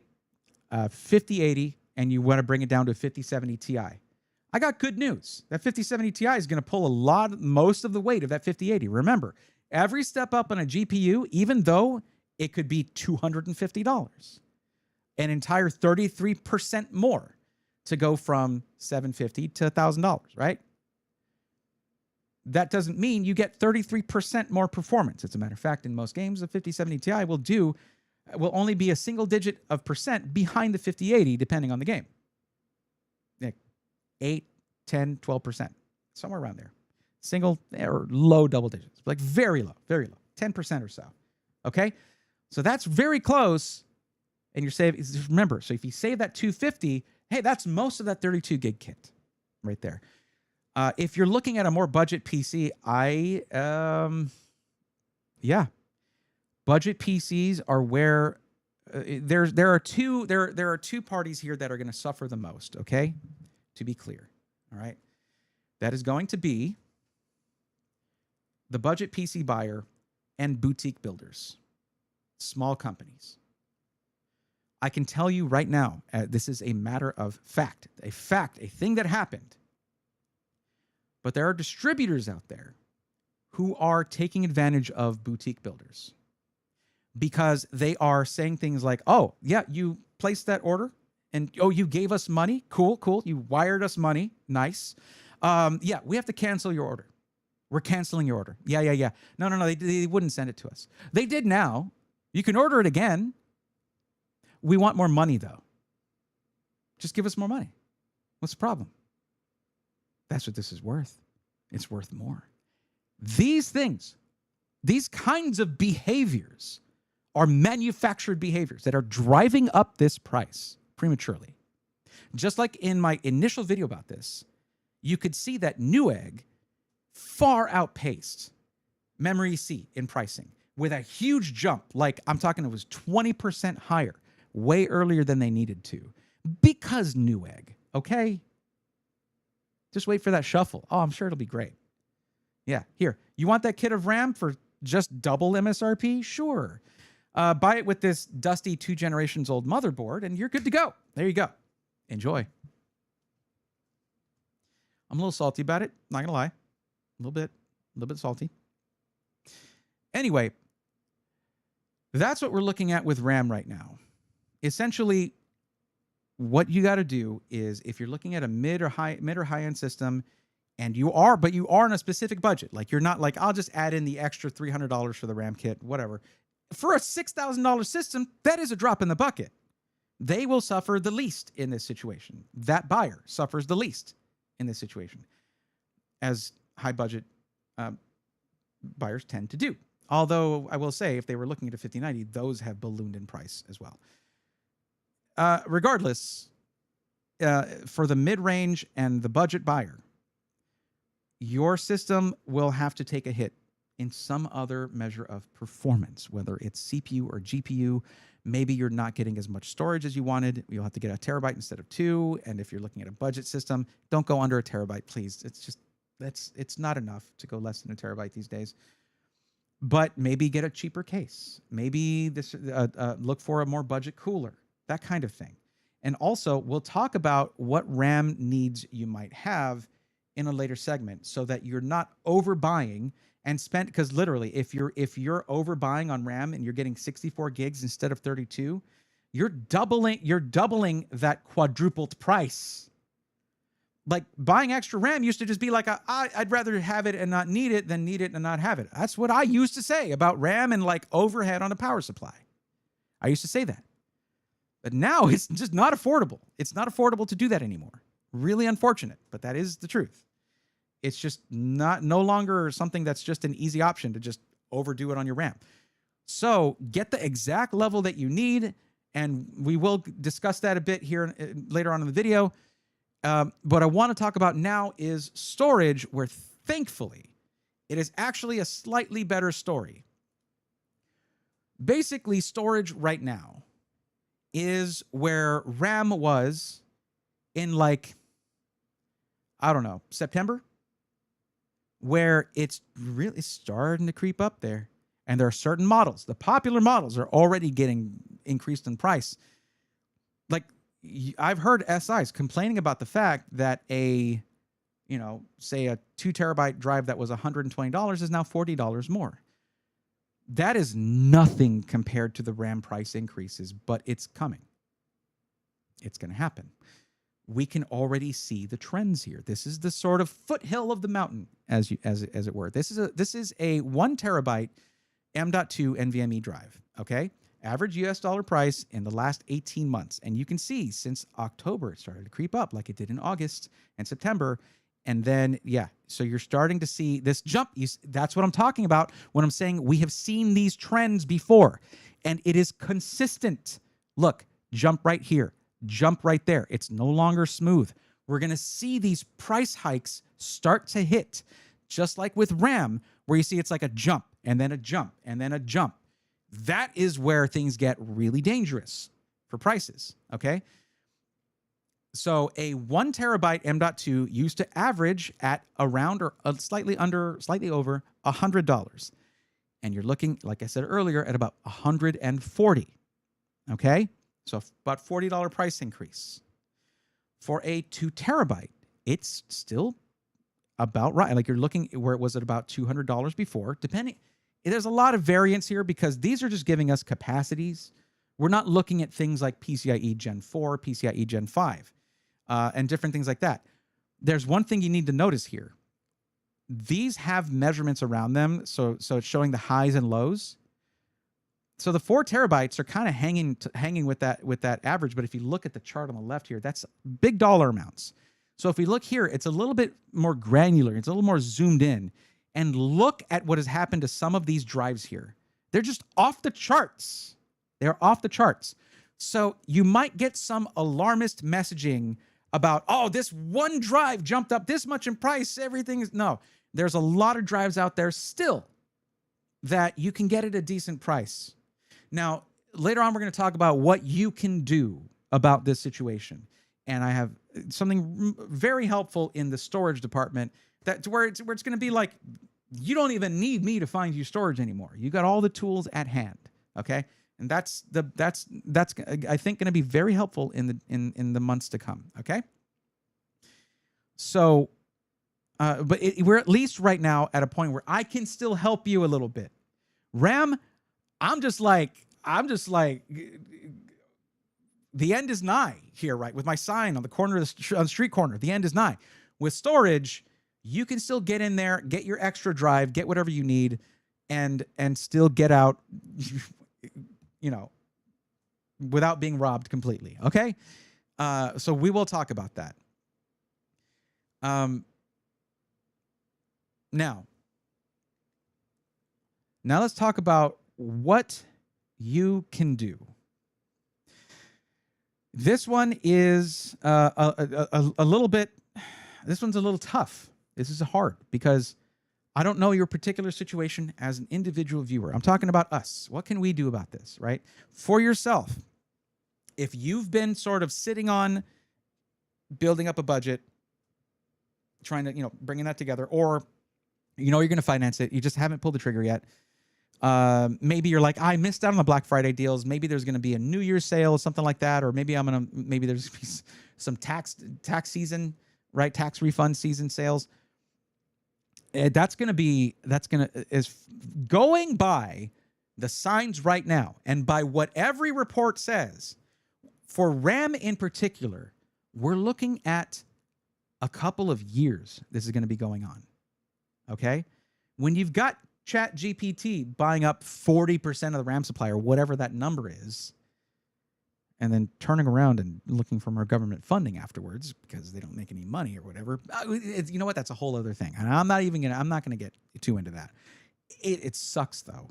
5080 and you want to bring it down to a 5070 Ti, I got good news. That 5070 Ti is going to pull most of the weight of that 5080. Remember, every step up on a GPU, even though it could be $250, an entire 33% more to go from $750 to $1,000, right? That doesn't mean you get 33% more performance. As a matter of fact, in most games, the 5070 Ti will only be a single digit of percent behind the 5080, depending on the game. Like 8, 10, 12%, somewhere around there. Single or low double digits, like very low, 10% or so. Okay? So that's very close. And you're saving, remember, so if you save that $250, hey, that's most of that 32 gig kit right there. If you're looking at a more budget PC, budget PCs are where there are two parties here that are going to suffer the most. Okay, to be clear, all right. That is going to be the budget PC buyer and boutique builders, small companies. I can tell you right now, this is a matter of fact, a thing that happened. But there are distributors out there who are taking advantage of boutique builders because they are saying things like, oh, yeah, you placed that order and, oh, you gave us money. Cool. You wired us money. Nice. Yeah, we have to cancel your order. We're canceling your order. Yeah. No. They wouldn't send it to us. They did now. You can order it again. We want more money, though. Just give us more money. What's the problem? That's what this is worth. It's worth more. These things, these kinds of behaviors are manufactured behaviors that are driving up this price prematurely. Just like in my initial video about this, you could see that Newegg far outpaced Memory C in pricing with a huge jump. Like I'm talking, it was 20% higher, way earlier than they needed to, because Newegg, okay? Just wait for that shuffle. Oh, I'm sure it'll be great. Yeah, here. You want that kit of RAM for just double MSRP? Sure. Buy it with this dusty 2 generations old motherboard, and you're good to go. There you go. Enjoy. I'm a little salty about it. Not gonna lie. A little bit salty. Anyway, that's what we're looking at with RAM right now. Essentially, what you got to do is, if you're looking at a mid or high end system, and you are in a specific budget, like you're not like, I'll just add in the extra $300 for the RAM kit, whatever. For a $6,000 system, that is a drop in the bucket. They will suffer the least in this situation. That buyer suffers the least in this situation, as high budget buyers tend to do. Although I will say, if they were looking at a 5090, those have ballooned in price as well. Regardless, for the mid-range and the budget buyer, your system will have to take a hit in some other measure of performance, whether it's CPU or GPU. Maybe you're not getting as much storage as you wanted. You'll have to get a terabyte instead of 2. And if you're looking at a budget system, don't go under a terabyte, please. It's not enough to go less than a terabyte these days. But maybe get a cheaper case. Maybe look for a more budget cooler, that kind of thing. And also, we'll talk about what RAM needs you might have in a later segment, so that you're not overbuying and spent, because literally, if you're overbuying on RAM and you're getting 64 gigs instead of 32, you're doubling that quadrupled price. Like buying extra RAM used to just be like, I'd rather have it and not need it than need it and not have it. That's what I used to say about RAM and like overhead on a power supply. I used to say that. But now it's just not affordable. It's not affordable to do that anymore. Really unfortunate, but that is the truth. It's just no longer something that's just an easy option to just overdo it on your RAM. So get the exact level that you need, and we will discuss that a bit here later on in the video. What I want to talk about now is storage, where thankfully it is actually a slightly better story. Basically, storage right now is where RAM was in, like, I don't know, September, where it's really starting to creep up there. And there are certain models, the popular models, are already getting increased in price. Like, I've heard SIs complaining about the fact that say a 2 terabyte drive that was $120 is now $40 more. That is nothing compared to the RAM price increases, but it's coming. It's going to happen. We can already see the trends here. This is the sort of foothill of the mountain, as it were. This is a 1 terabyte M.2 NVMe drive. Okay, average US dollar price in the last 18 months, and you can see since October it started to creep up, like it did in August and September, and then so you're starting to see this jump. That's what I'm talking about when I'm saying we have seen these trends before, and it is consistent. Look, jump right here. Jump right there. It's no longer smooth. We're going to see these price hikes start to hit, just like with RAM, where you see it's like a jump and then a jump and then a jump. That is where things get really dangerous for prices, okay? So a 1 terabyte M.2 used to average at around or slightly over $100. And you're looking, like I said earlier, at about $140. Okay? So about $40 price increase. For a 2 terabyte, it's still about right. Like you're looking where it was at about $200 before, depending. There's a lot of variance here because these are just giving us capacities. We're not looking at things like PCIe Gen 4, PCIe Gen 5, and different things like that. There's one thing you need to notice here. These have measurements around them, so it's showing the highs and lows. So the 4 terabytes are kind of hanging with that average. But if you look at the chart on the left here, that's big dollar amounts. So if we look here, it's a little bit more granular. It's a little more zoomed in. And look at what has happened to some of these drives here. They're just off the charts. They're off the charts. So you might get some alarmist messaging about, oh, this one drive jumped up this much in price. Everything is... No, there's a lot of drives out there still that you can get at a decent price. Now, later on, we're going to talk about what you can do about this situation. And I have something very helpful in the storage department where it's going to be like, you don't even need me to find you storage anymore. You got all the tools at hand. Okay. And that's I think going to be very helpful in the months to come. Okay. So, but we're at least right now at a point where I can still help you a little bit. RAM, I'm just like, the end is nigh here, right? With my sign on the corner of the street corner, the end is nigh. With storage, you can still get in there, get your extra drive, get whatever you need, and still get out, without being robbed completely. Okay, so we will talk about that. Now let's talk about what you can do. This one is a little bit, this one's a little tough. This is hard because I don't know your particular situation as an individual viewer. I'm talking about us. What can we do about this, right? For yourself, if you've been sort of sitting on building up a budget, trying to, bringing that together, or, you're going to finance it, you just haven't pulled the trigger yet. Maybe you're like, I missed out on the Black Friday deals. Maybe there's going to be a New Year's sale, something like that. Or maybe maybe there's some tax season, right? Tax refund season sales. That's going to is going by the signs right now. And by what every report says, for RAM in particular, we're looking at a couple of years this is going to be going on. Okay? When you've got ChatGPT buying up 40% of the RAM supply or whatever that number is, and then turning around and looking for more government funding afterwards because they don't make any money or whatever. You know what? That's a whole other thing. And I'm not going to get too into that. It sucks though.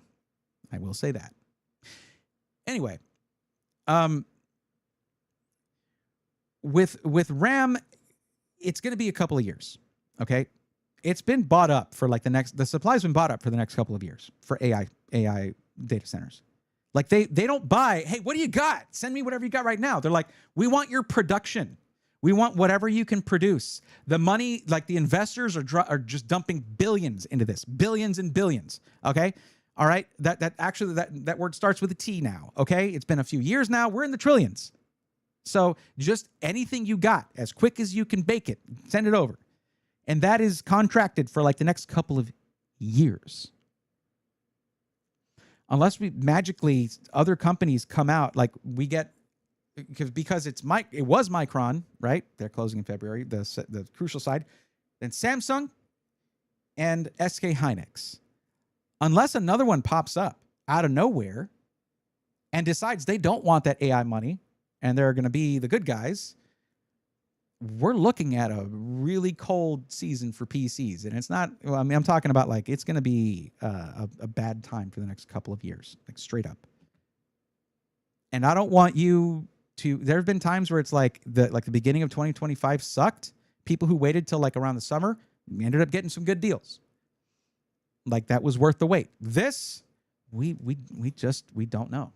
I will say that. Anyway, with RAM, it's going to be a couple of years. Okay. It's been bought up for like the supply's been bought up for the next couple of years for AI data centers. Like they don't buy, hey, what do you got? Send me whatever you got right now. They're like, we want your production. We want whatever you can produce. The money, like the investors are just dumping billions into this, billions and billions. Okay. All right. That word starts with a T now. Okay. It's been a few years now. We're in the trillions. So just anything you got, as quick as you can bake it, send it over. And that is contracted for like the next couple of years. Unless we magically, other companies come out, like we get, because it was Micron, right? They're closing in February, the Crucial side. Then Samsung and SK Hynix. Unless another one pops up out of nowhere and decides they don't want that AI money and they're going to be the good guys, we're looking at a really cold season for PCs. And it's not, well, I mean, I'm talking about like, it's going to be a bad time for the next couple of years, like straight up. And I don't want you to, there have been times where it's like the beginning of 2025 sucked. People who waited till like around the summer ended up getting some good deals. Like that was worth the wait. This, we don't know.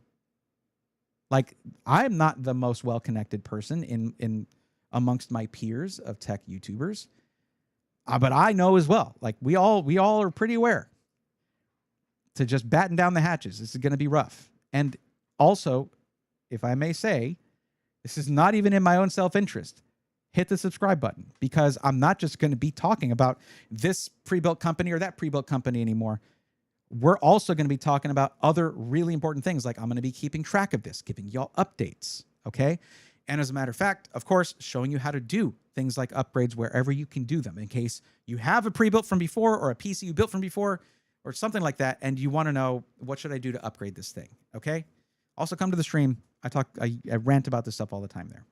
Like I'm not the most well-connected person in amongst my peers of tech YouTubers. But I know as well, like we all are pretty aware to just batten down the hatches. This is going to be rough. And also, if I may say, this is not even in my own self-interest. Hit the subscribe button, because I'm not just going to be talking about this pre-built company or that pre-built company anymore. We're also going to be talking about other really important things. Like I'm going to be keeping track of this, giving y'all updates. Okay. And as a matter of fact, of course, showing you how to do things like upgrades wherever you can do them, in case you have a pre-built from before or a PC you built from before or something like that, and you want to know, what should I do to upgrade this thing? Okay. Also come to the stream. I rant about this stuff all the time there.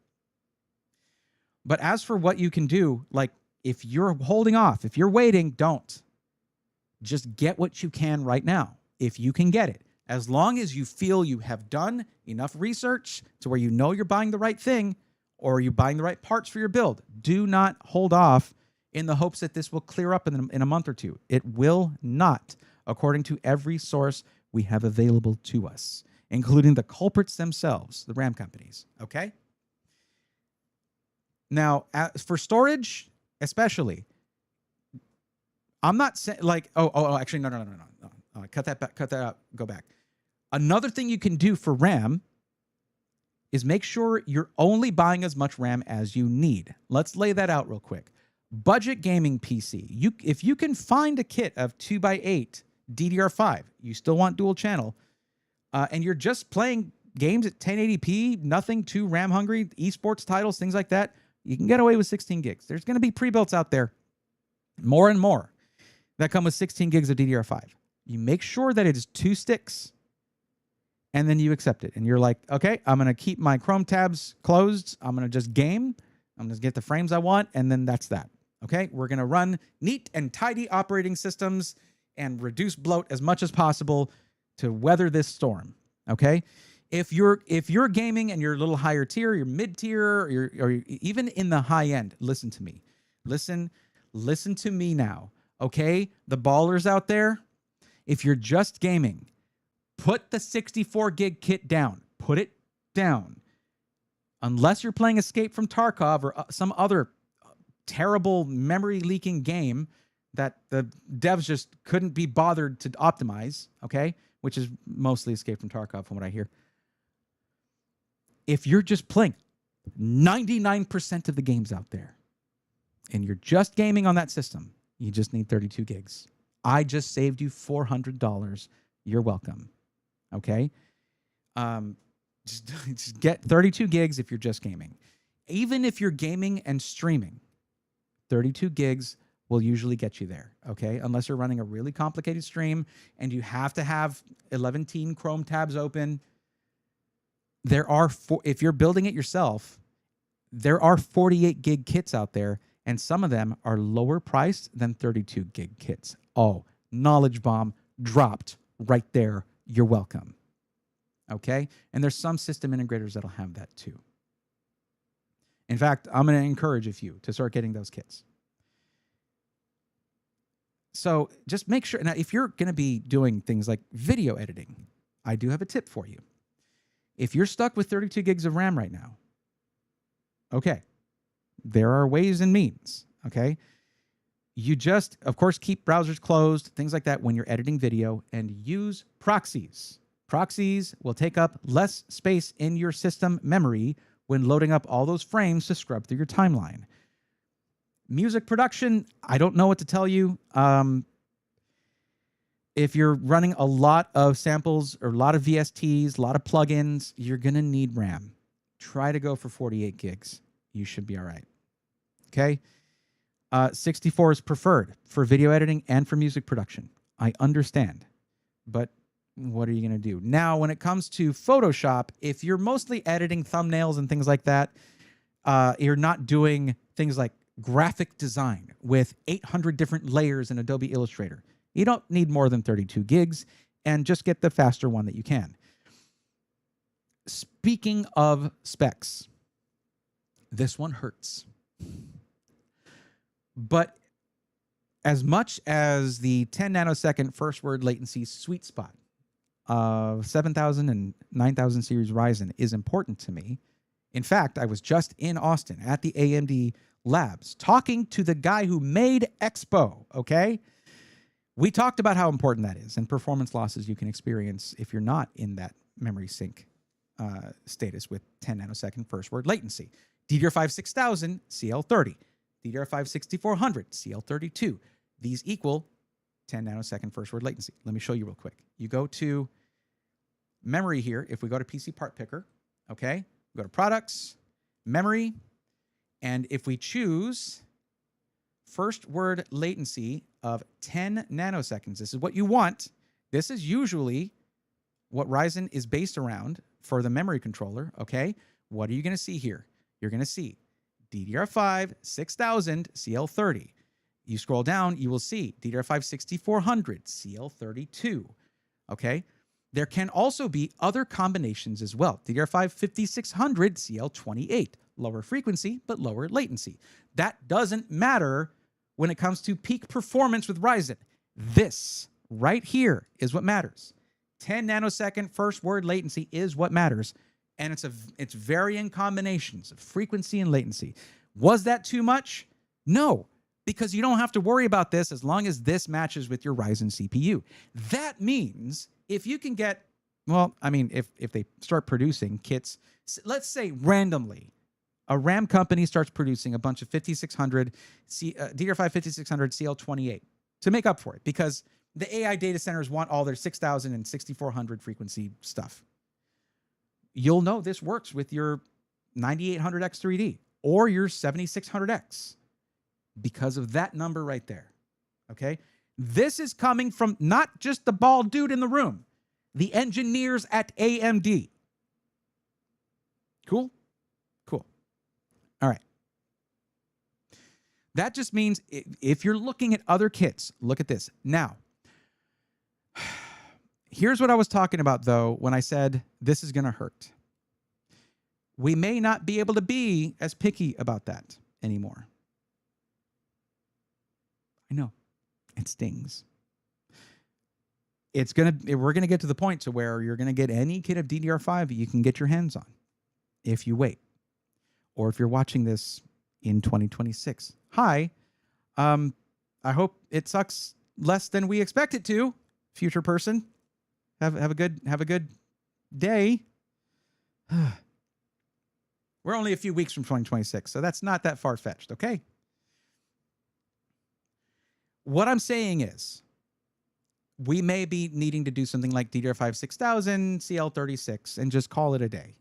But as for what you can do, like if you're holding off, if you're waiting, don't. Just get what you can right now, if you can get it. As long as you feel you have done enough research to where you know you're buying the right thing or you're buying the right parts for your build, do not hold off in the hopes that this will clear up in a month or two. It will not, according to every source we have available to us, including the culprits themselves, the RAM companies, okay? Now, for storage, especially, I'm not saying like, actually, no. Cut that out, go back. Another thing you can do for RAM is make sure you're only buying as much RAM as you need. Let's lay that out real quick. Budget gaming PC. If you can find a kit of 2x8 DDR5, you still want dual channel, and you're just playing games at 1080p, nothing too RAM hungry, esports titles, things like that, you can get away with 16 gigs. There's going to be pre-builts out there, more and more, that come with 16 gigs of DDR5. You make sure that it is 2 sticks, and then you accept it. And you're like, okay, I'm going to keep my Chrome tabs closed. I'm going to just game. I'm going to get the frames I want, and then that's that. Okay, we're going to run neat and tidy operating systems and reduce bloat as much as possible to weather this storm. Okay, if you're gaming and you're a little higher tier, you're mid tier, or even in the high end, listen to me. Listen to me now. Okay, the ballers out there, if you're just gaming, put the 64 gig kit down. Put it down. Unless you're playing Escape from Tarkov or some other terrible memory leaking game that the devs just couldn't be bothered to optimize, okay? Which is mostly Escape from Tarkov from what I hear. If you're just playing 99% of the games out there and you're just gaming on that system, you just need 32 gigs. I just saved you $400. You're welcome. Okay? Just get 32 gigs if you're just gaming. Even if you're gaming and streaming, 32 gigs will usually get you there, okay? Unless you're running a really complicated stream and you have to have 11 Chrome tabs open. If you're building it yourself, there are 48 gig kits out there, and some of them are lower priced than 32 gig kits. Oh, knowledge bomb dropped right there. You're welcome. Okay? And there's some system integrators that'll have that too. In fact, I'm going to encourage a few to start getting those kits. So just make sure. Now, if you're going to be doing things like video editing, I do have a tip for you. If you're stuck with 32 gigs of RAM right now, okay, there are ways and means, okay? You just, of course, keep browsers closed, things like that when you're editing video, and use proxies. Proxies will take up less space in your system memory when loading up all those frames to scrub through your timeline. Music production, I don't know what to tell you. If you're running a lot of samples or a lot of VSTs, a lot of plugins, you're going to need RAM. Try to go for 48 gigs. You should be all right. Okay? 64 is preferred for video editing and for music production. I understand. But what are you going to do? Now, when it comes to Photoshop, if you're mostly editing thumbnails and things like that, you're not doing things like graphic design with 800 different layers in Adobe Illustrator. You don't need more than 32 gigs, and just get the faster one that you can. Speaking of specs, this one hurts. But as much as the 10 nanosecond first word latency sweet spot of 7000 and 9000 series Ryzen is important to me, In fact, I was just in Austin at the AMD labs talking to the guy who made Expo, okay? We talked about how important that is and performance losses you can experience if you're not in that memory sync status with 10 nanosecond first word latency. DDR5 6000, CL30. DDR5 6400, CL32. These equal 10 nanosecond first word latency. Let me show you real quick. You go to memory here. If we go to PC Part Picker, okay, go to Products, Memory, and if we choose first word latency of 10 nanoseconds, this is what you want. This is usually what Ryzen is based around for the memory controller, okay? What are you going to see here? You're going to see DDR5 6000 CL30. You scroll down, you will see DDR5 6400 CL32, okay? There can also be other combinations as well. DDR5 5600 CL28, lower frequency, but lower latency. That doesn't matter when it comes to peak performance with Ryzen. This right here is what matters. 10 nanosecond first word latency is what matters. And it's varying combinations of frequency and latency. Was that too much? No, because you don't have to worry about this as long as this matches with your Ryzen CPU. That means if you can get, well, I mean, if they start producing kits, let's say randomly, a RAM company starts producing a bunch of 5600, DDR5 5600 CL28 to make up for it, because the AI data centers want all their 6000 and 6400 frequency stuff. You'll know this works with your 9800X 3D or your 7600X because of that number right there, okay? This is coming from not just the bald dude in the room, the engineers at AMD. Cool? Cool. All right. That just means if you're looking at other kits, look at this. Now, here's what I was talking about, though, when I said this is going to hurt. We may not be able to be as picky about that anymore. I know. It stings. We're gonna get to the point to where you're gonna get any kit of DDR5 you can get your hands on if you wait, or if you're watching this in 2026. Hi, I hope it sucks less than we expect it to. Future person, have a good day. We're only a few weeks from 2026, so that's not that far-fetched. Okay. What I'm saying is, we may be needing to do something like DDR5 6000 CL36 and just call it a day.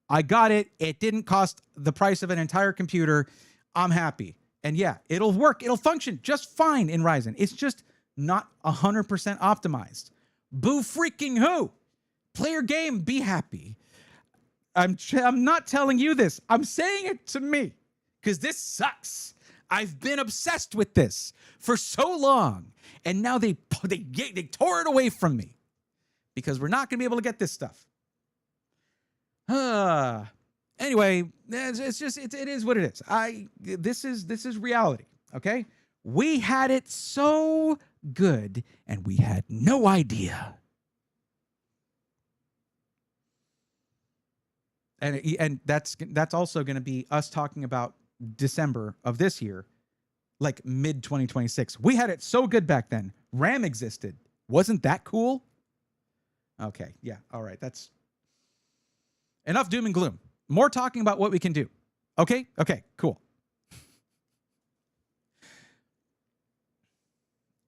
I got it. It didn't cost the price of an entire computer. I'm happy. And yeah, it'll work. It'll function just fine in Ryzen. It's just not 100% optimized. Boo freaking who? Play your game. Be happy. I'm not telling you this. I'm saying it to me because this sucks. I've been obsessed with this for so long, and now they tore it away from me because we're not going to be able to get this stuff. Anyway, it is what it is. This is reality. Okay, we had it so good, and we had no idea. And that's also going to be us talking about December of this year, like mid 2026. We had it so good back then. RAM existed. Wasn't that cool? Okay, yeah, all right. That's enough doom and gloom. More talking about what we can do. Okay, cool.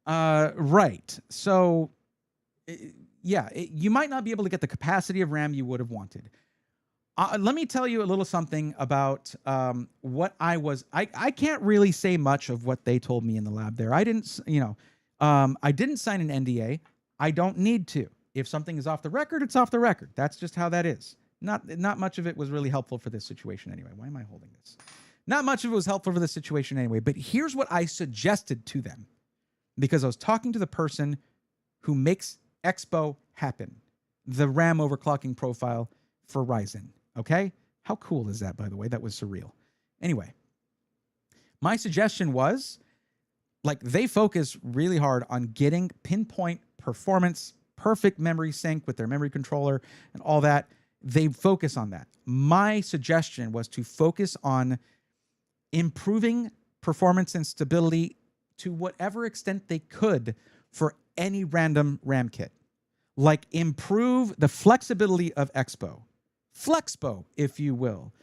Right. So, yeah, you might not be able to get the capacity of RAM you would have wanted. Let me tell you a little something about what I can't really say much of what they told me in the lab there. I didn't sign an NDA. I don't need to. If something is off the record, it's off the record. That's just how that is. Not much of it was really helpful for this situation anyway. Why am I holding this? Not much of it was helpful for this situation anyway, but here's what I suggested to them, because I was talking to the person who makes Expo happen, the RAM overclocking profile for Ryzen. Okay? How cool is that, by the way? That was surreal. Anyway, my suggestion was, like, they focus really hard on getting pinpoint performance, perfect memory sync with their memory controller and all that. they focus on that. My suggestion was to focus on improving performance and stability to whatever extent they could for any random RAM kit. Like improve the flexibility of Flexpo, if you will,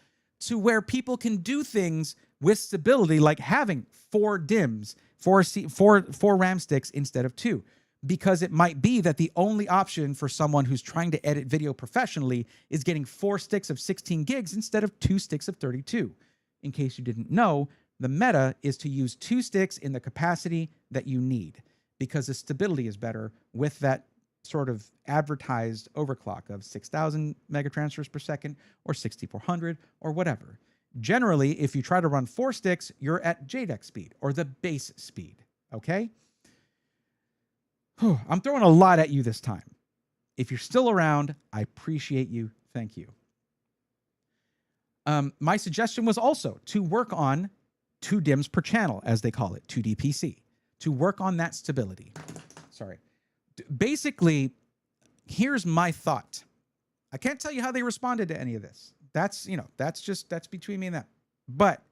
to where people can do things with stability, like having 4 DIMMs, 4 RAM sticks instead of 2. Because it might be that the only option for someone who's trying to edit video professionally is getting 4 sticks of 16 gigs instead of 2 sticks of 32. In case you didn't know, the meta is to use 2 sticks in the capacity that you need, because the stability is better with that sort of advertised overclock of 6,000 megatransfers per second or 6,400 or whatever. Generally, if you try to run 4 sticks, you're at JDEC speed or the base speed, okay? I'm throwing a lot at you this time. If you're still around, I appreciate you. Thank you. My suggestion was also to work on 2 DIMMs per channel, as they call it, 2DPC, to work on that stability. Sorry. Basically, here's my thought. I can't tell you how they responded to any of this. That's, you know, that's between me and them. But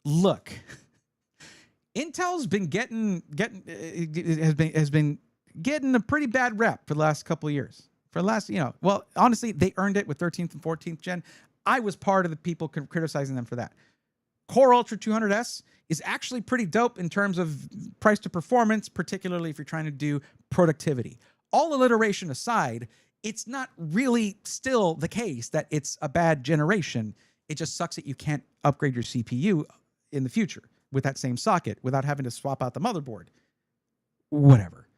look, Intel's been has been getting a pretty bad rep for the last couple of years. For the last, you know, well, honestly, they earned it with 13th and 14th gen. I was part of the people criticizing them for that. Core Ultra 200S is actually pretty dope in terms of price to performance, particularly if you're trying to do productivity. All alliteration aside, it's not really still the case that it's a bad generation. It just sucks that you can't upgrade your CPU in the future with that same socket without having to swap out the motherboard. Whatever.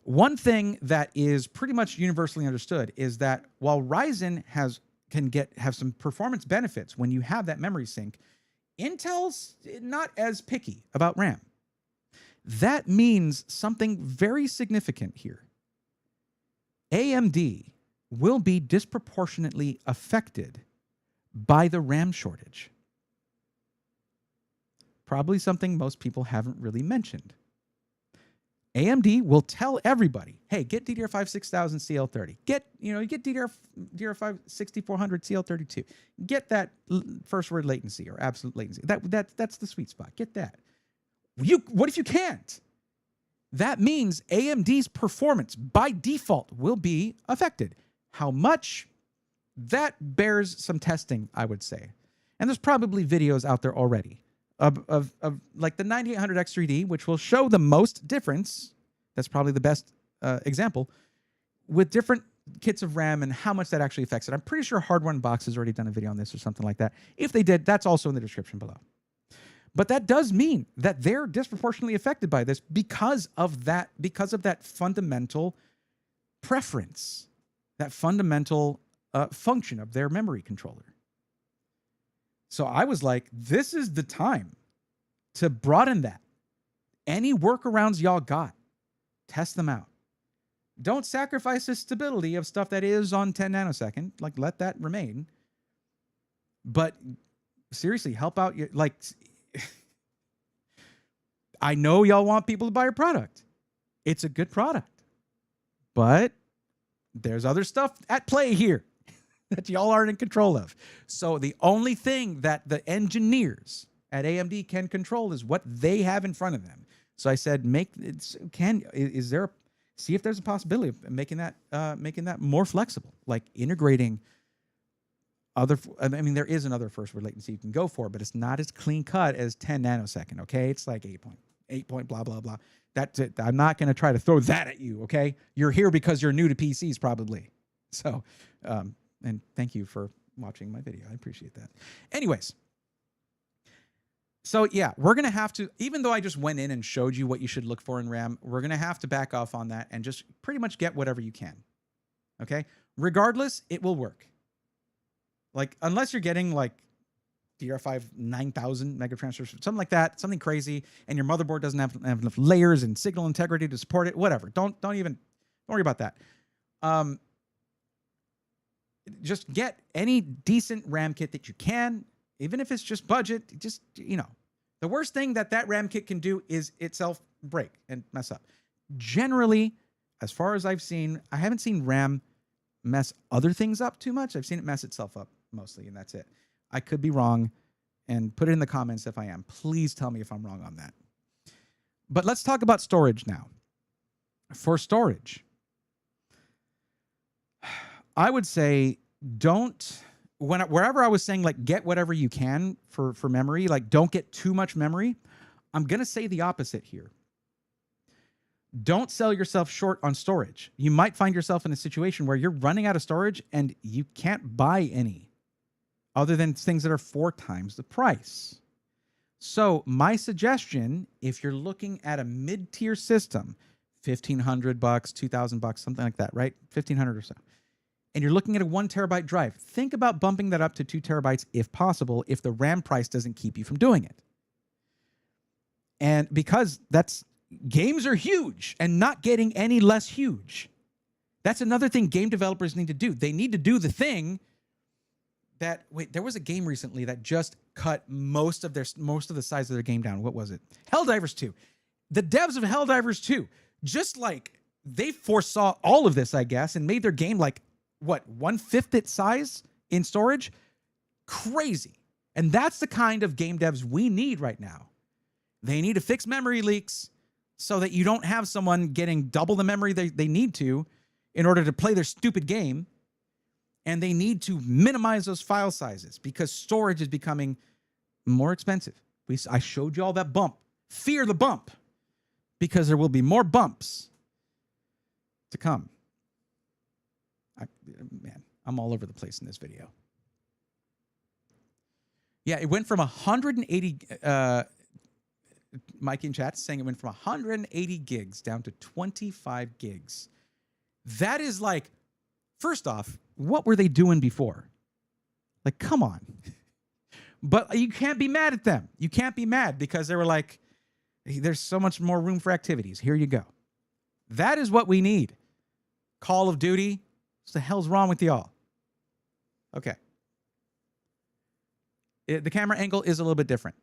One thing that is pretty much universally understood is that while Ryzen can have some performance benefits when you have that memory sync, Intel's not as picky about RAM. That means something very significant here. AMD will be disproportionately affected by the RAM shortage. Probably something most people haven't really mentioned. AMD will tell everybody, hey, get DDR5 6000 CL30. Get DDR5 6400 CL32. Get that first word latency or absolute latency. That's the sweet spot. Get that. What if you can't? That means AMD's performance by default will be affected. How much? That bears some testing, I would say. And there's probably videos out there already of like the 9800X3D, which will show the most difference. That's probably the best example with different kits of RAM and how much that actually affects it. I'm pretty sure Hardware Unboxed has already done a video on this or something like that. If they did, that's also in the description below. But that does mean that they're disproportionately affected by this because of that fundamental preference, that fundamental function of their memory controller. So I was like, this is the time to broaden that. Any workarounds y'all got, test them out. Don't sacrifice the stability of stuff that is on 10 nanosecond. Like, let that remain. But seriously, help out your, like, I know y'all want people to buy your product. It's a good product. But there's other stuff at play here that y'all aren't in control of. So the only thing that the engineers at AMD can control is what they have in front of them. So I said, see if there's a possibility of making that more flexible, like integrating other. I mean, there is another first word latency you can go for, but it's not as clean cut as 10 nanosecond. Okay, it's like 8 point blah blah blah. That's it. I'm not going to try to throw that at you. Okay, you're here because you're new to PCs probably. So, and thank you for watching my video. I appreciate that. Anyways. So yeah, we're going to have to, even though I just went in and showed you what you should look for in RAM, we're going to have to back off on that and just pretty much get whatever you can. Okay? Regardless, it will work. Like, unless you're getting like DDR5 9000 megatransfers, something like that, something crazy, and your motherboard doesn't have enough layers and signal integrity to support it, whatever. Don't worry about that. Just get any decent RAM kit that you can. Even if it's just budget, just, you know, the worst thing that RAM kit can do is itself break and mess up. Generally, As far as I've seen, I haven't seen RAM mess other things up too much. I've seen it mess itself up mostly, and that's it. I could be wrong, and put it in the comments if I am. Please tell me if I'm wrong on that. But let's talk about storage now. For storage, I would say wherever I was saying like get whatever you can for memory, like don't get too much memory. I'm going to say the opposite here. Don't sell yourself short on storage. You might find yourself in a situation where you're running out of storage and you can't buy any other than things that are 4 times the price. So my suggestion, if you're looking at a mid-tier system, $1,500, $2,000, something like that, right? 1,500 or so. And you're looking at a 1 terabyte drive, think about bumping that up to 2 terabytes if possible, if the RAM price doesn't keep you from doing it. And because games are huge and not getting any less huge. That's another thing game developers need to do. They need to do the thing that, there was a game recently that just cut most of the size of their game down. What was it? Helldivers 2. The devs of Helldivers 2, just like they foresaw all of this, I guess, and made their game like, 1/5 its size in storage? Crazy. And that's the kind of game devs we need right now. They need to fix memory leaks so that you don't have someone getting double the memory they need to in order to play their stupid game. And they need to minimize those file sizes because storage is becoming more expensive. I showed you all that bump. Fear the bump, because there will be more bumps to come. Man, I'm all over the place in this video. Yeah, it went from 180, Mike in chat saying it went from 180 gigs down to 25 gigs. That is like, first off, what were they doing before? Like, come on. But you can't be mad at them. You can't be mad because they were like, hey, there's so much more room for activities. Here you go. That is what we need. Call of Duty. What the hell's wrong with y'all? Okay. The camera angle is a little bit different.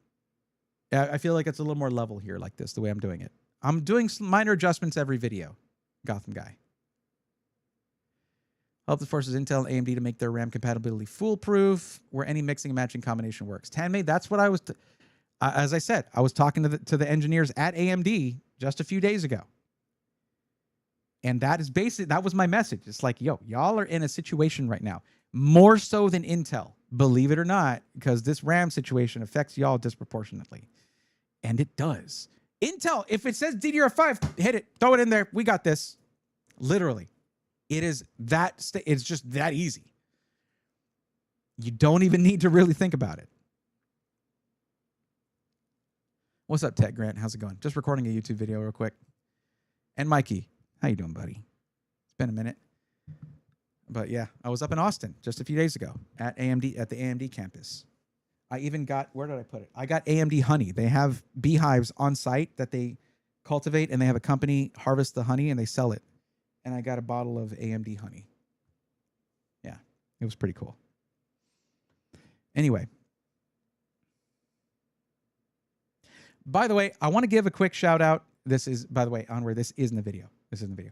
I feel like it's a little more level here like this, the way I'm doing it. I'm doing some minor adjustments every video. Gotham guy. Help the forces Intel and AMD to make their RAM compatibility foolproof, where any mixing and matching combination works. Tanmay, that's what I was, as I said, I was talking to the engineers at AMD just a few days ago. And that is that was my message. It's like, yo, y'all are in a situation right now, more so than Intel, believe it or not, because this RAM situation affects y'all disproportionately. And it does. Intel, if it says DDR5, hit it, throw it in there. We got this. Literally. It is it's just that easy. You don't even need to really think about it. What's up, Ted Grant? How's it going? Just recording a YouTube video real quick. And Mikey, how you doing, buddy? It's been a minute. But yeah, I was up in Austin just a few days ago at the AMD campus. I even got, where did I put it? I got AMD honey. They have beehives on site that they cultivate, and they have a company harvest the honey and they sell it. And I got a bottle of AMD honey. Yeah, it was pretty cool. Anyway. By the way, I want to give a quick shout out. This is, by the way, Onward, this isn't a video. This isn't a video.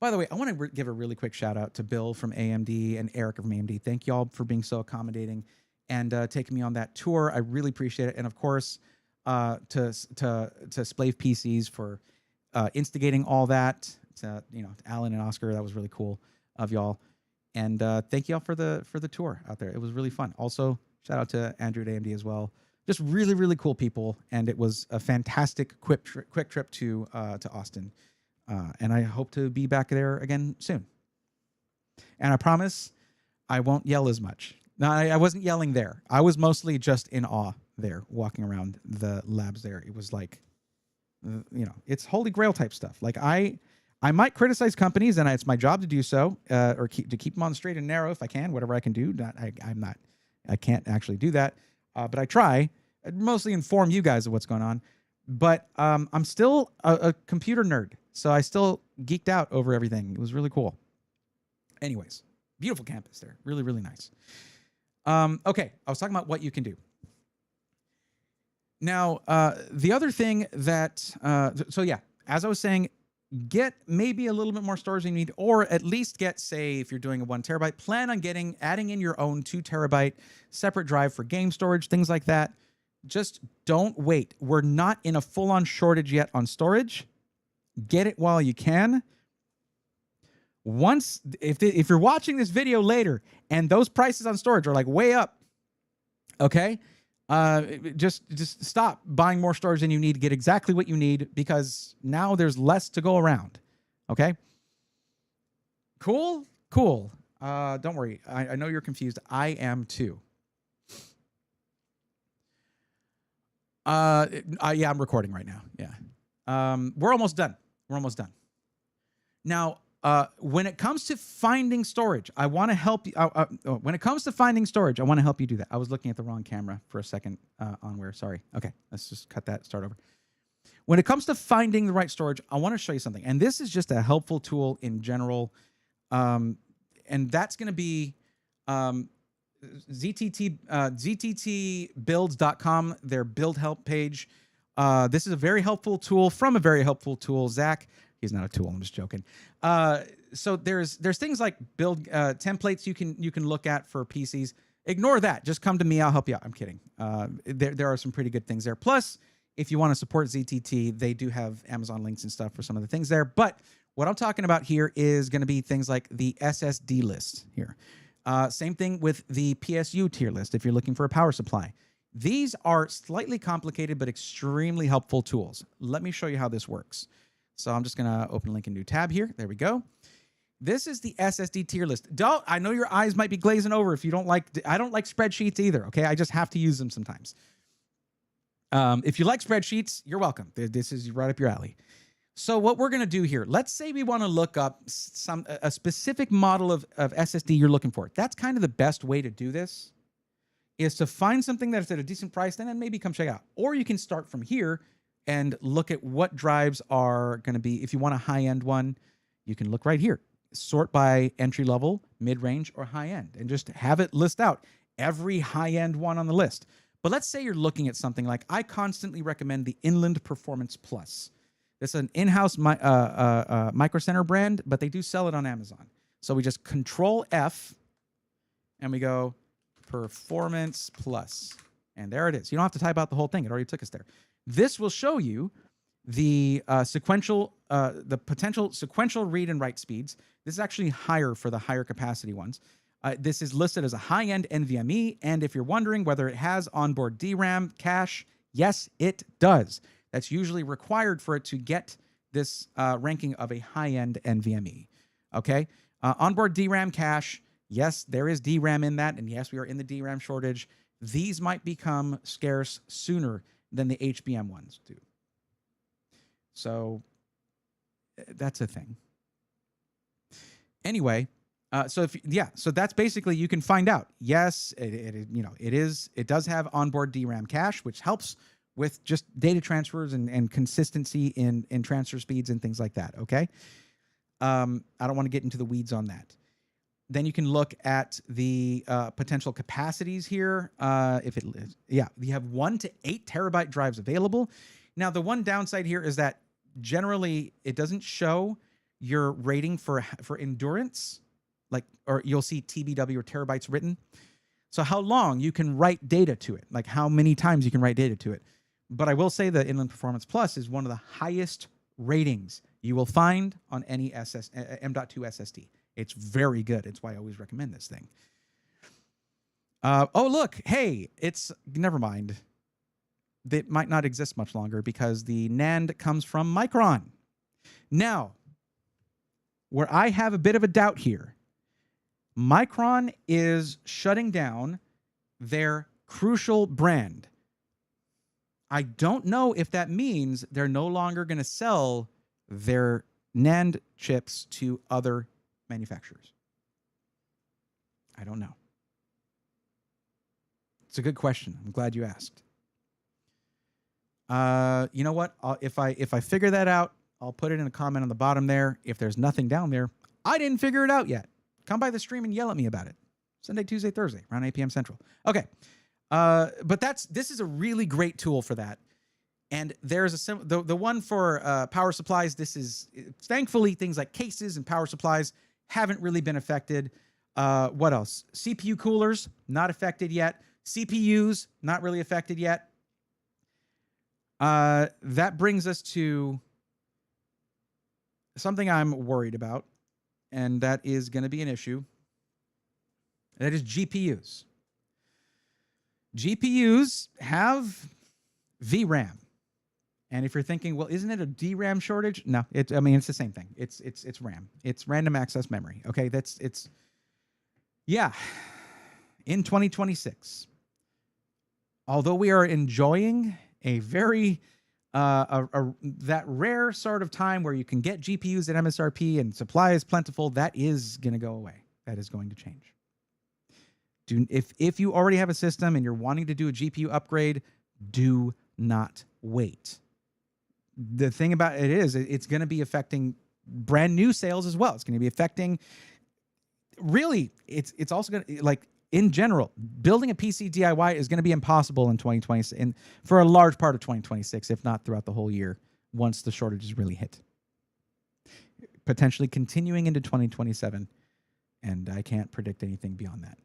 By the way, I want to give a really quick shout out to Bill from AMD and Erica from AMD. Thank you all for being so accommodating and taking me on that tour. I really appreciate it. And of course, to Splave PCs for instigating all that. To, Alan and Oscar, that was really cool of y'all. And thank y'all for the tour out there. It was really fun. Also, shout out to Andrew at AMD as well. Just really, really cool people. And it was a fantastic quick trip to Austin. And I hope to be back there again soon. And I promise I won't yell as much. No, I wasn't yelling there. I was mostly just in awe there, walking around the labs there. It was like, it's holy grail type stuff. Like I might criticize companies, and it's my job to do so, or to keep them on the straight and narrow if I can, whatever I can do. I can't actually do that, but I try. I mostly inform you guys of what's going on. But I'm still a computer nerd, so I still geeked out over everything. It was really cool. Anyways, beautiful campus there. Really, really nice. Okay, I was talking about what you can do. Now, the other thing that, so yeah, as I was saying, get maybe a little bit more storage than you need, or at least get, say, if you're doing a 1 terabyte, plan on adding in your own 2 terabyte separate drive for game storage, things like that. Just don't wait. We're not in a full-on shortage yet on storage. Get it while you can. Once, if you're watching this video later and those prices on storage are like way up, okay, just stop buying more storage than you need. Get exactly what you need, because now there's less to go around. Okay. Cool. Don't worry. I know you're confused. I am too. Yeah, I'm recording right now. Yeah. We're almost done. Now, when it comes to finding storage, I want to help you. When it comes to finding storage, I want to help you do that. I was looking at the wrong camera for a second on where. Sorry. Okay, let's just cut that. Start over. When it comes to finding the right storage, I want to show you something. And this is just a helpful tool in general. And that's going to be ZTTbuilds.com, their build help page. This is a very helpful tool from a very helpful tool. Zach, he's not a tool. I'm just joking. So there's things like build templates you can look at for PCs. Ignore that. Just come to me. I'll help you out. I'm kidding. There are some pretty good things there. Plus, if you want to support ZTT, they do have Amazon links and stuff for some of the things there. But what I'm talking about here is going to be things like the SSD list here. Same thing with the PSU tier list if you're looking for a power supply. These are slightly complicated but extremely helpful tools. Let me show you how this works. So I'm just going to open a link in a new tab here. There we go. This is the SSD tier list. I know your eyes might be glazing over if you don't like, I don't like spreadsheets either, okay? I just have to use them sometimes. If you like spreadsheets, you're welcome. This is right up your alley. So what we're going to do here, let's say we want to look up a specific model of SSD you're looking for. That's kind of the best way to do this, is to find something that's at a decent price and then maybe come check it out. Or you can start from here and look at what drives are going to be. If you want a high-end one, you can look right here. Sort by entry-level, mid-range, or high-end, and just have it list out every high-end one on the list. But let's say you're looking at something like, I constantly recommend the Inland Performance Plus. This is an in-house Micro Center brand, but they do sell it on Amazon. So we just Control F, and we go Performance Plus. And there it is. You don't have to type out the whole thing. It already took us there. This will show you the potential sequential read and write speeds. This is actually higher for the higher capacity ones. This is listed as a high-end NVMe, and if you're wondering whether it has onboard DRAM cache, yes, it does. That's usually required for it to get this ranking of a high-end NVMe. Okay? Onboard DRAM cache, yes, there is DRAM in that, and yes, we are in the DRAM shortage. These might become scarce sooner than the HBM ones do. So that's a thing. Anyway, so that's basically, you can find out. Yes, it does have onboard DRAM cache, which helps with just data transfers and consistency in transfer speeds and things like that. Okay, I don't want to get into the weeds on that. Then you can look at the potential capacities here. You have 1 to 8 terabyte drives available. Now, the one downside here is that generally it doesn't show your rating for endurance, or you'll see TBW or terabytes written. So how long you can write data to it, like how many times you can write data to it. But I will say that Inland Performance Plus is one of the highest ratings you will find on any M.2 SSD. It's very good. It's why I always recommend this thing. Oh, look. Hey, never mind. It might not exist much longer because the NAND comes from Micron. Now, where I have a bit of a doubt here, Micron is shutting down their Crucial brand. I don't know if that means they're no longer going to sell their NAND chips to other manufacturers. I don't know. It's a good question. I'm glad you asked. You know what? If I figure that out, I'll put it in a comment on the bottom there. If there's nothing down there, I didn't figure it out yet. Come by the stream and yell at me about it. Sunday, Tuesday, Thursday, around 8 p.m. Central. Okay. But this is a really great tool for that. And there's the one for power supplies. This is thankfully things like cases and power supplies haven't really been affected. What else? CPU coolers, not affected yet. CPUs, not really affected yet. That brings us to something I'm worried about, and that is going to be an issue. That is GPUs. GPUs have VRAM. And if you're thinking, well, isn't it a DRAM shortage? No, it's the same thing. It's RAM. It's random access memory. Okay, yeah. In 2026, although we are enjoying a very that rare sort of time where you can get GPUs at MSRP and supply is plentiful, that is going to go away. That is going to change. If you already have a system and you're wanting to do a GPU upgrade, do not wait. The thing about it is it's going to be affecting brand new sales as well. It's going to be affecting, really, it's also going to, like, in general, building a PC DIY is going to be impossible in 2020 and for a large part of 2026, if not throughout the whole year, once the shortages really hit. Potentially continuing into 2027, and I can't predict anything beyond that.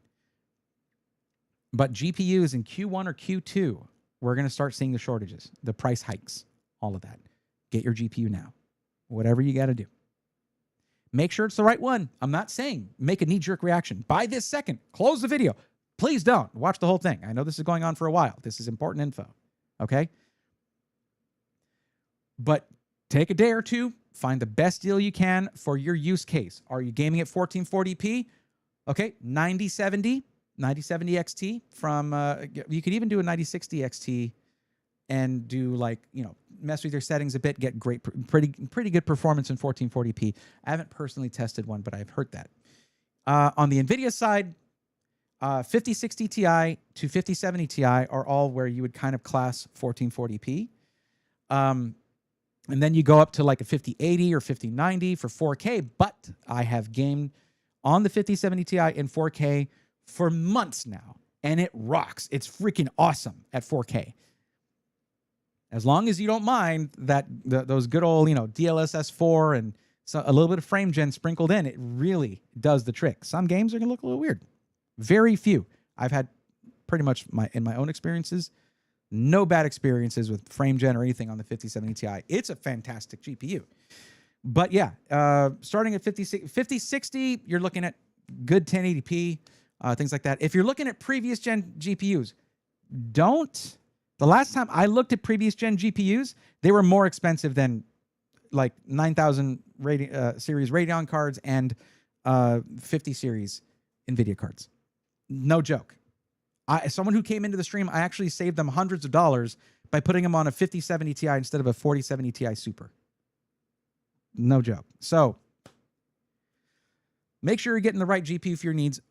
But GPUs in Q1 or Q2, we're going to start seeing the shortages, the price hikes, all of that. Get your GPU now. Whatever you got to do. Make sure it's the right one. I'm not saying make a knee-jerk reaction. Buy this second. Close the video. Please don't. Watch the whole thing. I know this is going on for a while. This is important info. Okay? But take a day or two. Find the best deal you can for your use case. Are you gaming at 1440p? Okay, 9070 XT from, you could even do a 9060 XT and do, like, mess with your settings a bit, get great, pretty good performance in 1440p. I haven't personally tested one, but I've heard that. On the NVIDIA side, 5060 Ti to 5070 Ti are all where you would kind of class 1440p. And then you go up to like a 5080 or 5090 for 4K, but I have gamed on the 5070 Ti in 4K for months now, and it rocks. It's freaking awesome at 4K. As long as you don't mind that those good old, DLSS 4 and a little bit of frame gen sprinkled in, it really does the trick. Some games are going to look a little weird. Very few. I've had pretty much in my own experiences, no bad experiences with frame gen or anything on the 5070 Ti. It's a fantastic GPU. But yeah, starting at 5060, you're looking at good 1080p, things like that. If you're looking at previous gen GPUs, the last time I looked at previous gen GPUs, they were more expensive than like 9000 series Radeon cards and 50 series NVIDIA cards. No joke. Someone who came into the stream, I actually saved them hundreds of dollars by putting them on a 5070 Ti instead of a 4070 Ti Super. No joke. So make sure you're getting the right GPU for your needs.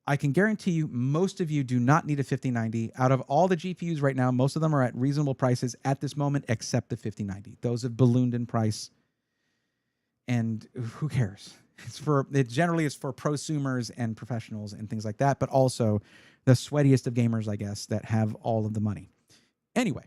I can guarantee you most of you do not need a 5090. Out of all the GPUs right now, most of them are at reasonable prices at this moment, except the 5090. Those have ballooned in price. And who cares? It generally is for prosumers and professionals and things like that, but also the sweatiest of gamers, I guess, that have all of the money. Anyway,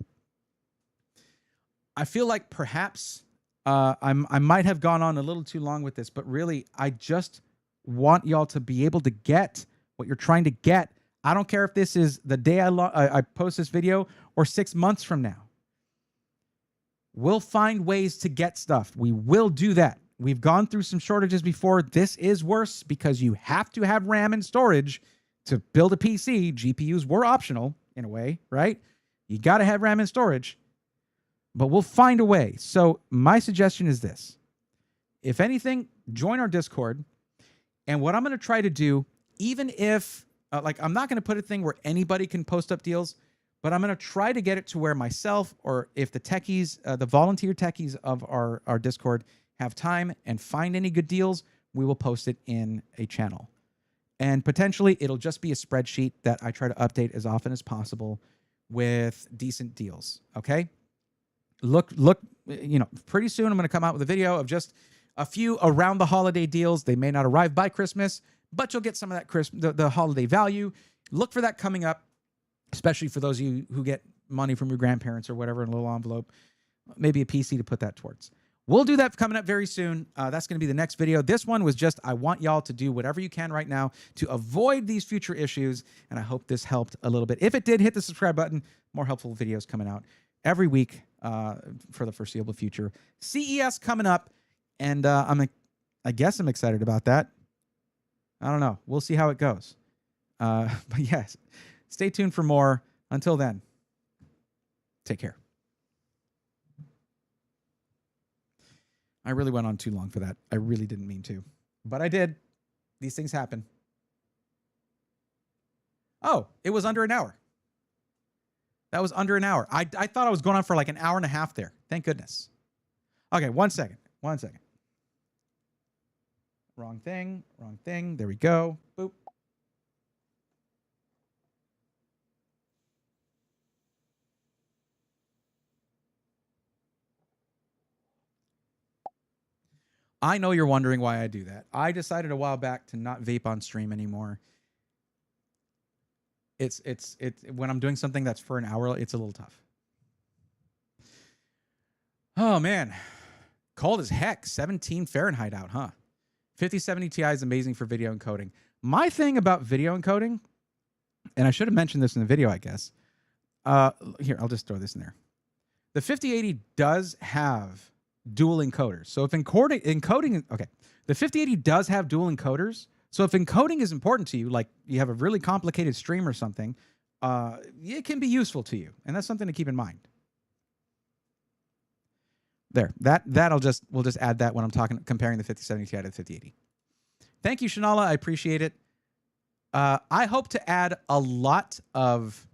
I feel like perhaps I might have gone on a little too long with this, but really, I just want y'all to be able to get what you're trying to get. I don't care if this is the day I post this video or 6 months from now. We'll find ways to get stuff. We will do that. We've gone through some shortages before. This is worse because you have to have RAM and storage to build a PC. GPUs were optional in a way, right? You got to have RAM and storage, but we'll find a way. So my suggestion is this. If anything, join our Discord. And what I'm going to try to do, even if, I'm not going to put a thing where anybody can post up deals, but I'm going to try to get it to where myself or if the techies, the volunteer techies of our Discord have time and find any good deals, we will post it in a channel. And potentially it'll just be a spreadsheet that I try to update as often as possible with decent deals, okay? Look, pretty soon I'm going to come out with a video of just a few around the holiday deals. They may not arrive by Christmas, but you'll get some of that the holiday value. Look for that coming up, especially for those of you who get money from your grandparents or whatever in a little envelope, maybe a PC to put that towards. We'll do that coming up very soon. That's going to be the next video. This one was just, I want y'all to do whatever you can right now to avoid these future issues, and I hope this helped a little bit. If it did, hit the subscribe button. More helpful videos coming out every week for the foreseeable future. CES coming up, and I guess I'm excited about that. I don't know. We'll see how it goes. But yes, stay tuned for more. Until then, take care. I really went on too long for that. I really didn't mean to, but I did. These things happen. Oh, it was under an hour. That was under an hour. I thought I was going on for like an hour and a half there. Thank goodness. Okay, 1 second. 1 second. Wrong thing. Wrong thing. There we go. Boop. I know you're wondering why I do that. I decided a while back to not vape on stream anymore. It's when I'm doing something that's for an hour, it's a little tough. Oh man, cold as heck. 17 Fahrenheit out, huh? 5070 Ti is amazing for video encoding. My thing about video encoding, and I should have mentioned this in the video, I guess. Here, I'll just throw this in there. The 5080 does have dual encoders. So if encoding, okay, the 5080 does have dual encoders. So if encoding is important to you, like you have a really complicated stream or something, it can be useful to you. And that's something to keep in mind. There, we'll just add that when I'm comparing the 5070 Ti to the 5080. Thank you, Shanala. I appreciate it. I hope to add a lot of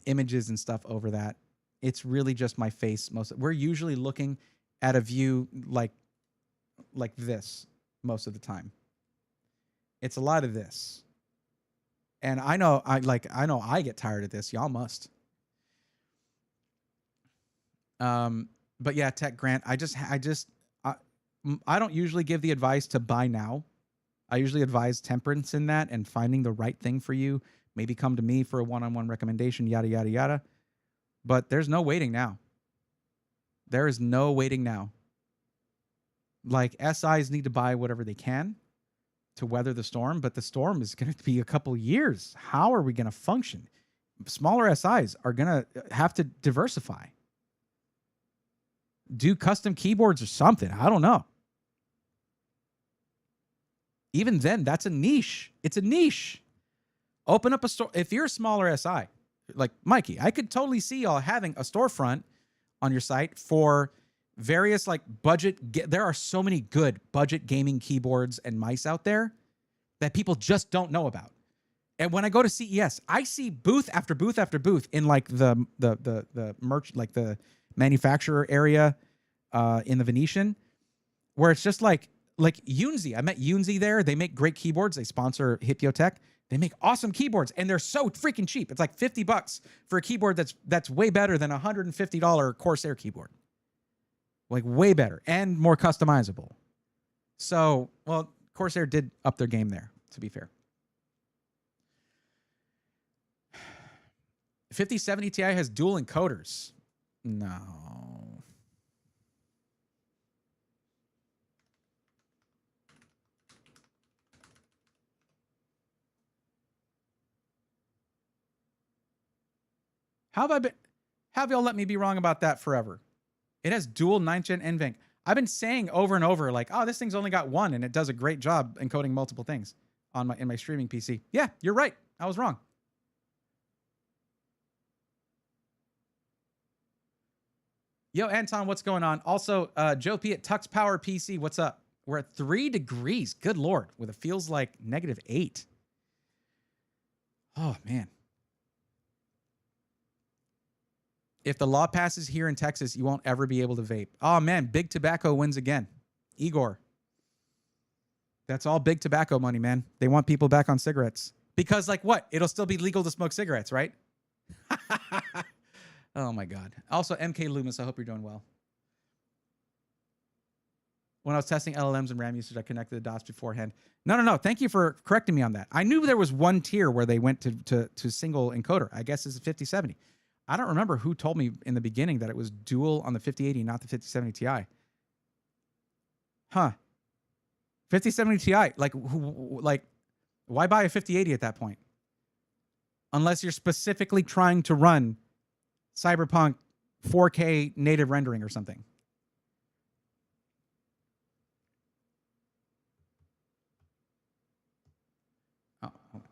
images and stuff over that. It's really just my face. We're usually looking at a view like this most of the time. It's a lot of this. And I know I get tired of this. Y'all must. But yeah, Tech Grant, I don't usually give the advice to buy now. I usually advise temperance in that and finding the right thing for you. Maybe come to me for a one-on-one recommendation, yada, yada, yada. But there's no waiting now. There is no waiting now. Like, SIs need to buy whatever they can to weather the storm, but the storm is going to be a couple years. How are we going to function? Smaller SIs are going to have to diversify. Do custom keyboards or something. I don't know. Even then, that's a niche. It's a niche. Open up a store. If you're a smaller SI, like Mikey, I could totally see y'all having a storefront on your site for various like budget. There are so many good budget gaming keyboards and mice out there that people just don't know about. And when I go to CES, I see booth after booth after booth in like the merch, like the manufacturer area in the Venetian, where it's just like Unzi. I met Unzi there. They make great keyboards. They sponsor Hipiotech. They make awesome keyboards, and they're so freaking cheap. It's like $50 for a keyboard that's way better than a $150 Corsair keyboard. Like way better and more customizable. So, well, Corsair did up their game there, to be fair. 5070 Ti has dual encoders. No. How have y'all let me be wrong about that forever? It has dual 9th gen NVENC. I've been saying over and over, like, oh, this thing's only got one, and it does a great job encoding multiple things in my streaming PC. Yeah, you're right. I was wrong. Yo, Anton, what's going on? Also, Joe P at Tux Power PC, what's up? We're at 3 degrees. Good Lord. With it feels like -8. Oh, man. If the law passes here in Texas, you won't ever be able to vape. Oh, man, big tobacco wins again. Igor. That's all big tobacco money, man. They want people back on cigarettes. Because, like, what? It'll still be legal to smoke cigarettes, right? Oh, my God. Also, MK Loomis, I hope you're doing well. when I was testing LLMs and RAM usage, I connected the dots beforehand. No. Thank you for correcting me on that. I knew there was one tier where they went to single encoder. I guess it's a 5070. I don't remember who told me in the beginning that it was dual on the 5080, not the 5070 Ti. Huh. 5070 Ti, like, why buy a 5080 at that point? Unless you're specifically trying to run Cyberpunk 4K native rendering or something. Oh, hold on.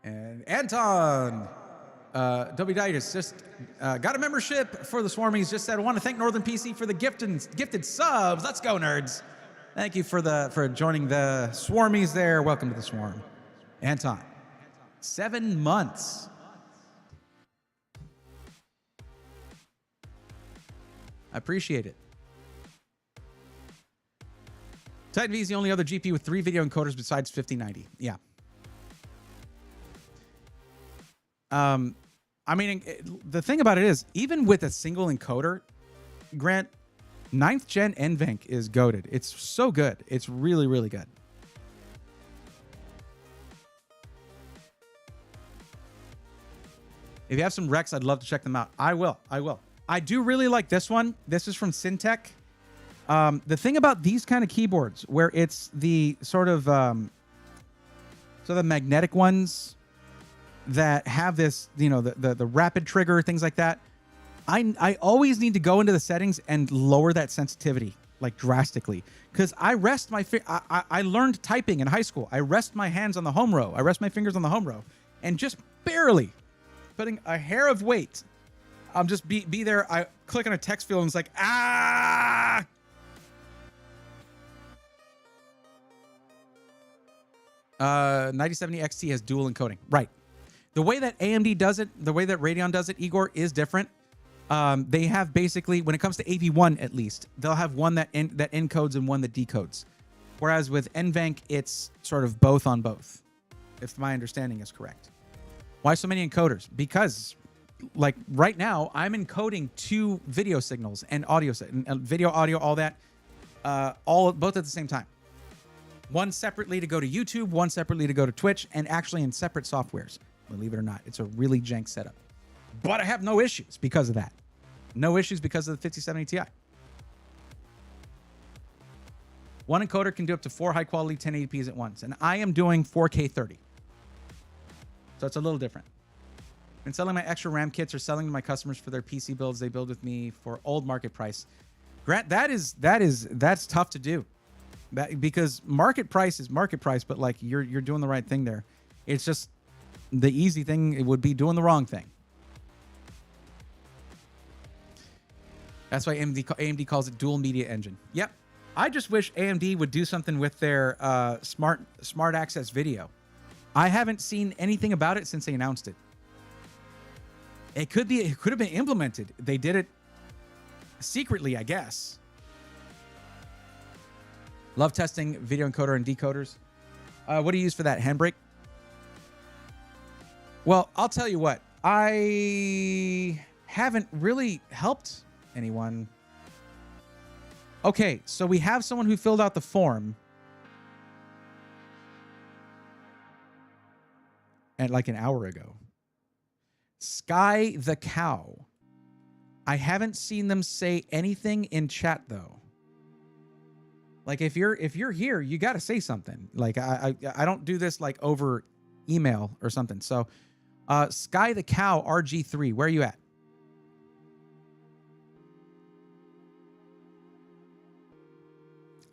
And Anton, Dobiditis, just got a membership for the Swarmies. Just said, I want to thank Northern PC for the gifted subs. Let's go, nerds. Thank you for joining the Swarmies there. Welcome to the Swarm. Anton, 7 months. I appreciate it. Titan V is the only other GPU with 3 video encoders besides 5090. Yeah. I mean, the thing about it is, even with a single encoder, Grant, 9th gen NVENC is goated. It's so good. It's really, really good. If you have some Rex, I'd love to check them out. I will. I do really like this one. This is from Syntech. The thing about these kind of keyboards, where it's the sort of so the magnetic ones that have this, you know, the rapid trigger, things like that. I always need to go into the settings and lower that sensitivity, like, drastically, because I rest my I learned typing in high school. I rest my hands on the home row. I rest my fingers on the home row, and just barely putting a hair of weight, I'm just be there. I click on a text field and it's like, ah. 9070 XT has dual encoding, right? The way that AMD does it, the way that Radeon does it, Igor, is different. They have basically, when it comes to AV1 at least, they'll have one that encodes and one that decodes. Whereas with NVENC, it's sort of both on both, if my understanding is correct. Why so many encoders? Because, like, right now, I'm encoding 2 video signals and audio, video, audio, all that, both at the same time. One separately to go to YouTube, one separately to go to Twitch, and actually in separate softwares. Believe it or not, it's a really jank setup. But I have no issues because of that. No issues because of the 5070 Ti. One encoder can do up to 4 high-quality 1080p's at once, and I am doing 4K 30. So it's a little different. Been selling my extra RAM kits or selling to my customers for their PC builds they build with me for old market price. Grant, that's tough to do. Because market price is market price, but, like, you're doing the right thing there. It's just the easy thing, it would be doing the wrong thing. That's why AMD calls it dual media engine. Yep. I just wish AMD would do something with their smart access video. I haven't seen anything about it since they announced it. It could have been implemented. They did it secretly, I guess. Love testing video encoder and decoders. What do you use for that? Handbrake? Well, I'll tell you what. I haven't really helped anyone. Okay, so we have someone who filled out the form. And like an hour ago. Sky the Cow. I haven't seen them say anything in chat, though. Like, if you're here, you got to say something. Like, I don't do this, like, over email or something. So, Sky the Cow RG3, where are you at?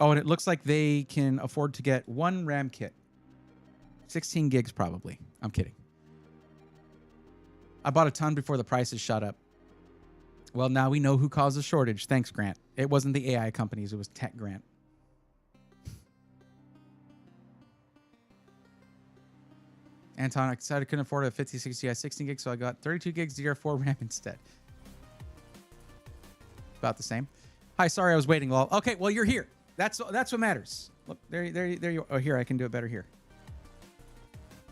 Oh, and it looks like they can afford to get 1 RAM kit. 16 gigs, probably. I'm kidding. I bought a ton before the prices shot up. Well, now we know who caused the shortage. Thanks, Grant. It wasn't the AI companies. It was Tech Grant. Anton, I decided I couldn't afford a 5060 16 gigs, so I got 32 gigs DR4 RAM instead. About the same. Hi, sorry I was waiting. Well, okay, well you're here. That's what matters. Look, there you. Oh, here I can do it better here.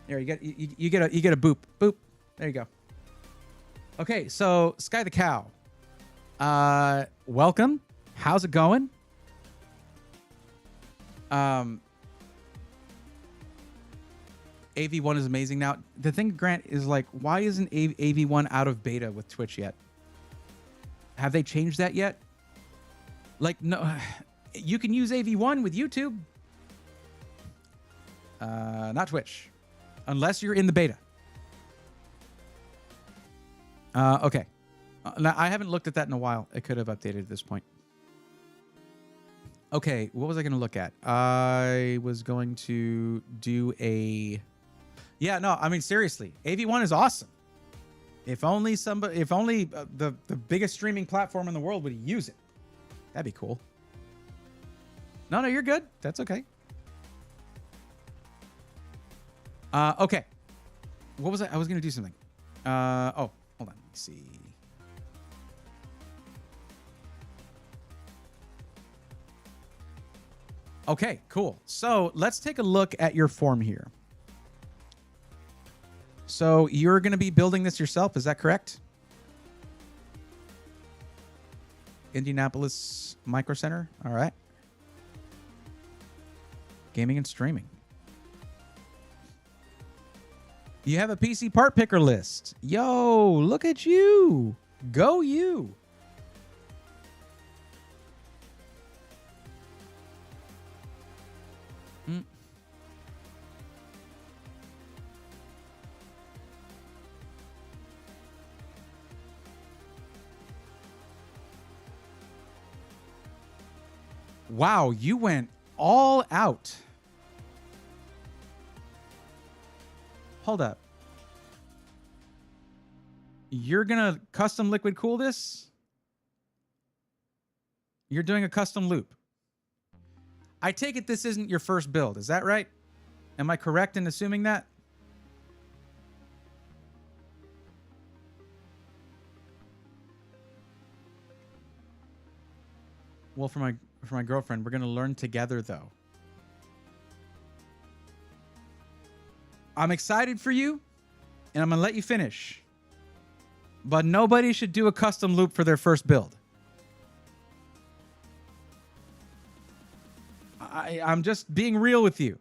There you get a boop. There you go. Okay, so Sky the Cow. Welcome. How's it going? AV1 is amazing now. The thing, Grant, is like, why isn't AV1 out of beta with Twitch yet? Have they changed that yet? Like, no, you can use AV1 with YouTube. Not Twitch. Unless you're in the beta. Okay. Now, I haven't looked at that in a while. It could have updated at this point. Okay, what was I going to look at? I was going to do a... Yeah, no, I mean, seriously. AV1 is awesome. If only the biggest streaming platform in the world would use it. That'd be cool. No, you're good. That's okay. Okay. What was I was going to do something. Oh, hold on. Let me see. Okay, cool. So let's take a look at your form here. So you're going to be building this yourself. Is that correct? Indianapolis Micro Center. All right. Gaming and streaming. You have a PC part picker list. Yo, look at you. Go you. Wow, you went all out. Hold up. You're going to custom liquid cool this? You're doing a custom loop. I take it this isn't your first build. Is that right? Am I correct in assuming that? Well, for my girlfriend, we're going to learn together, though. I'm excited for you, and I'm going to let you finish. But nobody should do a custom loop for their first build. I'm just being real with you.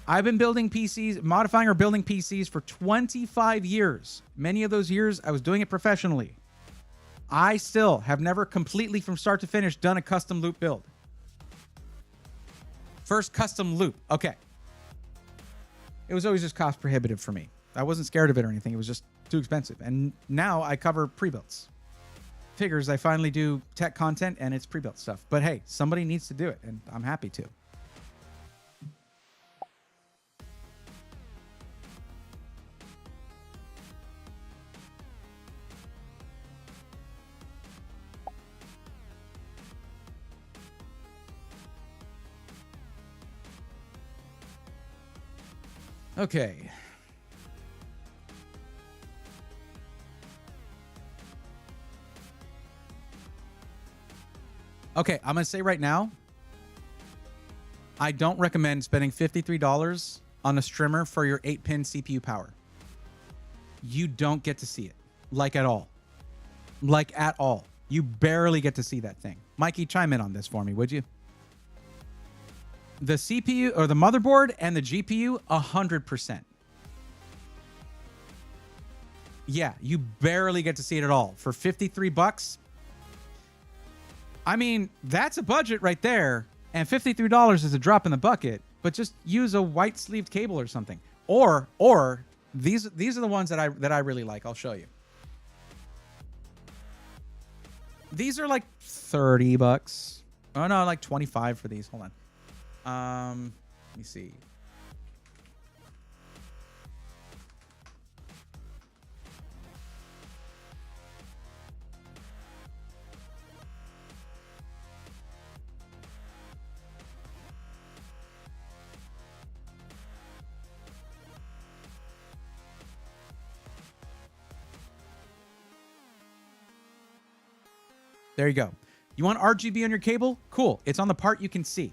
I've been building PCs, modifying or building PCs for 25 years. Many of those years, I was doing it professionally. I still have never completely from start to finish done a custom loop build. First custom loop. Okay. It was always just cost prohibitive for me. I wasn't scared of it or anything. It was just too expensive. And now I cover pre-builds. Figures I finally do tech content and it's pre-built stuff. But hey, somebody needs to do it and I'm happy to. Okay. Okay, I'm going to say right now, I don't recommend spending $53 on a strimmer for your 8-pin CPU power. You don't get to see it. Like at all. Like at all. You barely get to see that thing. Mikey, chime in on this for me, would you? The CPU or the motherboard and the GPU, 100%. Yeah, you barely get to see it at all. For $53, I mean, that's a budget right there. And $53 is a drop in the bucket, but just use a white sleeved cable or something. Or these are the ones that I really like. I'll show you. These are like $30. Oh no, like 25 for these. Hold on. Let me see. There you go. You want RGB on your cable? Cool. It's on the part you can see.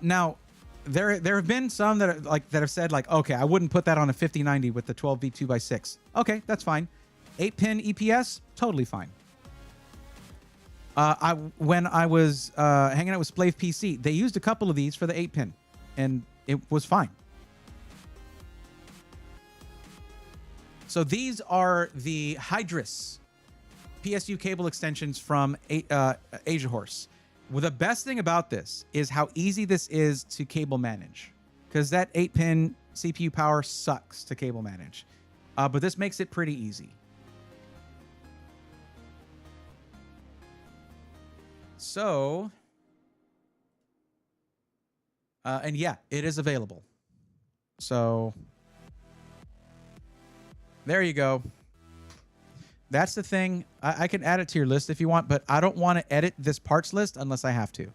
Now, there have been some that have said like, okay, I wouldn't put that on a 5090 with the 12V 2x6. Okay, that's fine. 8-pin EPS, totally fine. When I was hanging out with Splave PC, they used a couple of these for the 8-pin, and it was fine. So these are the Hydrus PSU cable extensions from Asia Horse. Well, the best thing about this is how easy this is to cable manage, because that 8-pin CPU power sucks to cable manage. But this makes it pretty easy. So, and yeah, it is available. So there you go. That's the thing. I can add it to your list if you want, but I don't want to edit this parts list unless I have to.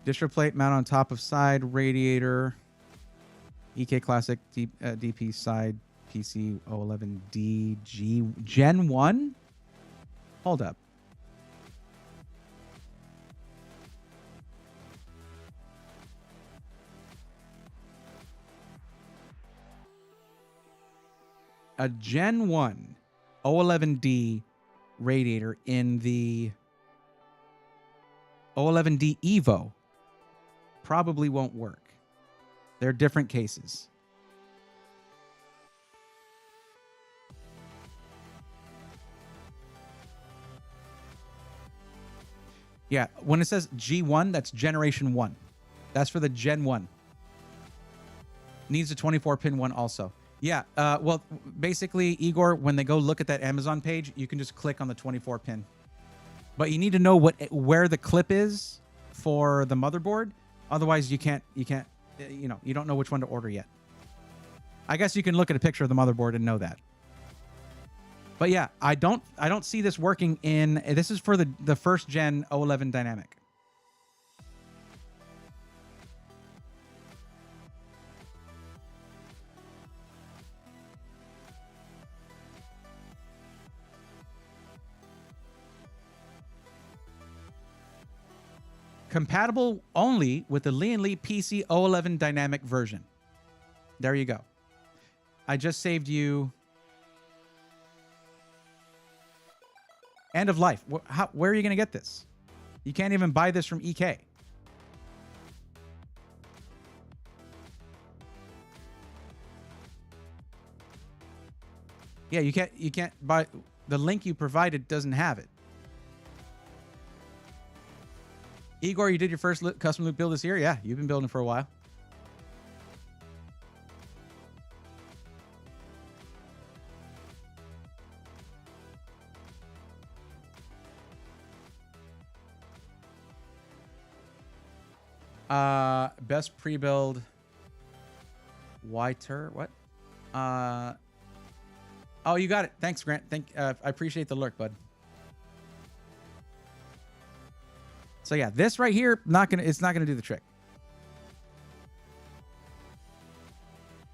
Distro plate mount on top of side radiator. EK Classic DP side PC 011D G Gen 1? Hold up. A Gen 1 011D radiator in the 011D Evo probably won't work. They're different cases. Yeah, when it says G1, that's generation 1. That's for the Gen 1. Needs a 24-pin one also. Yeah, well, basically, Igor, when they go look at that Amazon page, you can just click on the 24-pin. But you need to know where the clip is for the motherboard. Otherwise, you don't know which one to order yet. I guess you can look at a picture of the motherboard and know that. But yeah, I don't see this working in... This is for the first gen 011 Dynamic. Compatible only with the Lian Li PC 011 Dynamic version. There you go. I just saved you... End of life. Where are you going to get this? You can't even buy this from EK. Yeah, you can't buy... The link you provided doesn't have it. Igor, you did your first custom loop build this year? Yeah, you've been building for a while. Best pre-build. Whiter. What? Oh, you got it. Thanks, Grant. I appreciate the lurk, bud. So yeah, this right here, it's not gonna do the trick.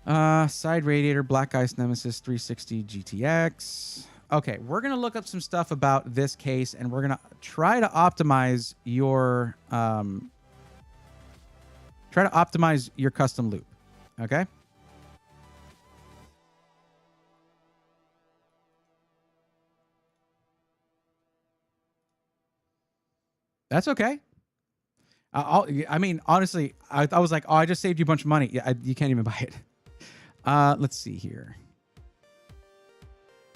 Side radiator, Black Ice Nemesis 360 GTX. Okay, we're gonna look up some stuff about this case, and we're gonna try to optimize your custom loop. Okay. That's okay. I mean, honestly, I was like, oh, I just saved you a bunch of money. Yeah, you can't even buy it. Let's see here.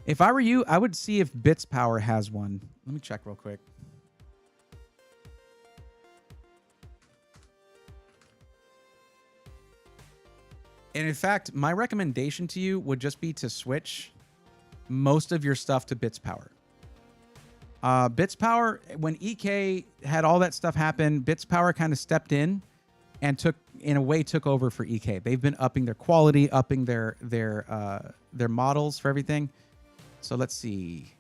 If I were you, I would see if Bits Power has one. Let me check real quick. And in fact, my recommendation to you would just be to switch most of your stuff to Bits Power. Bits Power, when EK had all that stuff happen, Bits Power kind of stepped in and took over for EK. They've been upping their quality, upping their models for everything. So let's see.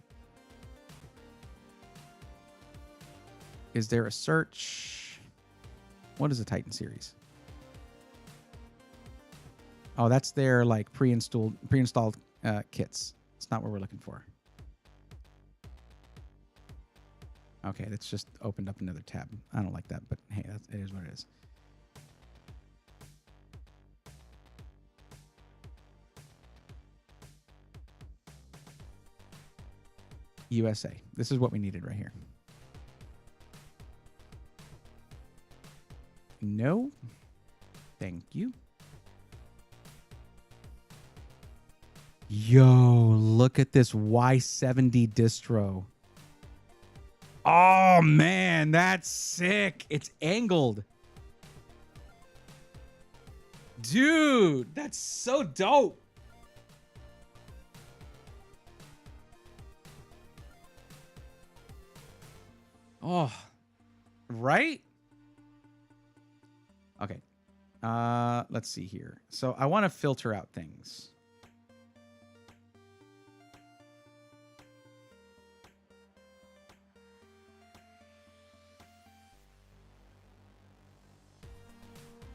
Is there a search? What is the Titan series? Oh, that's their like pre-installed kits. It's not what we're looking for. Okay, that's just opened up another tab. I don't like that, but hey, it is what it is. USA. This is what we needed right here. No. Thank you. Yo, look at this Y70 distro. Oh, man, that's sick. It's angled. Dude, that's so dope. Oh, right? Okay. Let's see here. So I want to filter out things.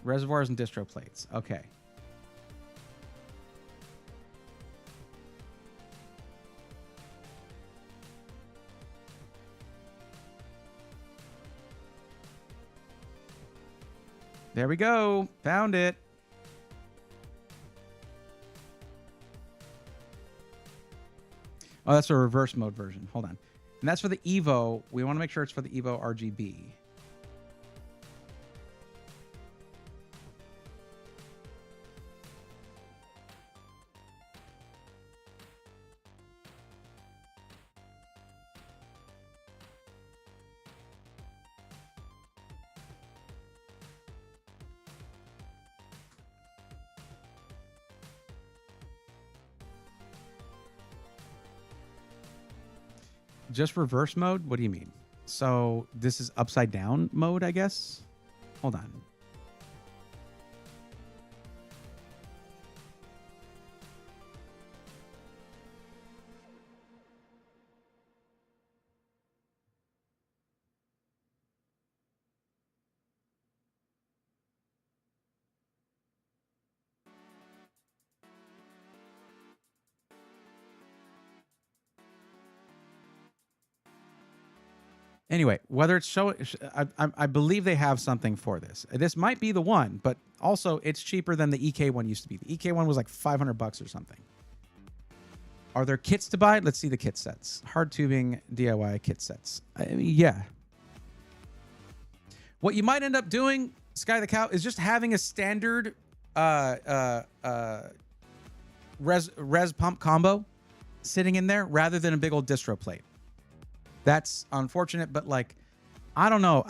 Reservoirs and distro plates. Okay. There we go. Found it. Oh, that's a reverse mode version. Hold on. And that's for the Evo. We want to make sure it's for the Evo RGB. Just reverse mode? What do you mean? So this is upside down mode, I guess? Hold on. Anyway, whether it's I believe they have something for this. This might be the one, but also it's cheaper than the EK one used to be. The EK one was like $500 or something. Are there kits to buy? Let's see the kit sets. Hard tubing DIY kit sets. I mean, yeah. What you might end up doing, Sky the Cow, is just having a standard res pump combo sitting in there rather than a big old distro plate. That's unfortunate, but like, I don't know.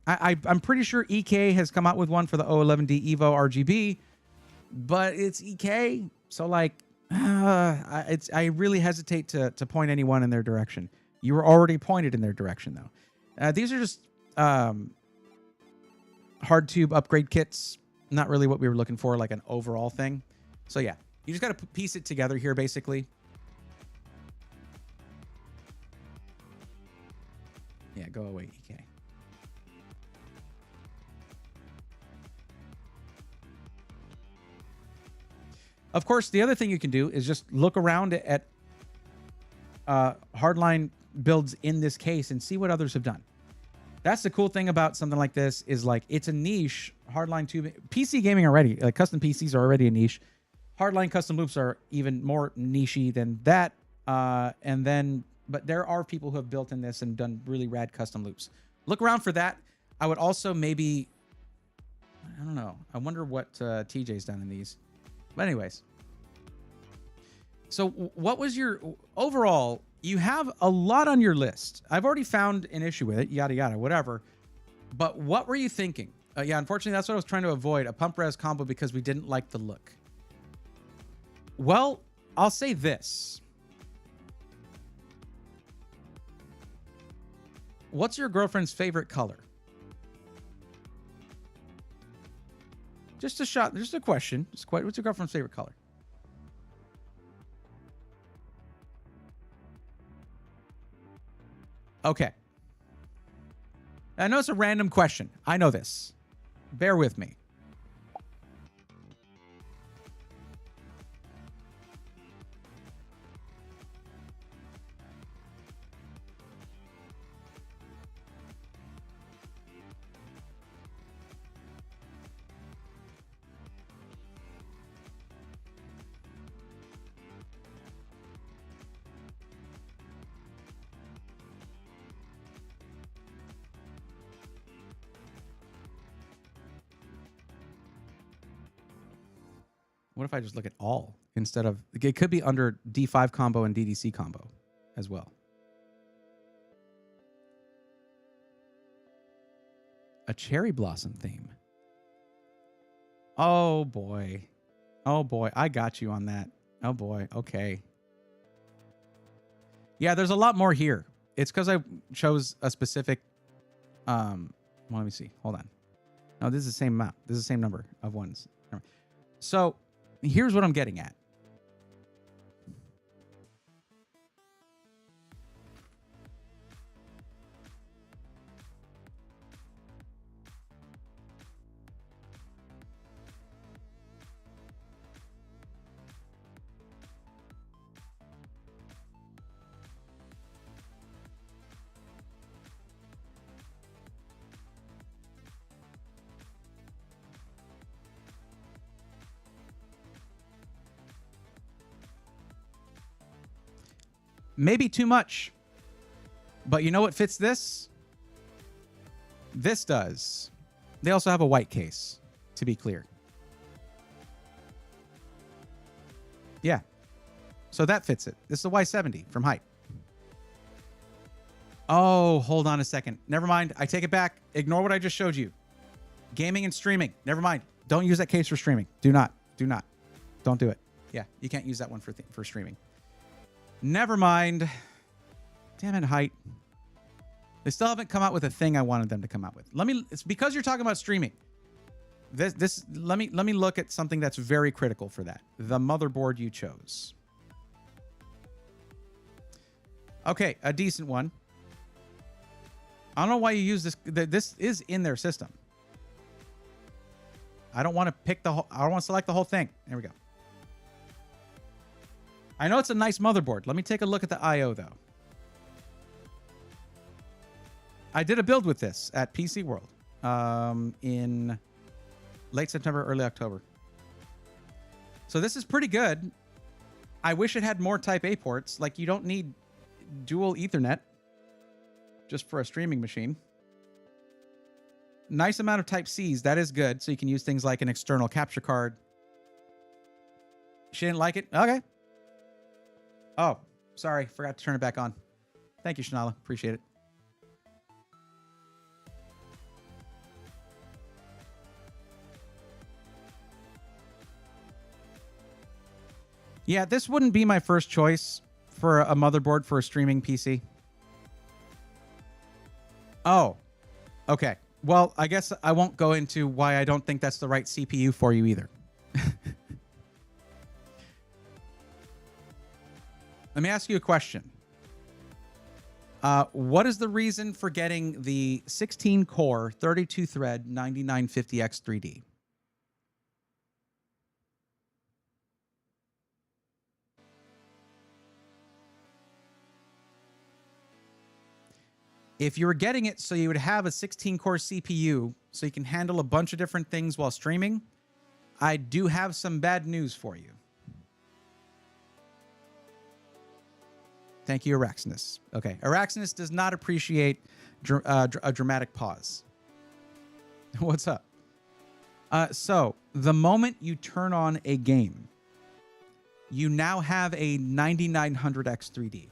I'm pretty sure EK has come out with one for the O11D Evo RGB, but it's EK, so like, I really hesitate to point anyone in their direction. You were already pointed in their direction though. These are just hard tube upgrade kits. Not really what we were looking for, like an overall thing. So yeah, you just got to piece it together here, basically. Yeah, go away, EK. Of course, the other thing you can do is just look around at hardline builds in this case and see what others have done. That's the cool thing about something like this is like it's a niche. Hardline tubing, PC gaming already, like custom PCs are already a niche. Hardline custom loops are even more nichey than that. But there are people who have built in this and done really rad custom loops. Look around for that. I would also maybe, I don't know. I wonder what TJ's done in these. But anyways. So what was your, overall, you have a lot on your list. I've already found an issue with it, yada, yada, whatever. But what were you thinking? Yeah, unfortunately, that's what I was trying to avoid, a pump res combo because we didn't like the look. Well, I'll say this. What's your girlfriend's favorite color? Just a shot. Just a question. What's your girlfriend's favorite color? Okay. I know it's a random question. I know this. Bear with me. What if I just look at all instead of, it could be under D5 combo and DDC combo as well. A cherry blossom theme. Oh boy. Oh boy. I got you on that. Oh boy. Okay. Yeah, there's a lot more here. It's because I chose a specific, well, let me see. Hold on. No, this is the same amount. This is the same number of ones. So here's what I'm getting at. Maybe too much. But you know what fits this? This does. They also have a white case, to be clear. Yeah. So that fits it. This is a Y70 from Height. Oh, hold on a second. Never mind. I take it back. Ignore what I just showed you. Gaming and streaming. Never mind. Don't use that case for streaming. Do not. Do not. Don't do it. Yeah, you can't use that one for streaming. Never mind. Damn it, Height. They still haven't come out with a thing I wanted them to come out with. It's because you're talking about streaming. Let me look at something that's very critical for that. The motherboard you chose. Okay, a decent one. I don't know why you use this. This is in their system. I don't want to pick the whole, I don't want to select the whole thing. There we go. I know it's a nice motherboard. Let me take a look at the I/O though. I did a build with this at PC World in late September, early October. So this is pretty good. I wish it had more Type A ports. Like, you don't need dual Ethernet just for a streaming machine. Nice amount of Type Cs. That is good. So you can use things like an external capture card. She didn't like it? Okay. Oh, sorry. Forgot to turn it back on. Thank you, Shanala. Appreciate it. Yeah, this wouldn't be my first choice for a motherboard for a streaming PC. Oh, okay. Well, I guess I won't go into why I don't think that's the right CPU for you either. Let me ask you a question. What is the reason for getting the 16-core, 32-thread 9950X 3D? If you were getting it so you would have a 16-core CPU so you can handle a bunch of different things while streaming, I do have some bad news for you. Thank you, Araxinus. Okay, Araxinus does not appreciate a dramatic pause. What's up? So, the moment you turn on a game, you now have a 9900X 3D.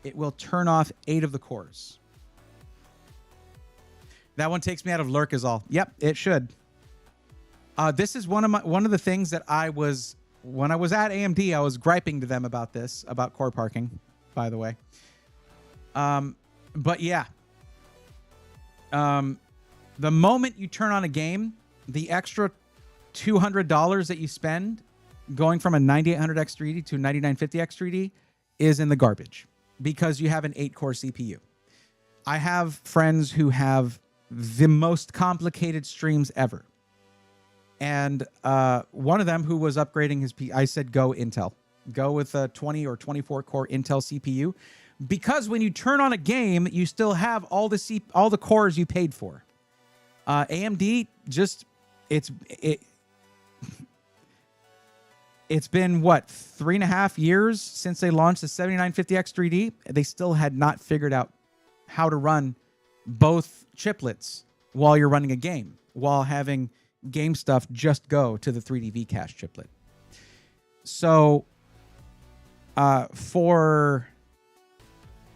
It will turn off 8 of the cores. That one takes me out of lurk is all. Yep, it should. This is one of the things that when I was at AMD, I was griping to them about this, about core parking, by the way. But yeah. The moment you turn on a game, the extra $200 that you spend going from a 9800X 3D to a 9950X 3D is in the garbage because you have an 8-core CPU. I have friends who have the most complicated streams ever. And one of them who was upgrading his PC, I said, go Intel. Go with a 20 or 24 core Intel CPU. Because when you turn on a game, you still have all the cores you paid for. AMD just, it's been, what, 3.5 years since they launched the 7950X 3D. They still had not figured out how to run both chiplets while you're running a game, while having game stuff just go to the 3D Vcache chiplet. So for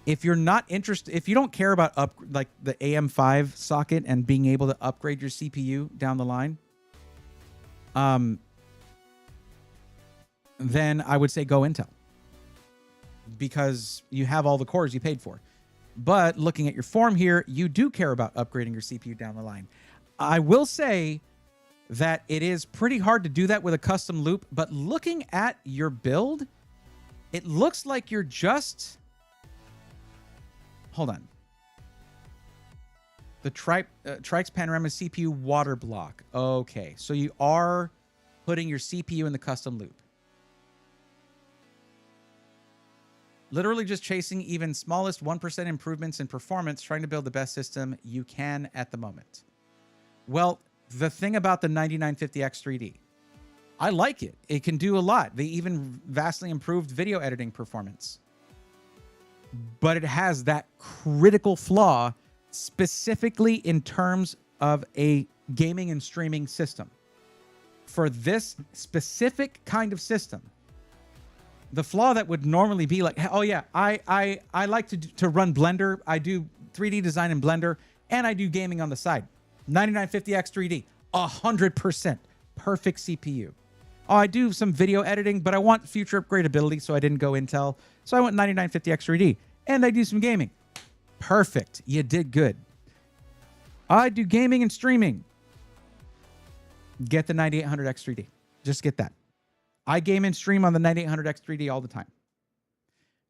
if you're not interested, if you don't care about like the AM5 socket and being able to upgrade your CPU down the line, then I would say go Intel, because you have all the cores you paid for. But looking at your form here, you do care about upgrading your CPU down the line. I will say that it is pretty hard to do that with a custom loop, but looking at your build, it looks like you're just... Hold on. The Trix Panorama CPU water block. Okay, so you are putting your CPU in the custom loop. Literally just chasing even smallest 1% improvements in performance, trying to build the best system you can at the moment. Well, the thing about the 9950X3D, I like it. It can do a lot. They even vastly improved video editing performance. But it has that critical flaw specifically in terms of a gaming and streaming system. For this specific kind of system, the flaw that would normally be like, oh yeah, I like to run Blender. I do 3D design in Blender, and I do gaming on the side. 9950X3D, 100% perfect CPU. Oh, I do some video editing, but I want future upgradability, so I didn't go Intel. So I went 9950X3D, and I do some gaming. Perfect. You did good. I do gaming and streaming. Get the 9800X3D. Just get that. I game and stream on the 9800X3D all the time.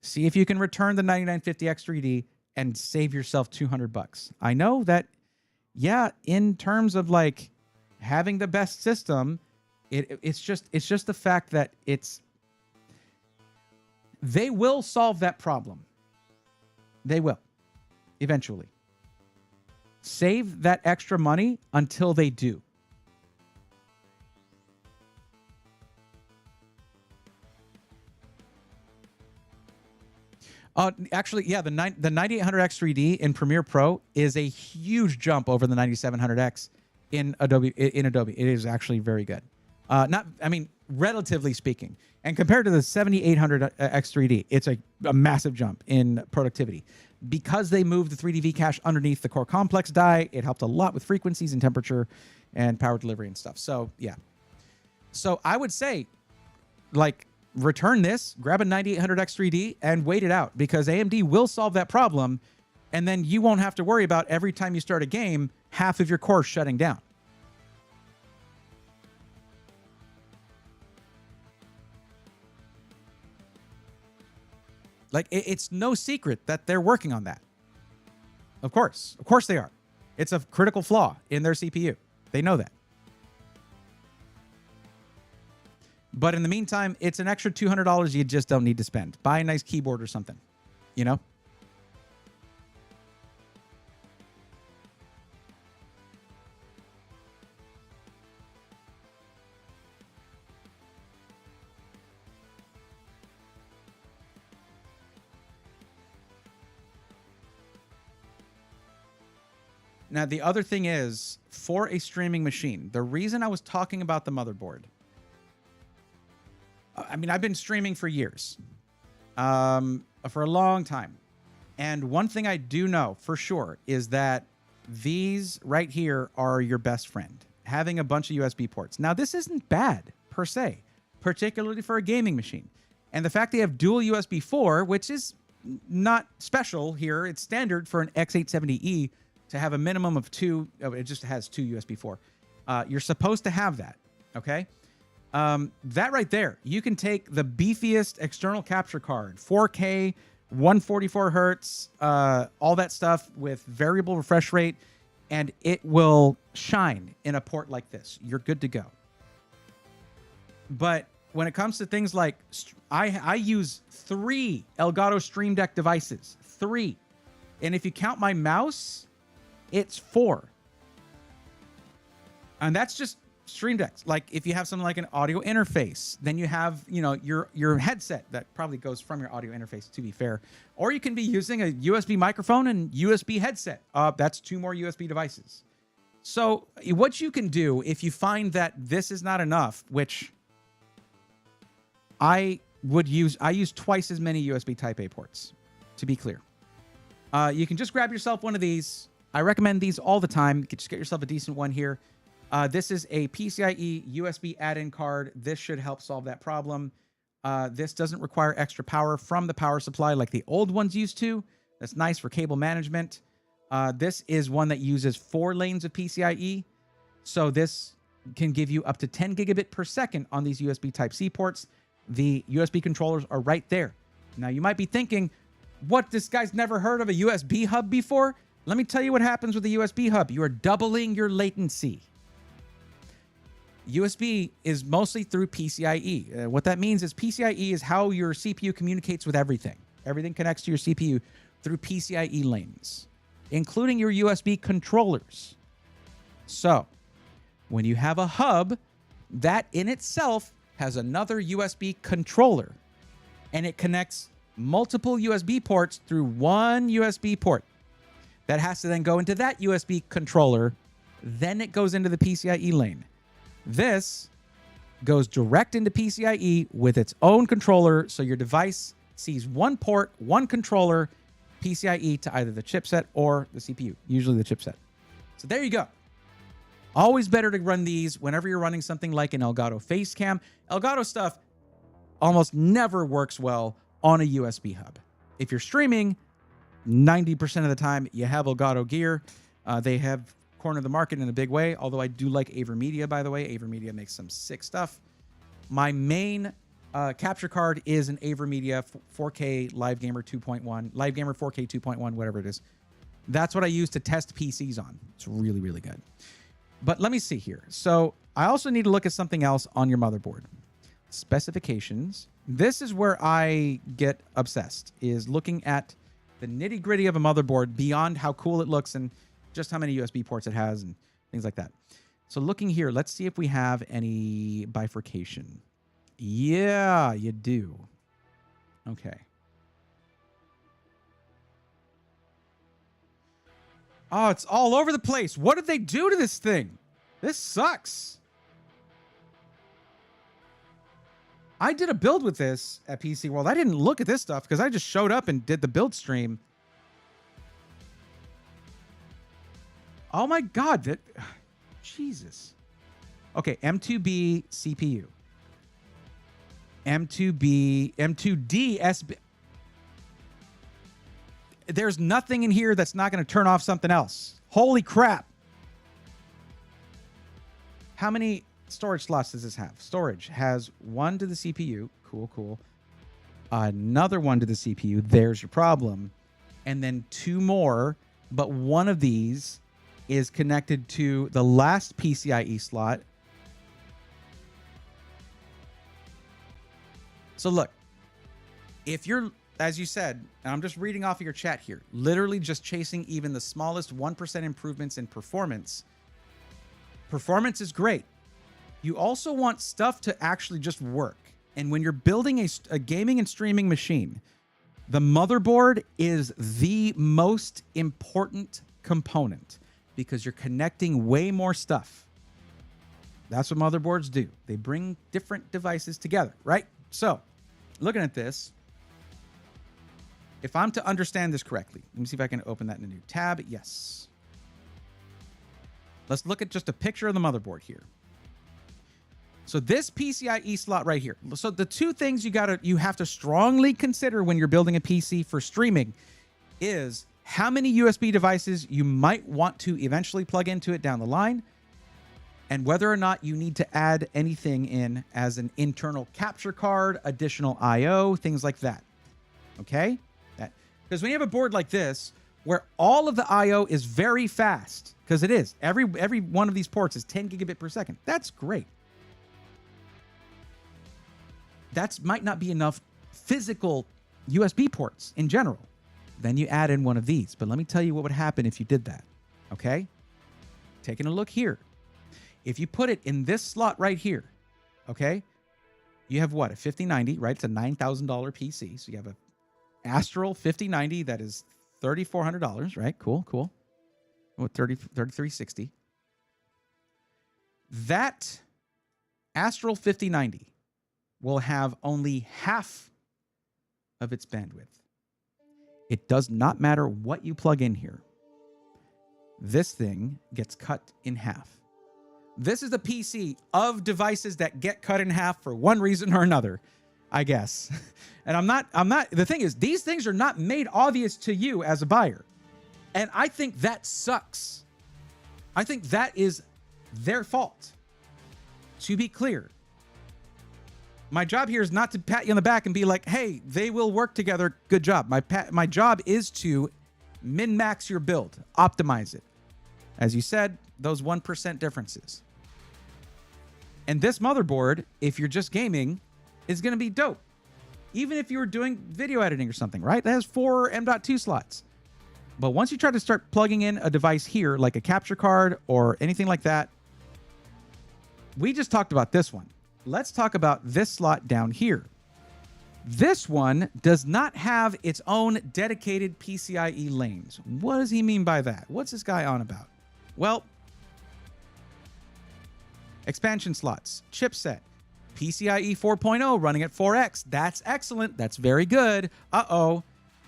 See if you can return the 9950X3D and save yourself $200. I know that, yeah, in terms of like having the best system, it's just the fact that they will solve that problem. They will eventually. Save that extra money until they do. Actually, yeah, the 9800X3D in Premiere Pro is a huge jump over the 9700X in Adobe. It is actually very good. Relatively speaking, and compared to the 7800X3D, it's a massive jump in productivity because they moved the 3D V-cache underneath the core complex die. It helped a lot with frequencies and temperature and power delivery and stuff. So yeah, so I would say, like, return this, grab a 9800X3D, and wait it out, because AMD will solve that problem, and then you won't have to worry about every time you start a game, half of your core shutting down. Like, it's no secret that they're working on that. Of course they are. It's a critical flaw in their CPU. They know that. But in the meantime, it's an extra $200 you just don't need to spend. Buy a nice keyboard or something, you know? Now, the other thing is, for a streaming machine, the reason I was talking about the motherboard, I mean, I've been streaming for years, for a long time. And one thing I do know for sure is that these right here are your best friend, having a bunch of USB ports. Now, this isn't bad per se, particularly for a gaming machine. And the fact they have dual USB 4, which is not special here, it's standard for an X870E to have a minimum of two. Oh, it just has two USB 4. You're supposed to have that, okay? That right there, you can take the beefiest external capture card, 4K, 144 hertz, all that stuff with variable refresh rate, and it will shine in a port like this. You're good to go. But when it comes to things like, I use 3 Elgato Stream Deck devices, 3. And if you count my mouse, it's 4. And that's just Stream Decks. Like, if you have something like an audio interface, then you have, you know, your headset that probably goes from your audio interface, to be fair. Or you can be using a USB microphone and USB headset. That's 2 more USB devices. So what you can do if you find that this is not enough, which I use twice as many USB Type A ports, to be clear. You can just grab yourself one of these. I recommend these all the time. You can just get yourself a decent one here. This is a PCIe USB add-in card. This should help solve that problem. This doesn't require extra power from the power supply like the old ones used to. That's nice for cable management. This is one that uses 4 lanes of PCIe. So this can give you up to 10 gigabit per second on these USB Type-C ports. The USB controllers are right there. Now, you might be thinking, what, this guy's never heard of a USB hub before? Let me tell you what happens with a USB hub. You are doubling your latency. USB is mostly through PCIe. What that means is PCIe is how your CPU communicates with everything. Everything connects to your CPU through PCIe lanes, including your USB controllers. So, when you have a hub, that in itself has another USB controller, and it connects multiple USB ports through one USB port. That has to then go into that USB controller, then it goes into the PCIe lane. This goes direct into PCIe with its own controller, so your device sees one port, one controller, PCIe to either the chipset or the CPU, usually the chipset. So there you go. Always better to run these whenever you're running something like an Elgato Facecam. Elgato stuff almost never works well on a USB hub. If you're streaming, 90% of the time you have Elgato gear. They have cornered the market in a big way, although I do like AverMedia, by the way. AverMedia makes some sick stuff. My main capture card is an AverMedia 4K Live Gamer 2.1, Live Gamer 4K 2.1, whatever it is. That's what I use to test PCs on. It's really, really good. But let me see here. So I also need to look at something else on your motherboard. Specifications. This is where I get obsessed, is looking at the nitty-gritty of a motherboard beyond how cool it looks and just how many USB ports it has and things like that. So looking here, let's see if we have any bifurcation. Yeah, you do. Okay. Oh, it's all over the place. What did they do to this thing? This sucks. I did a build with this at PC World. I didn't look at this stuff because I just showed up and did the build stream. Oh my God. Jesus. Okay, M2B CPU. M2D SB. There's nothing in here that's not going to turn off something else. Holy crap. How many storage slots does this have? Storage has 1 to the CPU. Cool, cool. Another 1 to the CPU. There's your problem. And then 2 more, but one of these is connected to the last PCIe slot. So look, if you're, as you said, and I'm just reading off of your chat here, literally just chasing even the smallest 1% improvements in performance. Performance is great. You also want stuff to actually just work. And when you're building a gaming and streaming machine, the motherboard is the most important component because you're connecting way more stuff. That's what motherboards do. They bring different devices together, right? So, looking at this, if I'm to understand this correctly, let me see if I can open that in a new tab. Yes. Let's look at just a picture of the motherboard here. So this PCIe slot right here. So the two things you have to strongly consider when you're building a PC for streaming is how many USB devices you might want to eventually plug into it down the line, and whether or not you need to add anything in as an internal capture card, additional I/O, things like that. Okay? Because when you have a board like this, where all of the I/O is very fast, because it is, every one of these ports is 10 gigabit per second. That's great. That might not be enough physical USB ports in general. Then you add in one of these. But let me tell you what would happen if you did that. Okay? Taking a look here. If you put it in this slot right here, okay, you have what? A 5090, right? It's a $9,000 PC. So you have a Astral 5090 that is $3,400, right? Cool, cool. What, 3360. That Astral 5090 will have only half of its bandwidth. It does not matter what you plug in here. This thing gets cut in half. This is the PC of devices that get cut in half for one reason or another, I guess. And I'm not, the thing is, these things are not made obvious to you as a buyer. And I think that sucks. I think that is their fault. To be clear, my job here is not to pat you on the back and be like, hey, they will work together. Good job. My job is to min-max your build, optimize it. As you said, those 1% differences. And this motherboard, if you're just gaming, is going to be dope. Even if you were doing video editing or something, right? That has 4 M.2 slots. But once you try to start plugging in a device here, like a capture card or anything like that, we just talked about this one. Let's talk about this slot down here. This one does not have its own dedicated PCIe lanes. What does he mean by that? What's this guy on about? Well, expansion slots, chipset, PCIe 4.0 running at 4x. That's excellent. That's very good. Uh-oh.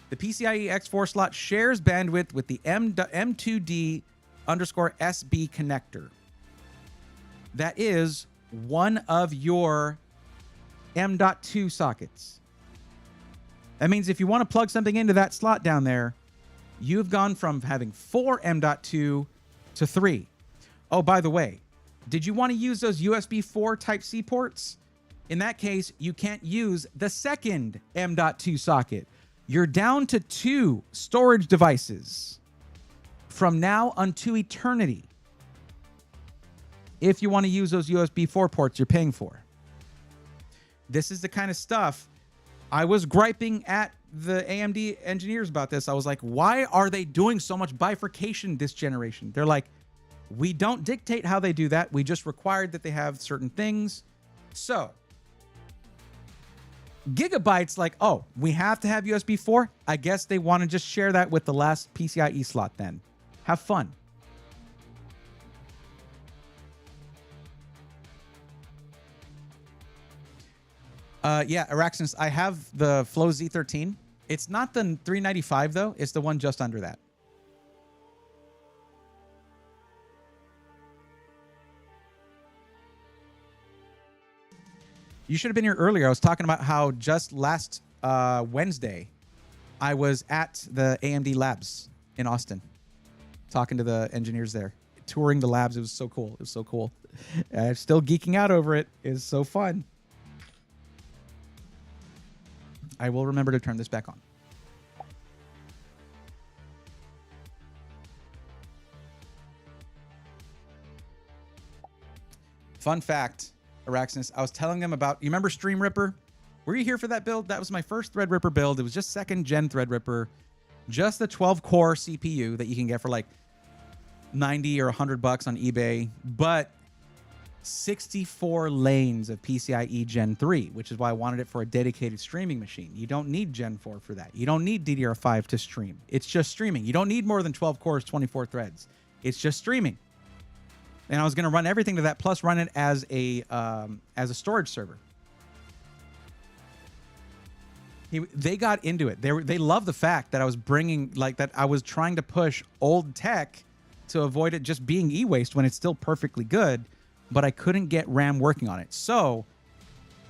The PCIe X4 slot shares bandwidth with the M2D _ SB connector. That is one of your M.2 sockets. That means if you want to plug something into that slot down there, you've gone from having 4 M.2 to 3. Oh, by the way, did you want to use those USB 4 Type-C ports? In that case, you can't use the second M.2 socket. You're down to 2 storage devices from now unto eternity if you want to use those USB 4 ports you're paying for. This is the kind of stuff I was griping at the AMD engineers about this. I was like, why are they doing so much bifurcation this generation? They're like, we don't dictate how they do that. We just required that they have certain things. So Gigabyte's like, oh, we have to have USB 4? I guess they want to just share that with the last PCIe slot then. Have fun. Yeah, Araxis, I have the Flow Z13. It's not the 395 though. It's the one just under that. You should have been here earlier. I was talking about how just last Wednesday, I was at the AMD labs in Austin, talking to the engineers there, touring the labs. It was so cool. It was so cool. I'm still geeking out over it. It's so fun. I will remember to turn this back on. Fun fact, Araxis, I was telling them about, you remember Stream Ripper? Were you here for that build? That was my first Threadripper build. It was just 2nd gen Threadripper, just the 12-core CPU that you can get for like 90 or 100 bucks on eBay, but 64 lanes of PCIe Gen 3, which is why I wanted it for a dedicated streaming machine. You don't need Gen 4 for that. You don't need DDR5 to stream. It's just streaming. You don't need more than 12 cores, 24 threads. It's just streaming. And I was going to run everything to that, plus run it as a storage server. They got into it. They love the fact that I was bringing, like, that I was trying to push old tech to avoid it just being e-waste when it's still perfectly good, but I couldn't get RAM working on it. So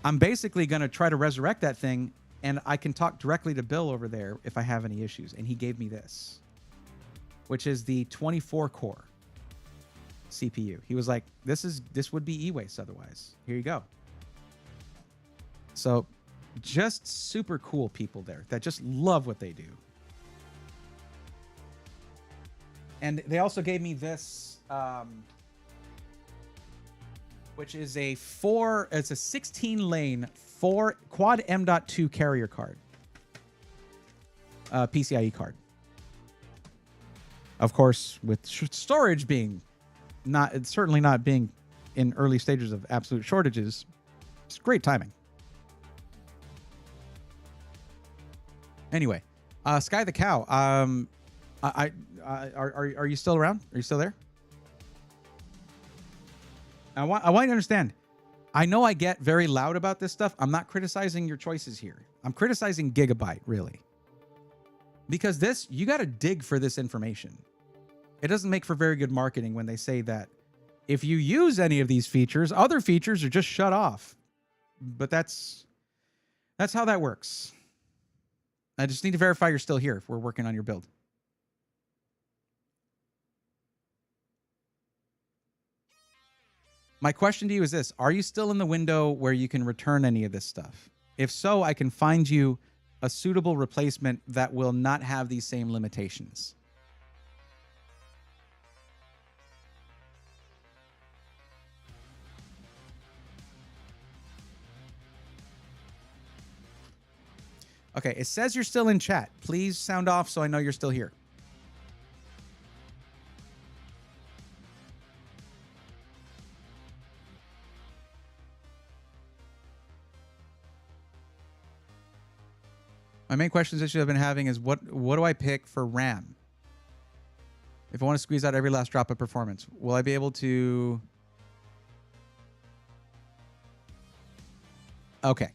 I'm basically going to try to resurrect that thing, and I can talk directly to Bill over there if I have any issues. And he gave me this, which is the 24-core CPU. He was like, this would be e-waste otherwise. Here you go. So just super cool people there that just love what they do. And they also gave me this, which is it's a 16 lane quad M.2 carrier card, PCIe card. Of course, with storage being certainly not being in early stages of absolute shortages, it's great timing. Anyway, Sky the Cow, are you still around? Are you still there? I want you to understand, I know I get very loud about this stuff. I'm not criticizing your choices here. I'm criticizing Gigabyte, really. Because this, you got to dig for this information. It doesn't make for very good marketing when they say that if you use any of these features, other features are just shut off. But that's how that works. I just need to verify you're still here if we're working on your build. My question to you is this. Are you still in the window where you can return any of this stuff? If so, I can find you a suitable replacement that will not have these same limitations. Okay, it says you're still in chat. Please sound off so I know you're still here. My main questions issue I've been having is what do I pick for RAM? If I want to squeeze out every last drop of performance, will I be able to? Okay.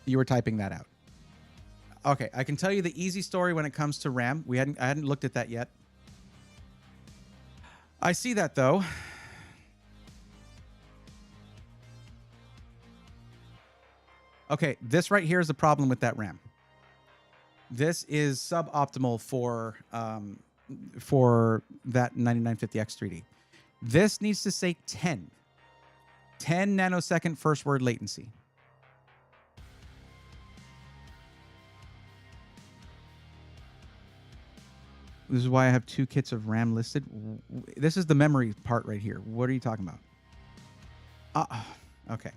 You were typing that out. Okay, I can tell you the easy story when it comes to RAM. I hadn't looked at that yet. I see that though. Okay, this right here is the problem with that RAM. This is suboptimal for that 9950X 3D. This needs to say 10 nanosecond first word latency. This is why I have 2 kits of RAM listed. This is the memory part right here. What are you talking about? Okay.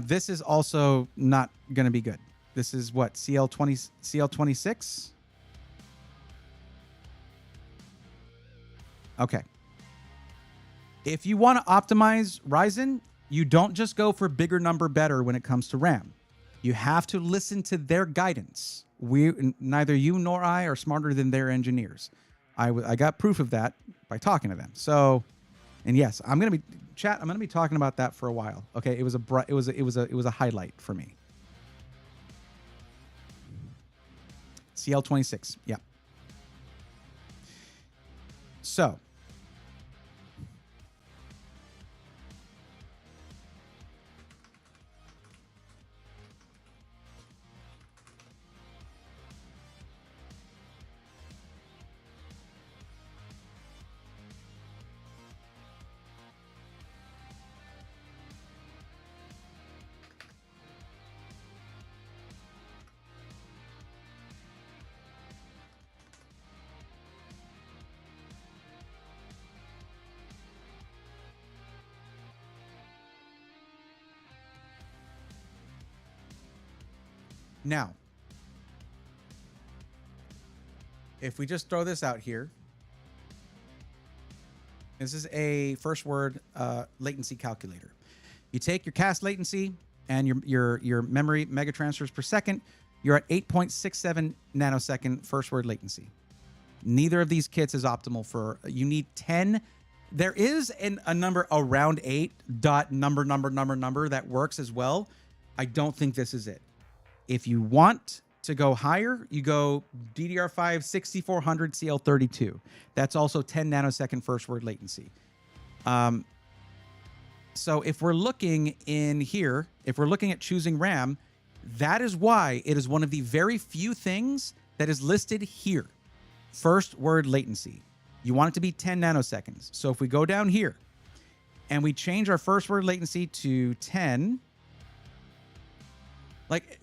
This is also not going to be good. This is what? CL26? Okay. If you want to optimize Ryzen, you don't just go for bigger number better when it comes to RAM. You have to listen to their guidance. Neither you nor I are smarter than their engineers. I got proof of that by talking to them. So, and yes, I'm going to be talking about that for a while. Okay, it was a highlight for me. CL26. Yeah. So, now, if we just throw this out here, this is a first word latency calculator. You take your cast latency and your memory megatransfers per second, you're at 8.67 nanosecond first word latency. Neither of these kits is optimal for, you need 10. There is a number around 8 dot number that works as well. I don't think this is it. If you want to go higher, you go DDR5 6400 CL32. That's also 10 nanosecond first word latency. So if we're looking in here, if we're looking at choosing RAM, that is why it is one of the very few things that is listed here. First word latency. You want it to be 10 nanoseconds. So if we go down here and we change our first word latency to 10, like,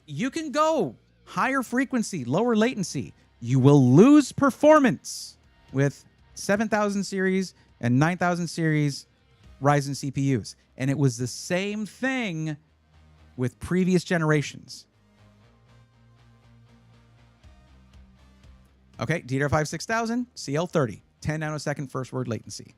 you can go higher frequency, lower latency. You will lose performance with 7000 series and 9000 series Ryzen CPUs. And it was the same thing with previous generations. Okay, DDR5 6000, CL30, 10 nanosecond first word latency.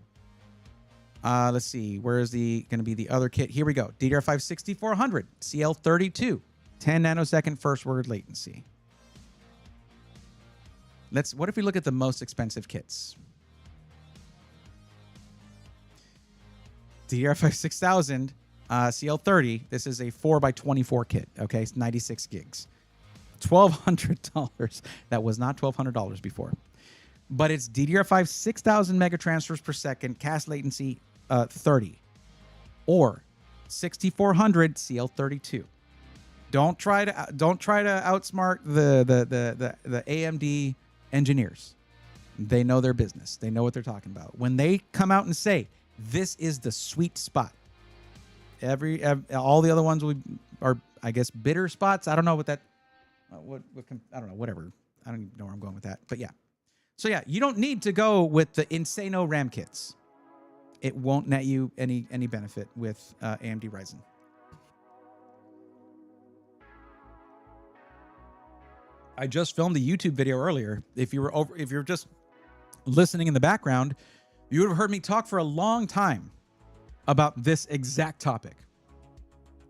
Let's see, where is going to be the other kit? Here we go. DDR5 6400, CL32. 10 nanosecond first word latency. What if we look at the most expensive kits? DDR5 6000 CL30. This is a 4x24 kit. Okay, it's 96 gigs. $1,200. That was not $1,200 before. But it's DDR5 6000 mega transfers per second, cast latency 30, or 6400 CL32. Don't try to outsmart the AMD engineers. They know their business. They know what they're talking about. When they come out and say this is the sweet spot, all the other ones are, I guess, bitter spots. I don't know what that. I don't know. Whatever. I don't even know where I'm going with that. But yeah. So yeah, you don't need to go with the Insano RAM kits. It won't net you any benefit with AMD Ryzen. I just filmed a YouTube video earlier. If you're just listening in the background, you would have heard me talk for a long time about this exact topic,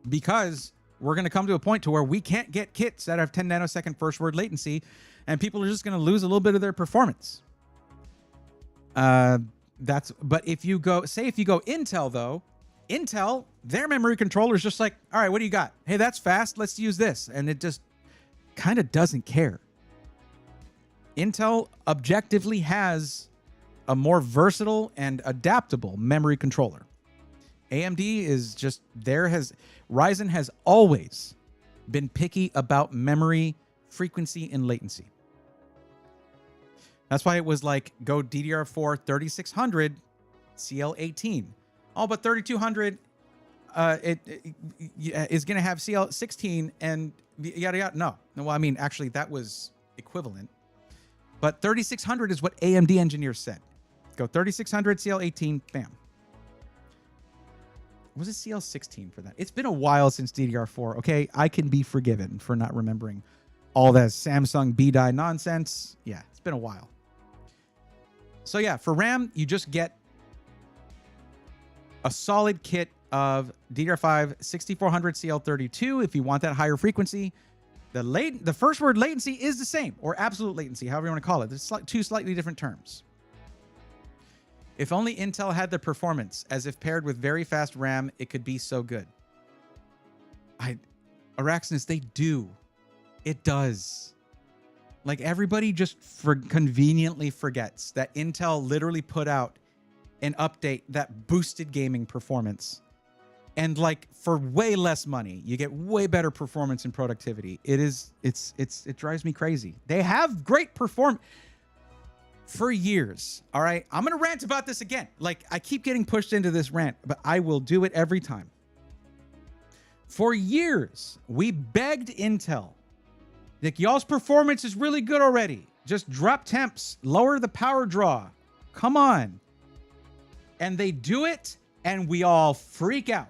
because we're going to come to a point to where we can't get kits that have 10 nanosecond first word latency, and people are just going to lose a little bit of their performance. But if you go Intel though, Intel, their memory controller is just like, all right, what do you got? Hey, that's fast. Let's use this. And it just kind of doesn't care. Intel objectively has a more versatile and adaptable memory controller. AMD is just Ryzen has always been picky about memory frequency and latency. That's why it was like, go DDR4 3600 CL18. Oh, but 3200 is going to have CL16 and yada yada. No, well, I mean, actually, that was equivalent. But 3600 is what AMD engineers said. Go 3600 CL18, bam. Was it CL16 for that? It's been a while since DDR4. Okay, I can be forgiven for not remembering all that Samsung B-die nonsense. Yeah, it's been a while. So yeah, for RAM, you just get a solid kit of DDR5 6400 CL32 if you want that higher frequency. The first word latency is the same, or absolute latency, however you want to call it. There's two slightly different terms. If only Intel had the performance, as if paired with very fast RAM, it could be so good. Araxinus, they do. It does. Like, everybody just conveniently forgets that Intel literally put out an update that boosted gaming performance. And like, for way less money, you get way better performance and productivity. It drives me crazy. They have great performance for years. All right. I'm going to rant about this again. Like, I keep getting pushed into this rant, but I will do it every time. For years, we begged Intel, like, y'all's performance is really good already. Just drop temps, lower the power draw. Come on. And they do it, and we all freak out.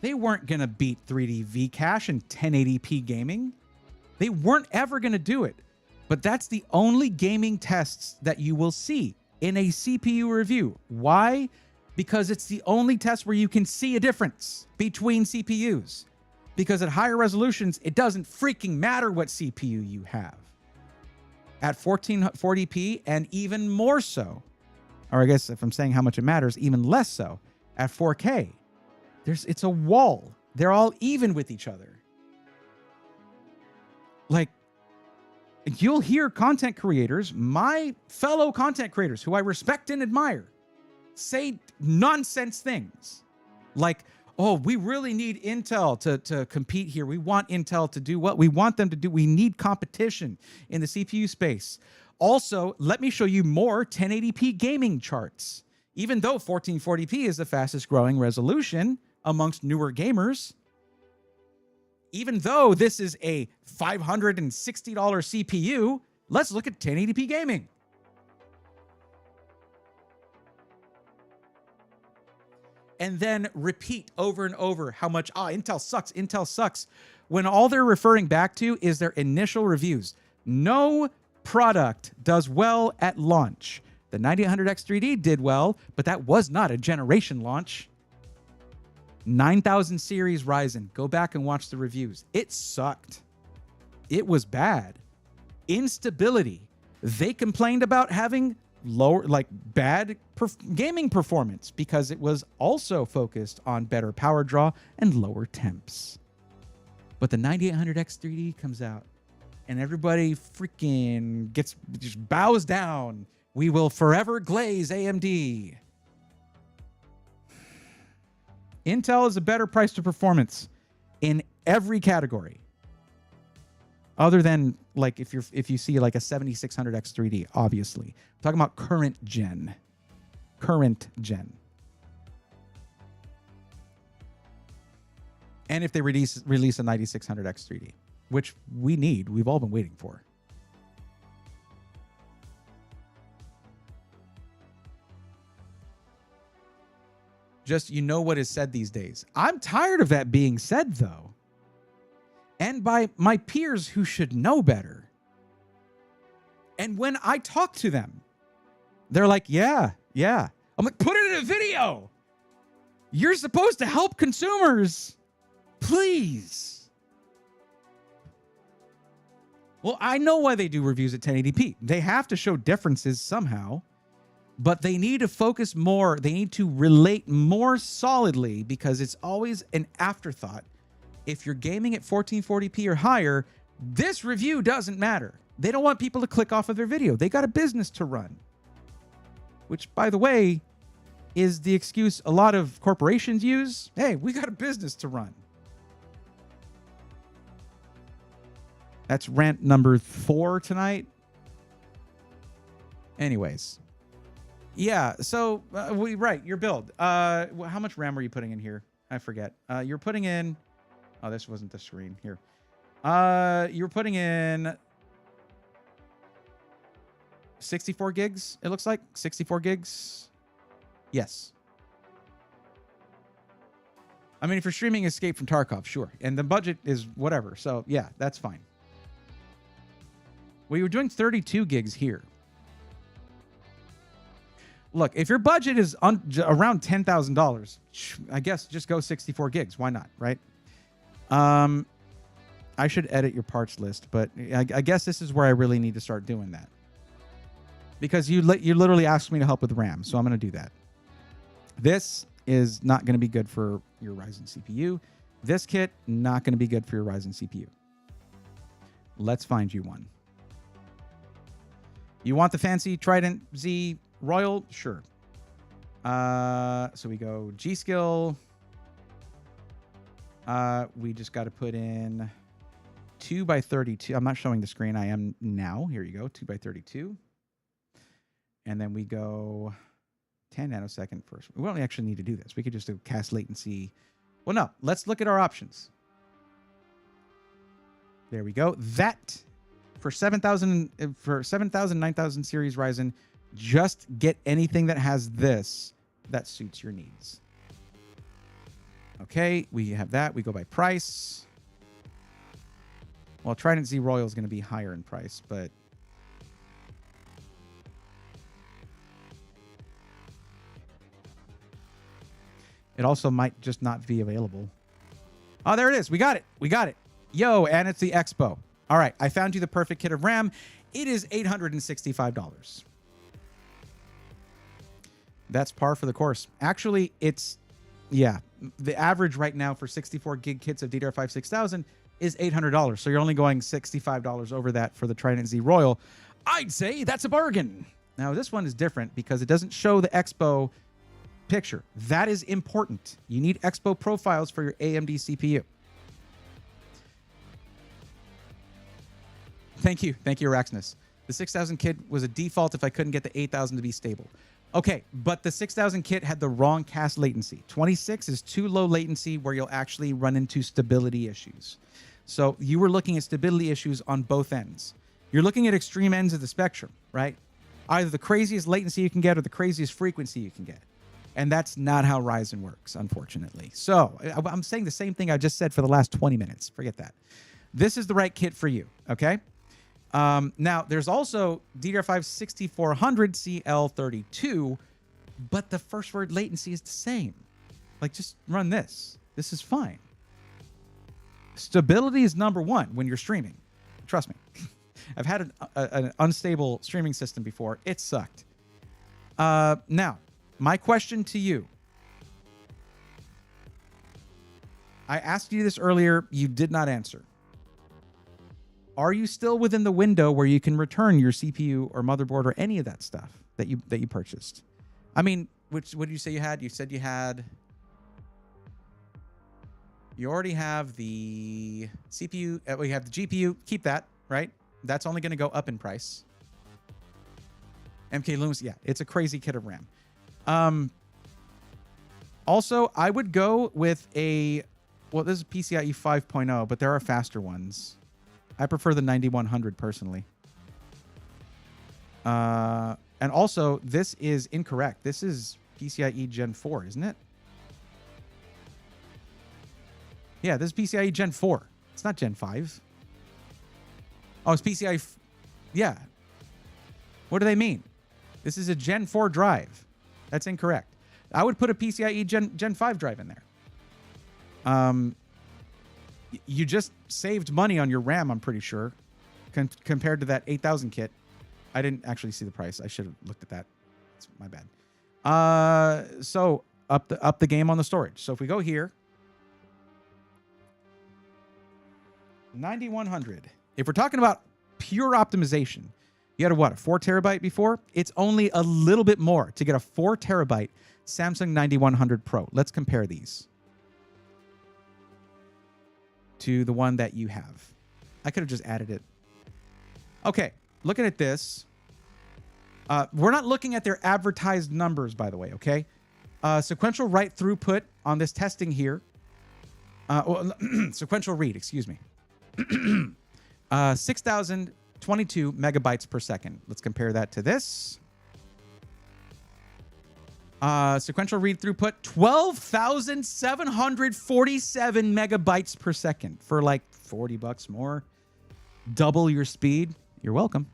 They weren't going to beat 3D V-Cache and 1080p gaming. They weren't ever going to do it. But that's the only gaming tests that you will see in a CPU review. Why? Because it's the only test where you can see a difference between CPUs. Because at higher resolutions, it doesn't freaking matter what CPU you have. At 1440p, and even more so, or I guess if I'm saying how much it matters, even less so, at 4K, it's a wall. They're all even with each other. Like, you'll hear content creators, my fellow content creators who I respect and admire, say nonsense things like, oh, we really need Intel to compete here. We want Intel to do what we want them to do. We need competition in the CPU space. Also, let me show you more 1080p gaming charts. Even though 1440p is the fastest growing resolution amongst newer gamers, even though this is a $560 CPU, let's look at 1080p gaming. And then repeat over and over how much, Intel sucks, when all they're referring back to is their initial reviews. No product does well at launch. The 9800X3D did well, but that was not a generation launch. 9000 series Ryzen, go back and watch the reviews. It sucked. It was bad. Instability. They complained about having bad gaming performance because it was also focused on better power draw and lower temps. But the 9800X 3D comes out and everybody freaking just bows down. We will forever glaze AMD. Intel is a better price to performance in every category. Other than like if you see like a 7600X 3D, obviously. I'm talking about current gen. And if they release a 9600X 3D, which we've all been waiting for. Just, what is said these days. I'm tired of that being said, though. And by my peers who should know better. And when I talk to them, they're like, yeah. I'm like, put it in a video. You're supposed to help consumers. Please. Well, I know why they do reviews at 1080p. They have to show differences somehow. But they need to focus more. They need to relate more solidly because it's always an afterthought. If you're gaming at 1440p or higher, this review doesn't matter. They don't want people to click off of their video. They got a business to run. Which, by the way, is the excuse a lot of corporations use. Hey, we got a business to run. That's rant number 4 tonight. Anyways. Yeah, so, right, your build. How much RAM are you putting in here? I forget. You're putting in... Oh, this wasn't the screen. Here. You're putting in 64 gigs, it looks like. 64 gigs. Yes. I mean, if you're streaming Escape from Tarkov, sure. And the budget is whatever. So, yeah, that's fine. Well, you're doing 32 gigs here. Look, if your budget is around $10,000, I guess just go 64 gigs. Why not, right? I should edit your parts list, but I guess this is where I really need to start doing that. Because you literally asked me to help with RAM, so I'm going to do that. This is not going to be good for your Ryzen CPU. This kit, not going to be good for your Ryzen CPU. Let's find you one. You want the fancy Trident Z Royal? Sure. So we go G-Skill. We just got to put in 2x32. I'm not showing the screen. I am now. Here you go. 2x32. And then we go 10 nanosecond first. We don't actually need to do this. We could just do cast latency. Well, no. Let's look at our options. There we go. That for 7000 9000 series Ryzen, just get anything that has this that suits your needs. Okay, we have that. We go by price. Well, Trident Z Royal is going to be higher in price, but it also might just not be available. Oh, there it is. We got it. We got it. Yo, and it's the Expo. All right, I found you the perfect kit of RAM. It is $865. That's par for the course. Actually, it's, yeah, the average right now for 64 gig kits of DDR5 6000 is $800. So you're only going $65 over that for the Trident Z Royal. I'd say that's a bargain. Now, this one is different because it doesn't show the Expo picture. That is important. You need Expo profiles for your AMD CPU. Thank you. Thank you, Araxnus. The 6000 kit was a default if I couldn't get the 8000 to be stable. Okay, but the 6000 kit had the wrong cast latency. 26 is too low latency where you'll actually run into stability issues. So you were looking at stability issues on both ends. You're looking at extreme ends of the spectrum, right? Either the craziest latency you can get or the craziest frequency you can get. And that's not how Ryzen works, unfortunately. So I'm saying the same thing I just said for the last 20 minutes. Forget that. This is the right kit for you, okay? Now, there's also DDR5 6400 CL32, but the first word latency is the same. Like, just run this. This is fine. Stability is number one when you're streaming. Trust me. I've had an unstable streaming system before. It sucked. Now, my question to you. I asked you this earlier. You did not answer. Are you still within the window where you can return your CPU or motherboard or any of that stuff that you purchased? I mean, what did you say you had? You said you had... You already have the CPU. We have the GPU. Keep that, right? That's only going to go up in price. MK Loomis, yeah, it's a crazy kit of RAM. Also, I would go with a... Well, this is PCIe 5.0, but there are faster ones. I prefer the 9100 personally. And also, this is incorrect. This is PCIe Gen 4, isn't it? Yeah, this is PCIe Gen 4. It's not Gen 5. Oh, it's PCIe... Yeah. What do they mean? This is a Gen 4 drive. That's incorrect. I would put a PCIe Gen 5 drive in there. You just saved money on your RAM, I'm pretty sure, compared to that 8000 kit. I didn't actually see the price. I should have looked at that. It's my bad. So up the game on the storage. So if we go here, 9100. If we're talking about pure optimization, you had a 4 terabyte before? It's only a little bit more to get a 4 terabyte Samsung 9100 Pro. Let's compare these to the one that you have. I could have just added it. Okay, looking at this. We're not looking at their advertised numbers, by the way, okay? Sequential write throughput on this testing here. Sequential read, excuse me. 6,022 megabytes per second. Let's compare that to this. Sequential read throughput, 12,747 megabytes per second for like $40 more. Double your speed. You're welcome.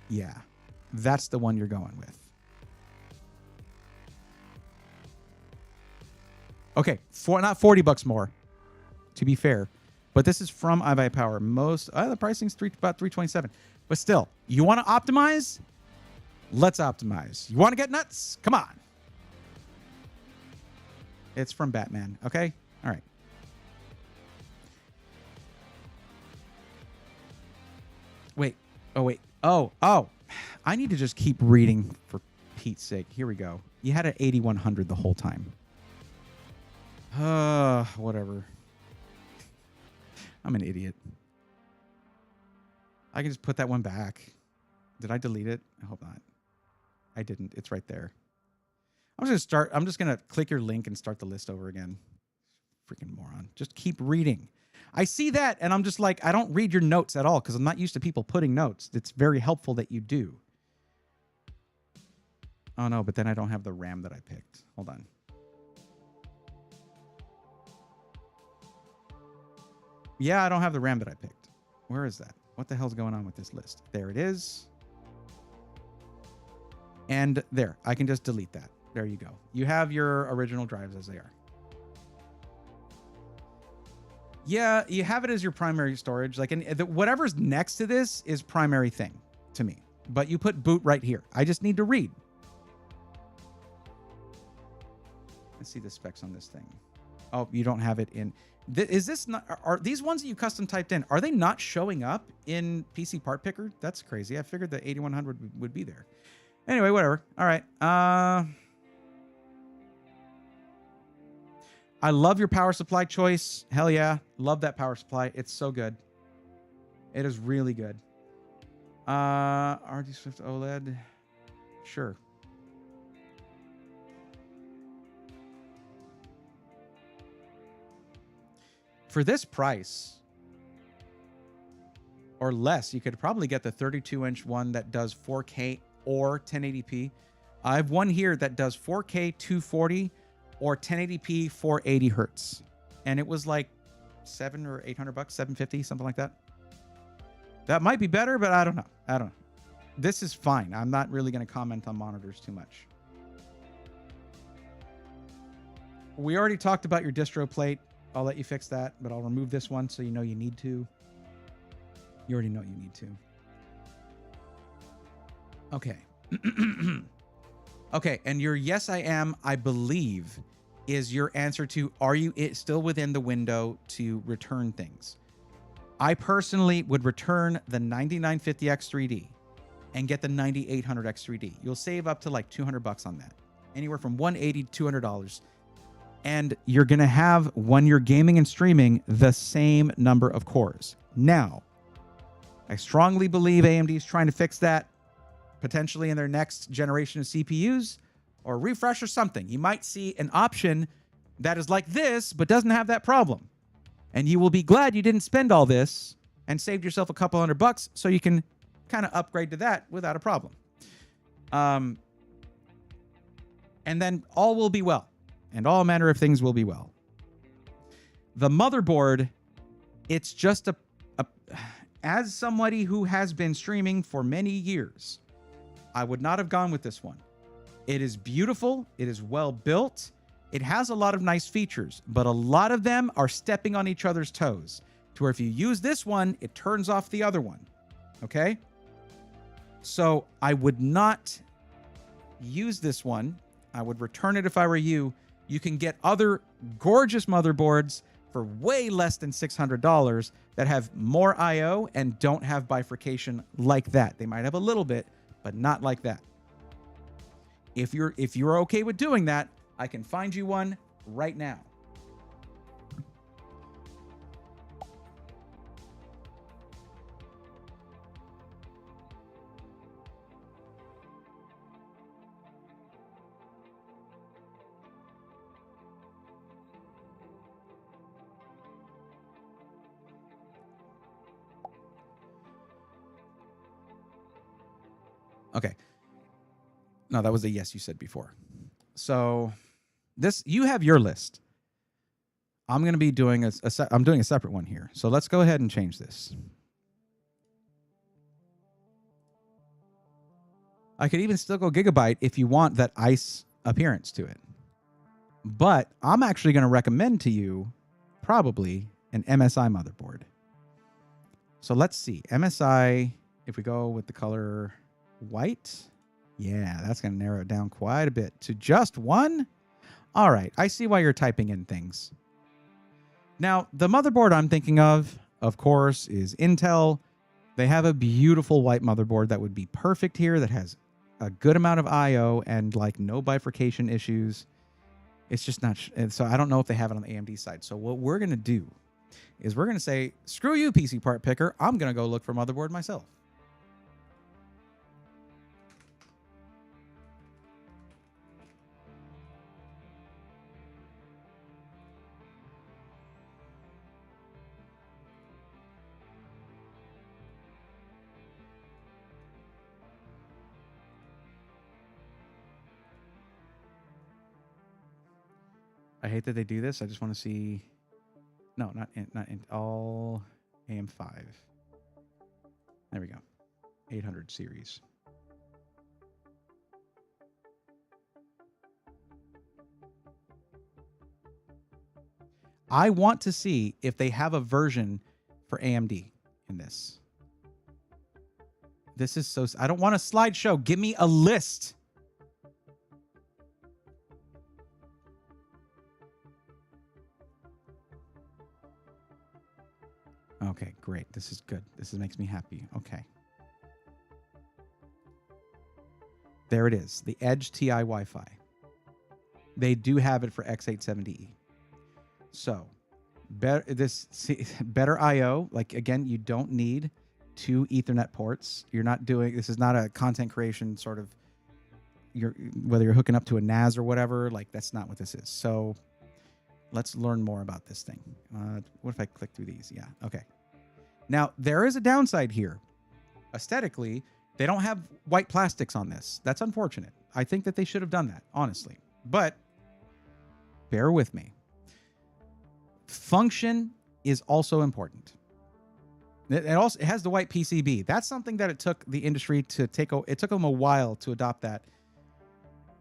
Yeah, that's the one you're going with. Okay, not $40 more, to be fair. But this is from iBuyPower. The pricing's about $327. But still, you want to optimize? Let's optimize. You want to get nuts? Come on. It's from Batman. Okay? All right. Wait. Oh, wait. Oh. I need to just keep reading for Pete's sake. Here we go. You had an 8100 the whole time. Whatever. I'm an idiot. I can just put that one back. Did I delete it? I hope not. I didn't. It's right there. I'm just going to click your link and start the list over again. Freaking moron. Just keep reading. I see that, and I'm just like, I don't read your notes at all because I'm not used to people putting notes. It's very helpful that you do. Oh, no, but then I don't have the RAM that I picked. Hold on. Yeah, I don't have the RAM that I picked. Where is that? What the hell's going on with this list? There it is. And there, I can just delete that. There you go. You have your original drives as they are. Yeah, you have it as your primary storage. Like, whatever's next to this is primary thing to me. But you put boot right here. I just need to read. Let's see the specs on this thing. Oh, you don't have it in. Is this not? Are these ones that you custom typed in? Are they not showing up in PC Part Picker? That's crazy. I figured the 8100 would be there. Anyway, whatever. All right. I love your power supply choice. Hell yeah. Love that power supply. It's so good. It is really good. RD Swift OLED. Sure. For this price or less, you could probably get the 32-inch one that does 4K or 1080p. I have one here that does 4K 240 or 1080p 480 hertz, and it was like $700 or $800, $750, something like that. That might be better, but I don't know. This is fine. I'm not really going to comment on monitors too much. We already talked about your distro plate. I'll let you fix that, but I'll remove this one so you know you need to. You already know you need to. Okay. Okay, and your yes, I am, I believe, is your answer to are you still within the window to return things? I personally would return the 9950X 3D and get the 9800X 3D. You'll save up to like $200 on that, anywhere from $180 to $200. And you're going to have, when you're gaming and streaming, the same number of cores. Now, I strongly believe AMD is trying to fix that, potentially in their next generation of CPUs or refresh or something. You might see an option that is like this, but doesn't have that problem. And you will be glad you didn't spend all this and saved yourself a couple $100 so you can kind of upgrade to that without a problem. And then all will be well, and all manner of things will be well. The motherboard, it's just as somebody who has been streaming for many years, I would not have gone with this one. It is beautiful. It is well built. It has a lot of nice features, but a lot of them are stepping on each other's toes to where if you use this one, it turns off the other one. Okay? So I would not use this one. I would return it if I were you. You can get other gorgeous motherboards for way less than $600 that have more I/O and don't have bifurcation like that. They might have a little bit, but not like that. If you're okay with doing that, I can find you one right now. Okay. No, that was a yes you said before. So this, you have your list. I'm going to be doing I'm doing a separate one here. So let's go ahead and change this. I could even still go Gigabyte if you want that ice appearance to it. But I'm actually going to recommend to you probably an MSI motherboard. So let's see. MSI, if we go with the color white, yeah, that's going to narrow it down quite a bit to just one. All right, I see why you're typing in things. Now, the motherboard I'm thinking of course, is Intel. They have a beautiful white motherboard that would be perfect here, that has a good amount of I/O and like no bifurcation issues. It's just not, so I don't know if they have it on the AMD side. So what we're going to do is we're going to say, screw you, PC part picker. I'm going to go look for motherboard myself. I hate that they do this. I just want to see. No, not in all AM5. There we go. 800 series. I want to see if they have a version for AMD in this. This is so... I don't want a slideshow. Give me a list. Okay, great. This is good. This makes me happy. Okay. There it is. The Edge TI Wi-Fi. They do have it for X870E. So, better I/O. Like, again, you don't need 2 Ethernet ports. You're not doing... This is not a content creation sort of... whether you're hooking up to a NAS or whatever. Like, that's not what this is. So... let's learn more about this thing. What if I click through these? Yeah, okay. Now, there is a downside here. Aesthetically, they don't have white plastics on this. That's unfortunate. I think that they should have done that, honestly. But bear with me. Function is also important. It has the white PCB. That's something that it took the industry to take. It took them a while to adopt that.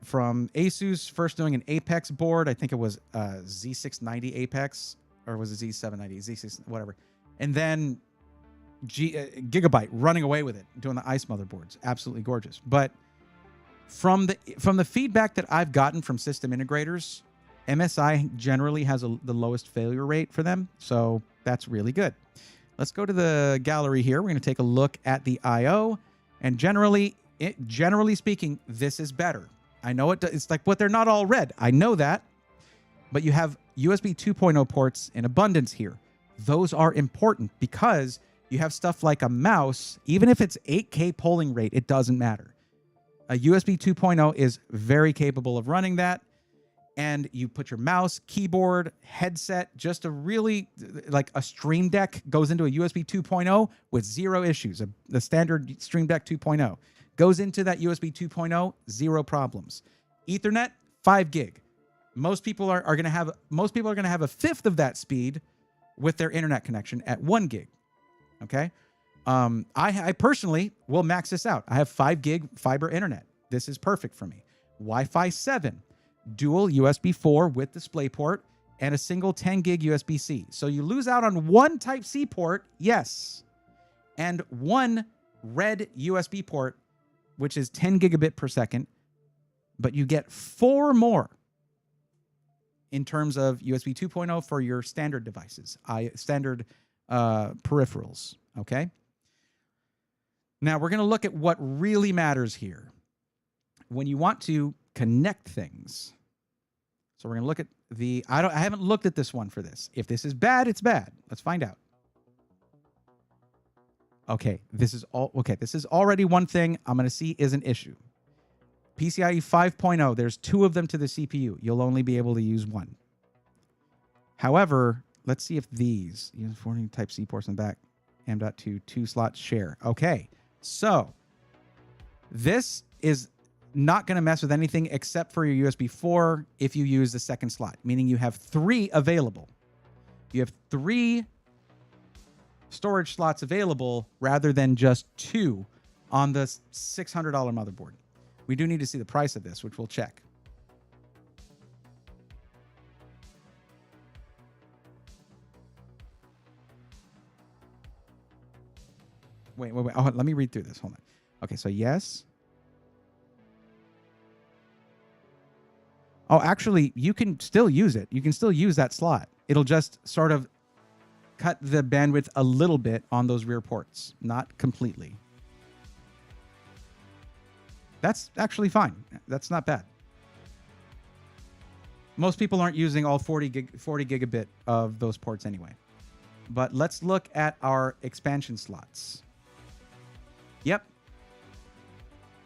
From Asus first doing an Apex board, I think it was Z690 Apex, or was it Z790, Z6, whatever. And then Gigabyte running away with it, doing the ice motherboards. Absolutely gorgeous. But from the feedback that I've gotten from system integrators, MSI generally has the lowest failure rate for them. So that's really good. Let's go to the gallery here. We're going to take a look at the I/O. And generally speaking, this is better. I know it's like, but they're not all red. I know that. But you have USB 2.0 ports in abundance here. Those are important because you have stuff like a mouse. Even if it's 8K polling rate, it doesn't matter. A USB 2.0 is very capable of running that. And you put your mouse, keyboard, headset, just a really, like a Stream Deck goes into a USB 2.0 with zero issues. The standard Stream Deck 2.0 goes into that USB 2.0, zero problems. Ethernet, 5 gig. Most people are going to have a fifth of that speed with their internet connection at 1 gig. Okay. I personally will max this out. I have 5 gig fiber internet. This is perfect for me. Wi-Fi 7. Dual USB 4 with DisplayPort and a single 10 gig USB-C. So you lose out on one Type-C port, yes, and one red USB port, which is 10 gigabit per second, but you get 4 more in terms of USB 2.0 for your standard devices, standard peripherals, okay? Now we're going to look at what really matters here. When you want to connect things. So we're going to look at I haven't looked at this one for this. If this is bad, it's bad. Let's find out. Okay, this is already one thing I'm going to see is an issue. PCIe 5.0, there's 2 of them to the CPU. You'll only be able to use 1. However, let's see if these, 40 Type-C ports in the back, M.2, 2 slots share. Okay, so this is not going to mess with anything except for your USB 4 if you use the second slot, meaning you have 3 available. You have 3 storage slots available rather than just 2 on the $600 motherboard. We do need to see the price of this, which we'll check. Wait. Oh, let me read through this. Hold on. Okay, so yes. Oh, actually, you can still use it. You can still use that slot. It'll just sort of cut the bandwidth a little bit on those rear ports, not completely. That's actually fine. That's not bad. Most people aren't using all 40 gigabit of those ports anyway. But let's look at our expansion slots. Yep.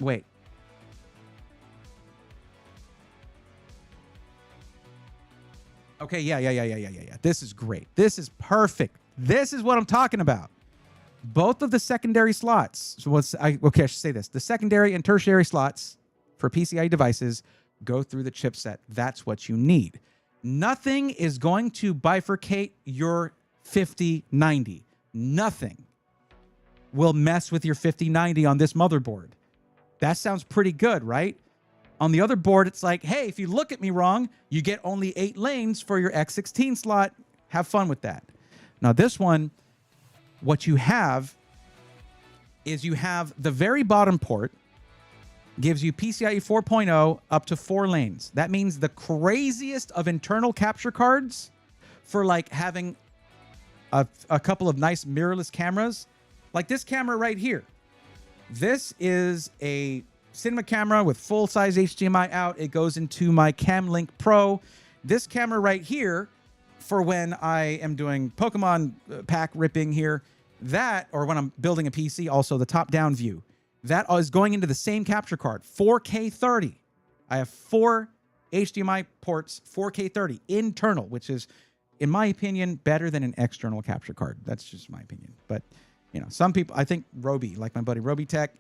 Wait. Okay, yeah. This is great. This is perfect. This is what I'm talking about. Both of the secondary slots. So I should say this. The secondary and tertiary slots for PCIe devices go through the chipset. That's what you need. Nothing is going to bifurcate your 5090. Nothing will mess with your 5090 on this motherboard. That sounds pretty good, right? On the other board, it's like, hey, if you look at me wrong, you get only 8 lanes for your X16 slot. Have fun with that. Now, this one, what you have is you have the very bottom port gives you PCIe 4.0 up to 4 lanes. That means the craziest of internal capture cards for like having a couple of nice mirrorless cameras, like this camera right here. This is a cinema camera with full-size HDMI out. It goes into my CamLink Pro. This camera right here, for when I am doing Pokemon pack ripping here, that, or when I'm building a PC, also the top-down view, that is going into the same capture card, 4K 30. I have 4 HDMI ports, 4K 30, internal, which is, in my opinion, better than an external capture card. That's just my opinion. But some people, I think Roby, like my buddy Roby Tech,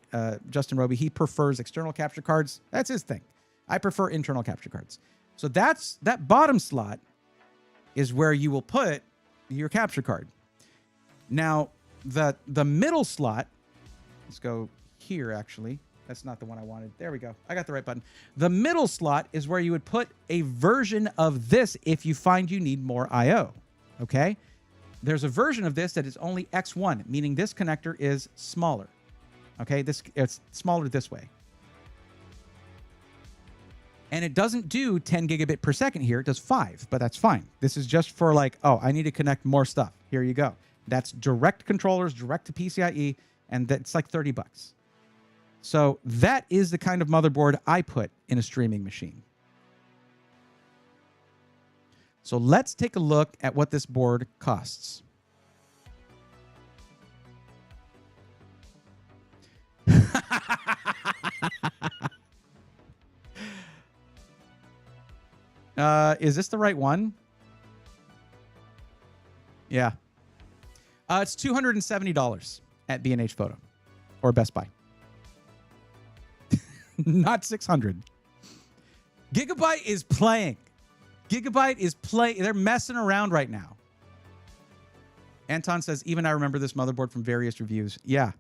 Justin Roby, he prefers external capture cards. That's his thing. I prefer internal capture cards. So that bottom slot is where you will put your capture card. Now, the middle slot, let's go here, actually. That's not the one I wanted. There we go. I got the right button. The middle slot is where you would put a version of this if you find you need more I/O. Okay? There's a version of this that is only X1, meaning this connector is smaller. Okay, it's smaller this way. And it doesn't do 10 gigabit per second here. It does 5, but that's fine. This is just for like, oh, I need to connect more stuff. Here you go. That's direct controllers, direct to PCIe, and that's like 30 bucks. So that is the kind of motherboard I put in a streaming machine. So let's take a look at what this board costs. Is this the right one? Yeah. It's $270 at B&H Photo or Best Buy. Not $600. Gigabyte is playing. Gigabyte is playing. They're messing around right now. Anton says, even I remember this motherboard from various reviews. Yeah.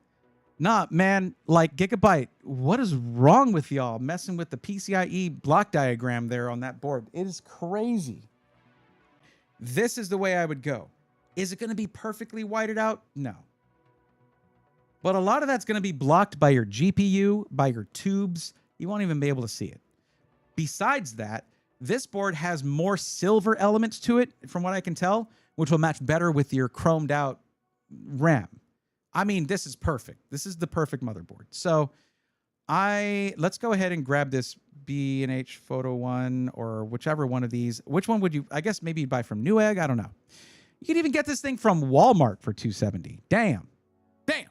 Nah, man, like Gigabyte, what is wrong with y'all messing with the PCIe block diagram there on that board? It is crazy. This is the way I would go. Is it going to be perfectly whited out? No. But a lot of that's going to be blocked by your GPU, by your tubes. You won't even be able to see it. Besides that, this board has more silver elements to it, from what I can tell, which will match better with your chromed out RAM. I mean, this is perfect. This is the perfect motherboard. So let's go ahead and grab this B&H Photo one or whichever one of these. Which one would you, I guess maybe you'd buy from Newegg? I don't know. You can even get this thing from Walmart for $270. Damn. Damn.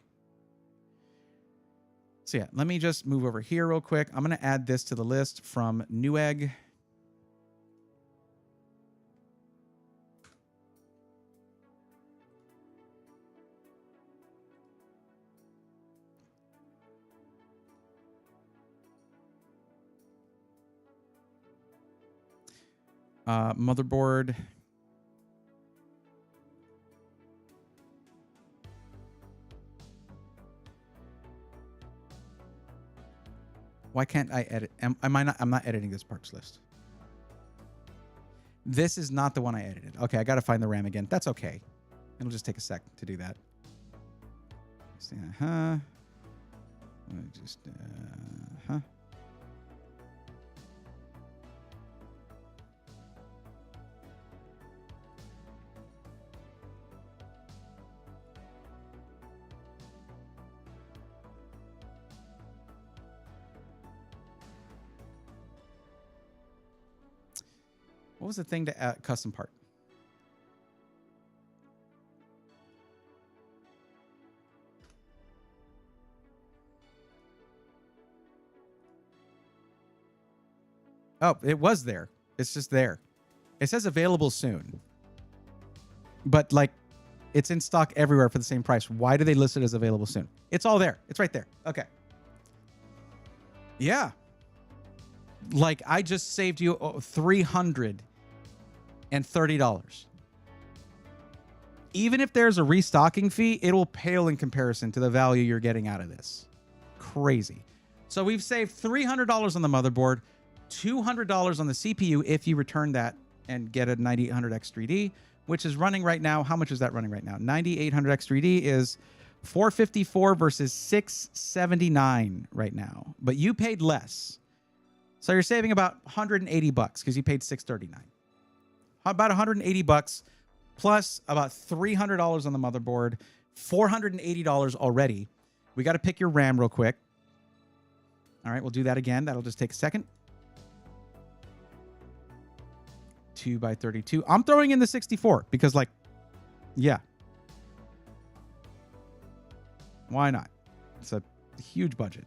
So yeah, let me just move over here real quick. I'm going to add this to the list from Newegg. Motherboard. Why can't I edit? I'm not editing this parts list. This is not the one I edited. Okay, I got to find the RAM again. That's okay. It'll just take a sec to do that. What was the thing to add, custom part? Oh, it was there. It's just there. It says available soon. But like, it's in stock everywhere for the same price. Why do they list it as available soon? It's all there. It's right there. Okay. Yeah. Like, I just saved you $330. Even if there's a restocking fee, it will pale in comparison to the value you're getting out of this. Crazy. So we've saved $300 on the motherboard, $200 on the CPU if you return that and get a 9800X3D, which is running right now. How much is that running right now? 9800X3D is $454 versus $679 right now. But you paid less. So you're saving about 180 bucks because you paid $639. About 180 bucks plus about $300 on the motherboard, $480 already. We got to pick your RAM real quick. All right, we'll do that again. That'll just take a second. 2x32. I'm throwing in the 64 because, like, yeah. Why not? It's a huge budget.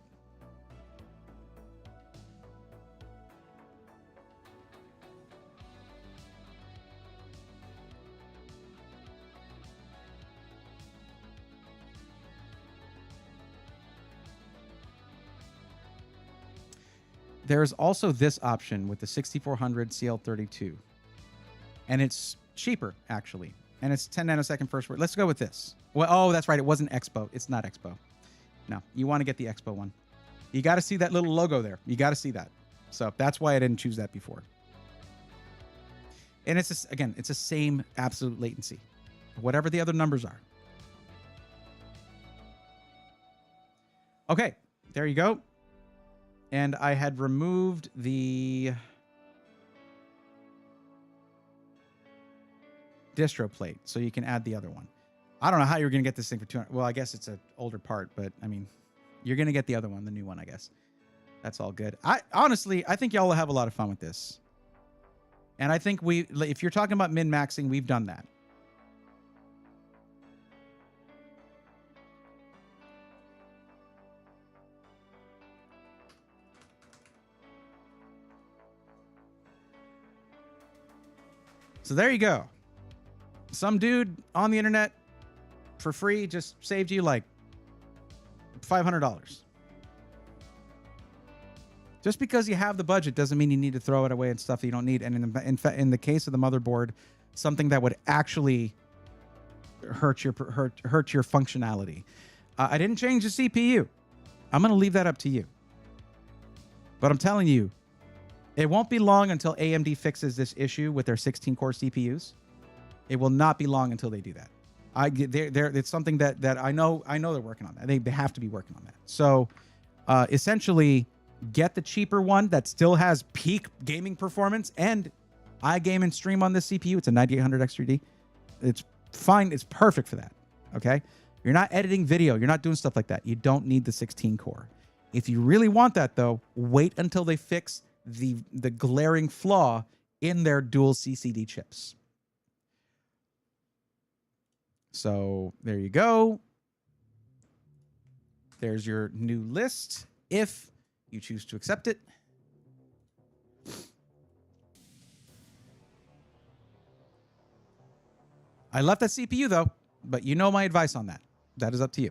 There's also this option with the 6400 CL32. And it's cheaper, actually. And it's 10 nanosecond first word. Let's go with this. Well, oh, that's right. It wasn't Expo. It's not Expo. No, you want to get the Expo one. You got to see that little logo there. You got to see that. So that's why I didn't choose that before. And it's just, again, it's the same absolute latency. whatever the other numbers are. Okay, there you go. And I had removed the distro plate, so you can add the other one. I don't know how you're going to get this thing for 200. Well, I guess it's an older part, but I mean, you're going to get the other one, the new one, I guess. That's all good. Honestly, I think y'all will have a lot of fun with this. And I think if you're talking about min-maxing, we've done that. So there you go. Some dude on the internet for free just saved you like $500. Just because you have the budget doesn't mean you need to throw it away and stuff that you don't need. And in the case of the motherboard, something that would actually hurt your functionality. I didn't change the CPU. I'm going to leave that up to you. But I'm telling you, it won't be long until AMD fixes this issue with their 16-core CPUs. It will not be long until they do that. It's something that I know they're working on that. They have to be working on that. So essentially, get the cheaper one that still has peak gaming performance, and I game and stream on this CPU. It's a 9800 X3D. It's fine. It's perfect for that. Okay? You're not editing video. You're not doing stuff like that. You don't need the 16-core. If you really want that, though, wait until they fix the glaring flaw in their dual CCD chips. So there you go. There's your new list, if you choose to accept it. I left that CPU though, but you know my advice on that. That is up to you.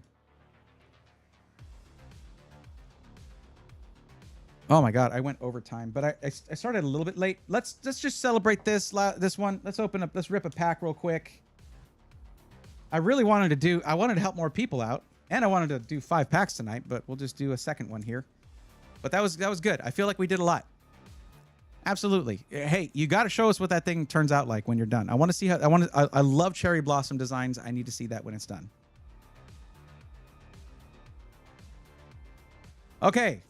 Oh my God, I went overtime, but I started a little bit late. Let's just celebrate this one. Let's rip a pack real quick. I wanted to help more people out, and I wanted to do 5 packs tonight, but we'll just do a second one here. But that was good. I feel like we did a lot. Absolutely. Hey, you got to show us what that thing turns out like when you're done. I want to see how I love cherry blossom designs. I need to see that when it's done. Okay.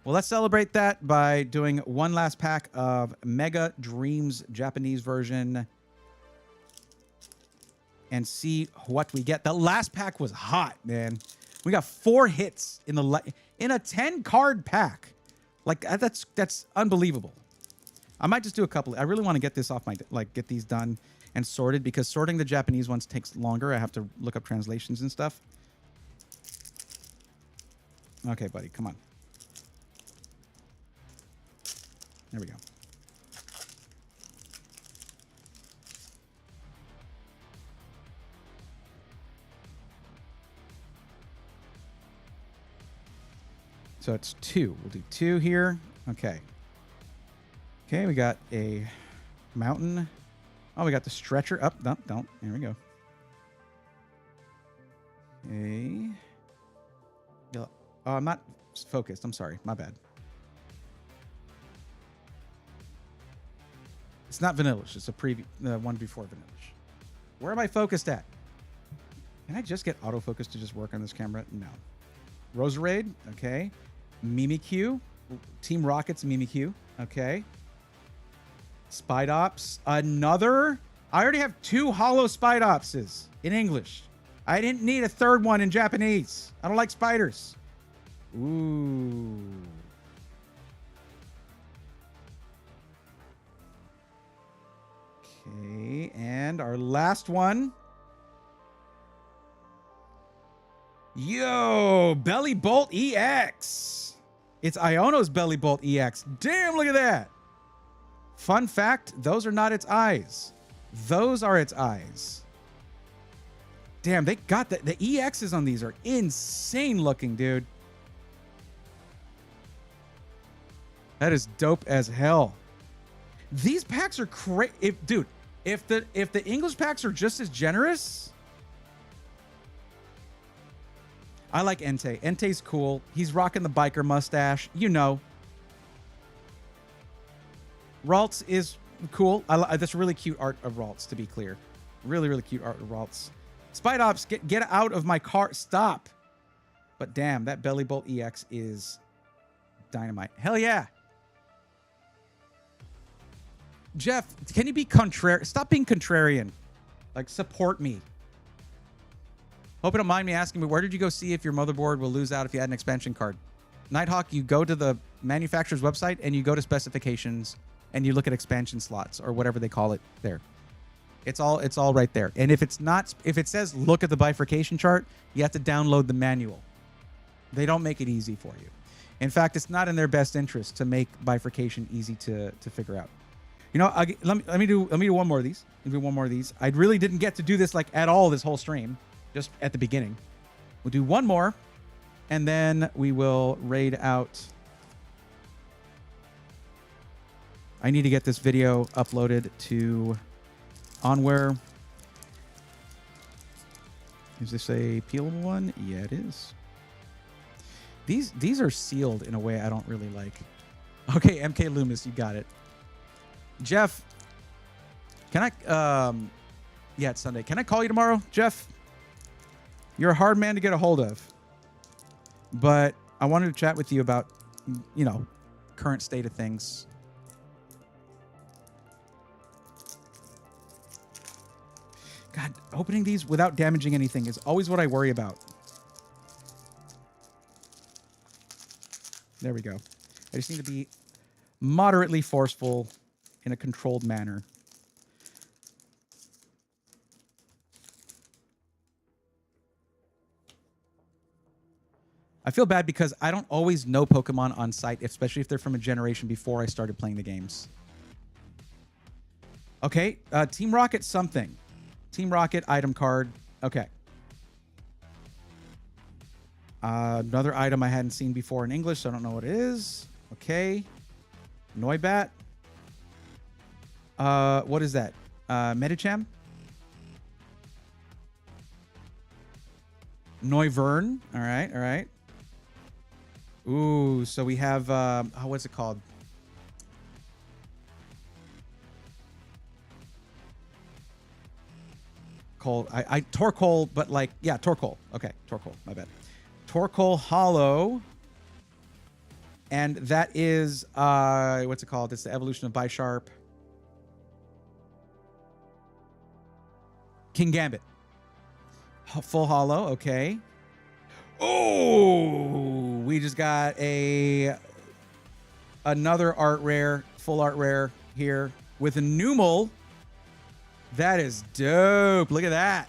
Well, let's celebrate that by doing one last pack of Mega Dreams Japanese version and see what we get. The last pack was hot, man. We got 4 hits in a 10 card pack. Like that's unbelievable. I might just do a couple. I really want to get this off get these done and sorted, because sorting the Japanese ones takes longer. I have to look up translations and stuff. Okay, buddy, come on. There we go. So it's 2. We'll do 2 here. Okay. Okay, we got a mountain. Oh, we got the stretcher. Up. No, don't. Here we go. Okay. Oh, I'm not focused. I'm sorry. My bad. It's not Vanillish. It's a preview, one before Vanillish. Where am I focused at? Can I just get autofocus to just work on this camera? No. Roserade. Okay. Mimikyu. Team Rocket's Mimikyu. Okay. Spidops. Another. I already have 2 hollow Spidopses in English. I didn't need a 3rd one in Japanese. I don't like spiders. Ooh. Okay, and our last one. Yo, Belly Bolt EX. It's Iono's Belly Bolt EX. Damn, look at that. Fun fact, those are not its eyes. Those are its eyes. Damn, they got that. The EXs on these are insane looking, dude. That is dope as hell. These packs are crazy. Dude, if the English packs are just as generous, I like Entei. Entei's cool. He's rocking the biker mustache. You know. Ralts is cool. That's really cute art of Ralts, to be clear. Really, really cute art Ralts. Spite Ops, get out of my car. Stop. But damn, that Belly Bolt EX is dynamite. Hell yeah. Jeff, can you be contrarian? Stop being contrarian. Like, support me. Hope you don't mind me asking, but where did you go see if your motherboard will lose out if you add an expansion card? Nighthawk, you go to the manufacturer's website and you go to specifications and you look at expansion slots or whatever they call it there. It's all right there. And if it says look at the bifurcation chart, you have to download the manual. They don't make it easy for you. In fact, it's not in their best interest to make bifurcation easy to figure out. You know, let me do one more of these. Let me do one more of these. I really didn't get to do this like at all this whole stream, just at the beginning. We'll do one more, and then we will raid out. I need to get this video uploaded to Onware. Is this a peelable one? Yeah, it is. These are sealed in a way I don't really like. Okay, MK Loomis, you got it. Jeff, can I yeah, it's Sunday. Can I call you tomorrow, Jeff? You're a hard man to get a hold of. But I wanted to chat with you about, you know, current state of things. God, opening these without damaging anything is always what I worry about. There we go. I just need to be moderately forceful in a controlled manner. I feel bad because I don't always know Pokemon on site, especially if they're from a generation before I started playing the games. Okay, Team Rocket something. Team Rocket item card. Okay. Another item I hadn't seen before in English, so I don't know what it is. Okay. Noibat. What is that? Medicham? Noivern. All right, all right. Ooh, so we have, what's it called? Torkoal, but like, yeah, Torkoal. Okay, Torkoal, my bad. Torkoal Hollow. And that is, what's it called? It's the evolution of Bisharp. King Gambit. Full Hollow, okay. Oh, we just got another art rare, full art rare here with a Numel. That is dope. Look at that.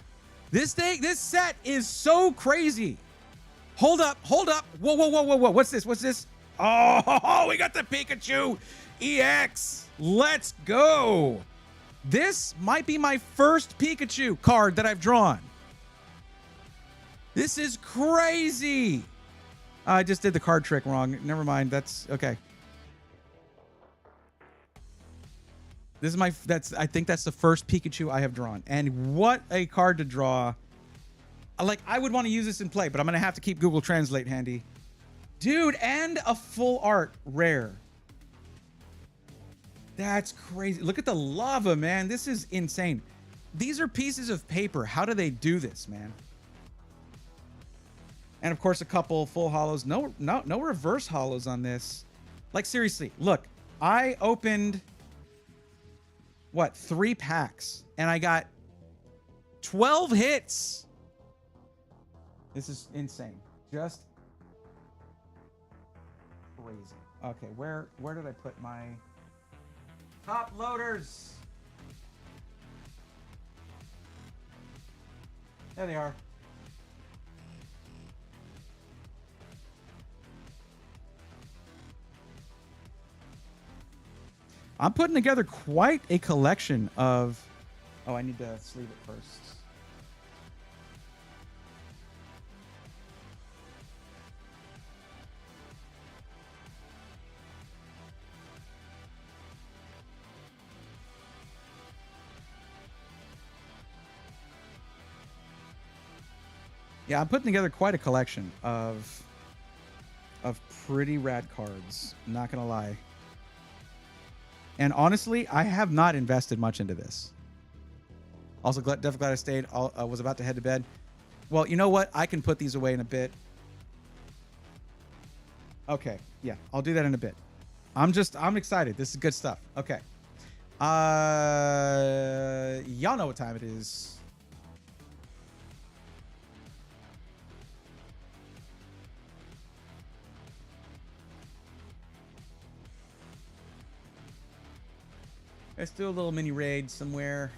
This set is so crazy. Hold up. Whoa. What's this? Oh, we got the Pikachu EX. Let's go. This might be my first Pikachu card that I've drawn. This is crazy. I just did the card trick wrong. Never mind. That's okay. This is I think that's the first Pikachu I have drawn. And what a card to draw. Like, I would want to use this in play, but I'm going to have to keep Google Translate handy. Dude, and a full art rare. That's crazy. Look at the lava, man. This is insane. These are pieces of paper. How do they do this, man? And of course, a couple full hollows. No reverse hollows on this. Like, seriously, look. I opened, what, 3 packs, and I got 12 hits. This is insane. Just crazy. Okay, where did I put my top loaders? There they are. I'm putting together quite a collection of... Oh, I need to sleeve it first. Yeah, I'm putting together quite a collection of pretty rad cards. Not gonna lie. And honestly, I have not invested much into this. Also, definitely glad I stayed. I was about to head to bed. Well, you know what? I can put these away in a bit. Okay. Yeah, I'll do that in a bit. I'm excited. This is good stuff. Okay. Y'all know what time it is. Let's do a little mini raid somewhere.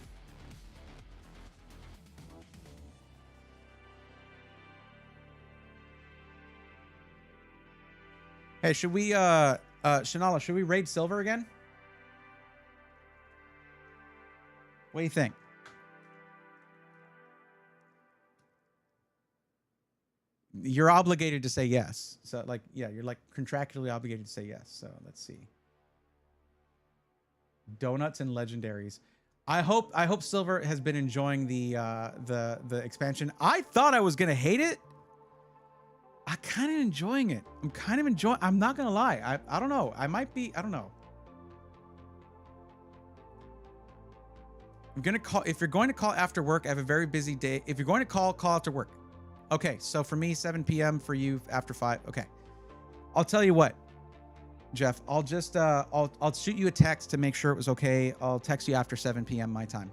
Hey, should we Shanala, should we raid silver again? What do you think? You're obligated to say yes. So like, yeah, you're like contractually obligated to say yes. So let's see. Donuts and legendaries. I hope Silver has been enjoying the expansion. I thought I was gonna hate it. I'm kind of enjoying it. I'm not gonna lie. I don't know. I might be. I don't know. I'm gonna call. If you're going to call after work, I have a very busy day. If you're going to call after work. Okay, so for me, 7 p.m. For you, after 5. Okay, I'll tell you what, Jeff. I'll just I'll shoot you a text to make sure it was okay. I'll text you after 7 p.m. my time.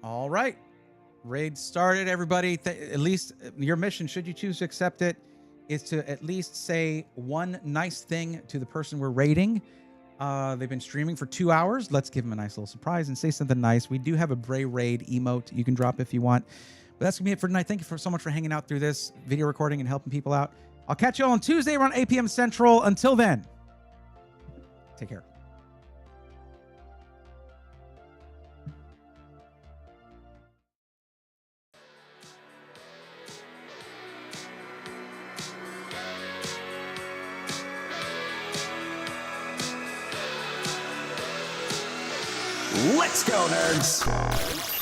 All right. Raid started, everybody. At least your mission, should you choose to accept it, is to at least say one nice thing to the person we're raiding. They've been streaming for 2 hours. Let's give them a nice little surprise and say something nice. We do have a Bray Raid emote you can drop if you want. But that's going to be it for tonight. Thank you so much for hanging out through this video recording and helping people out. I'll catch you all on Tuesday around 8 p.m. Central. Until then, take care. Let's go, nerds!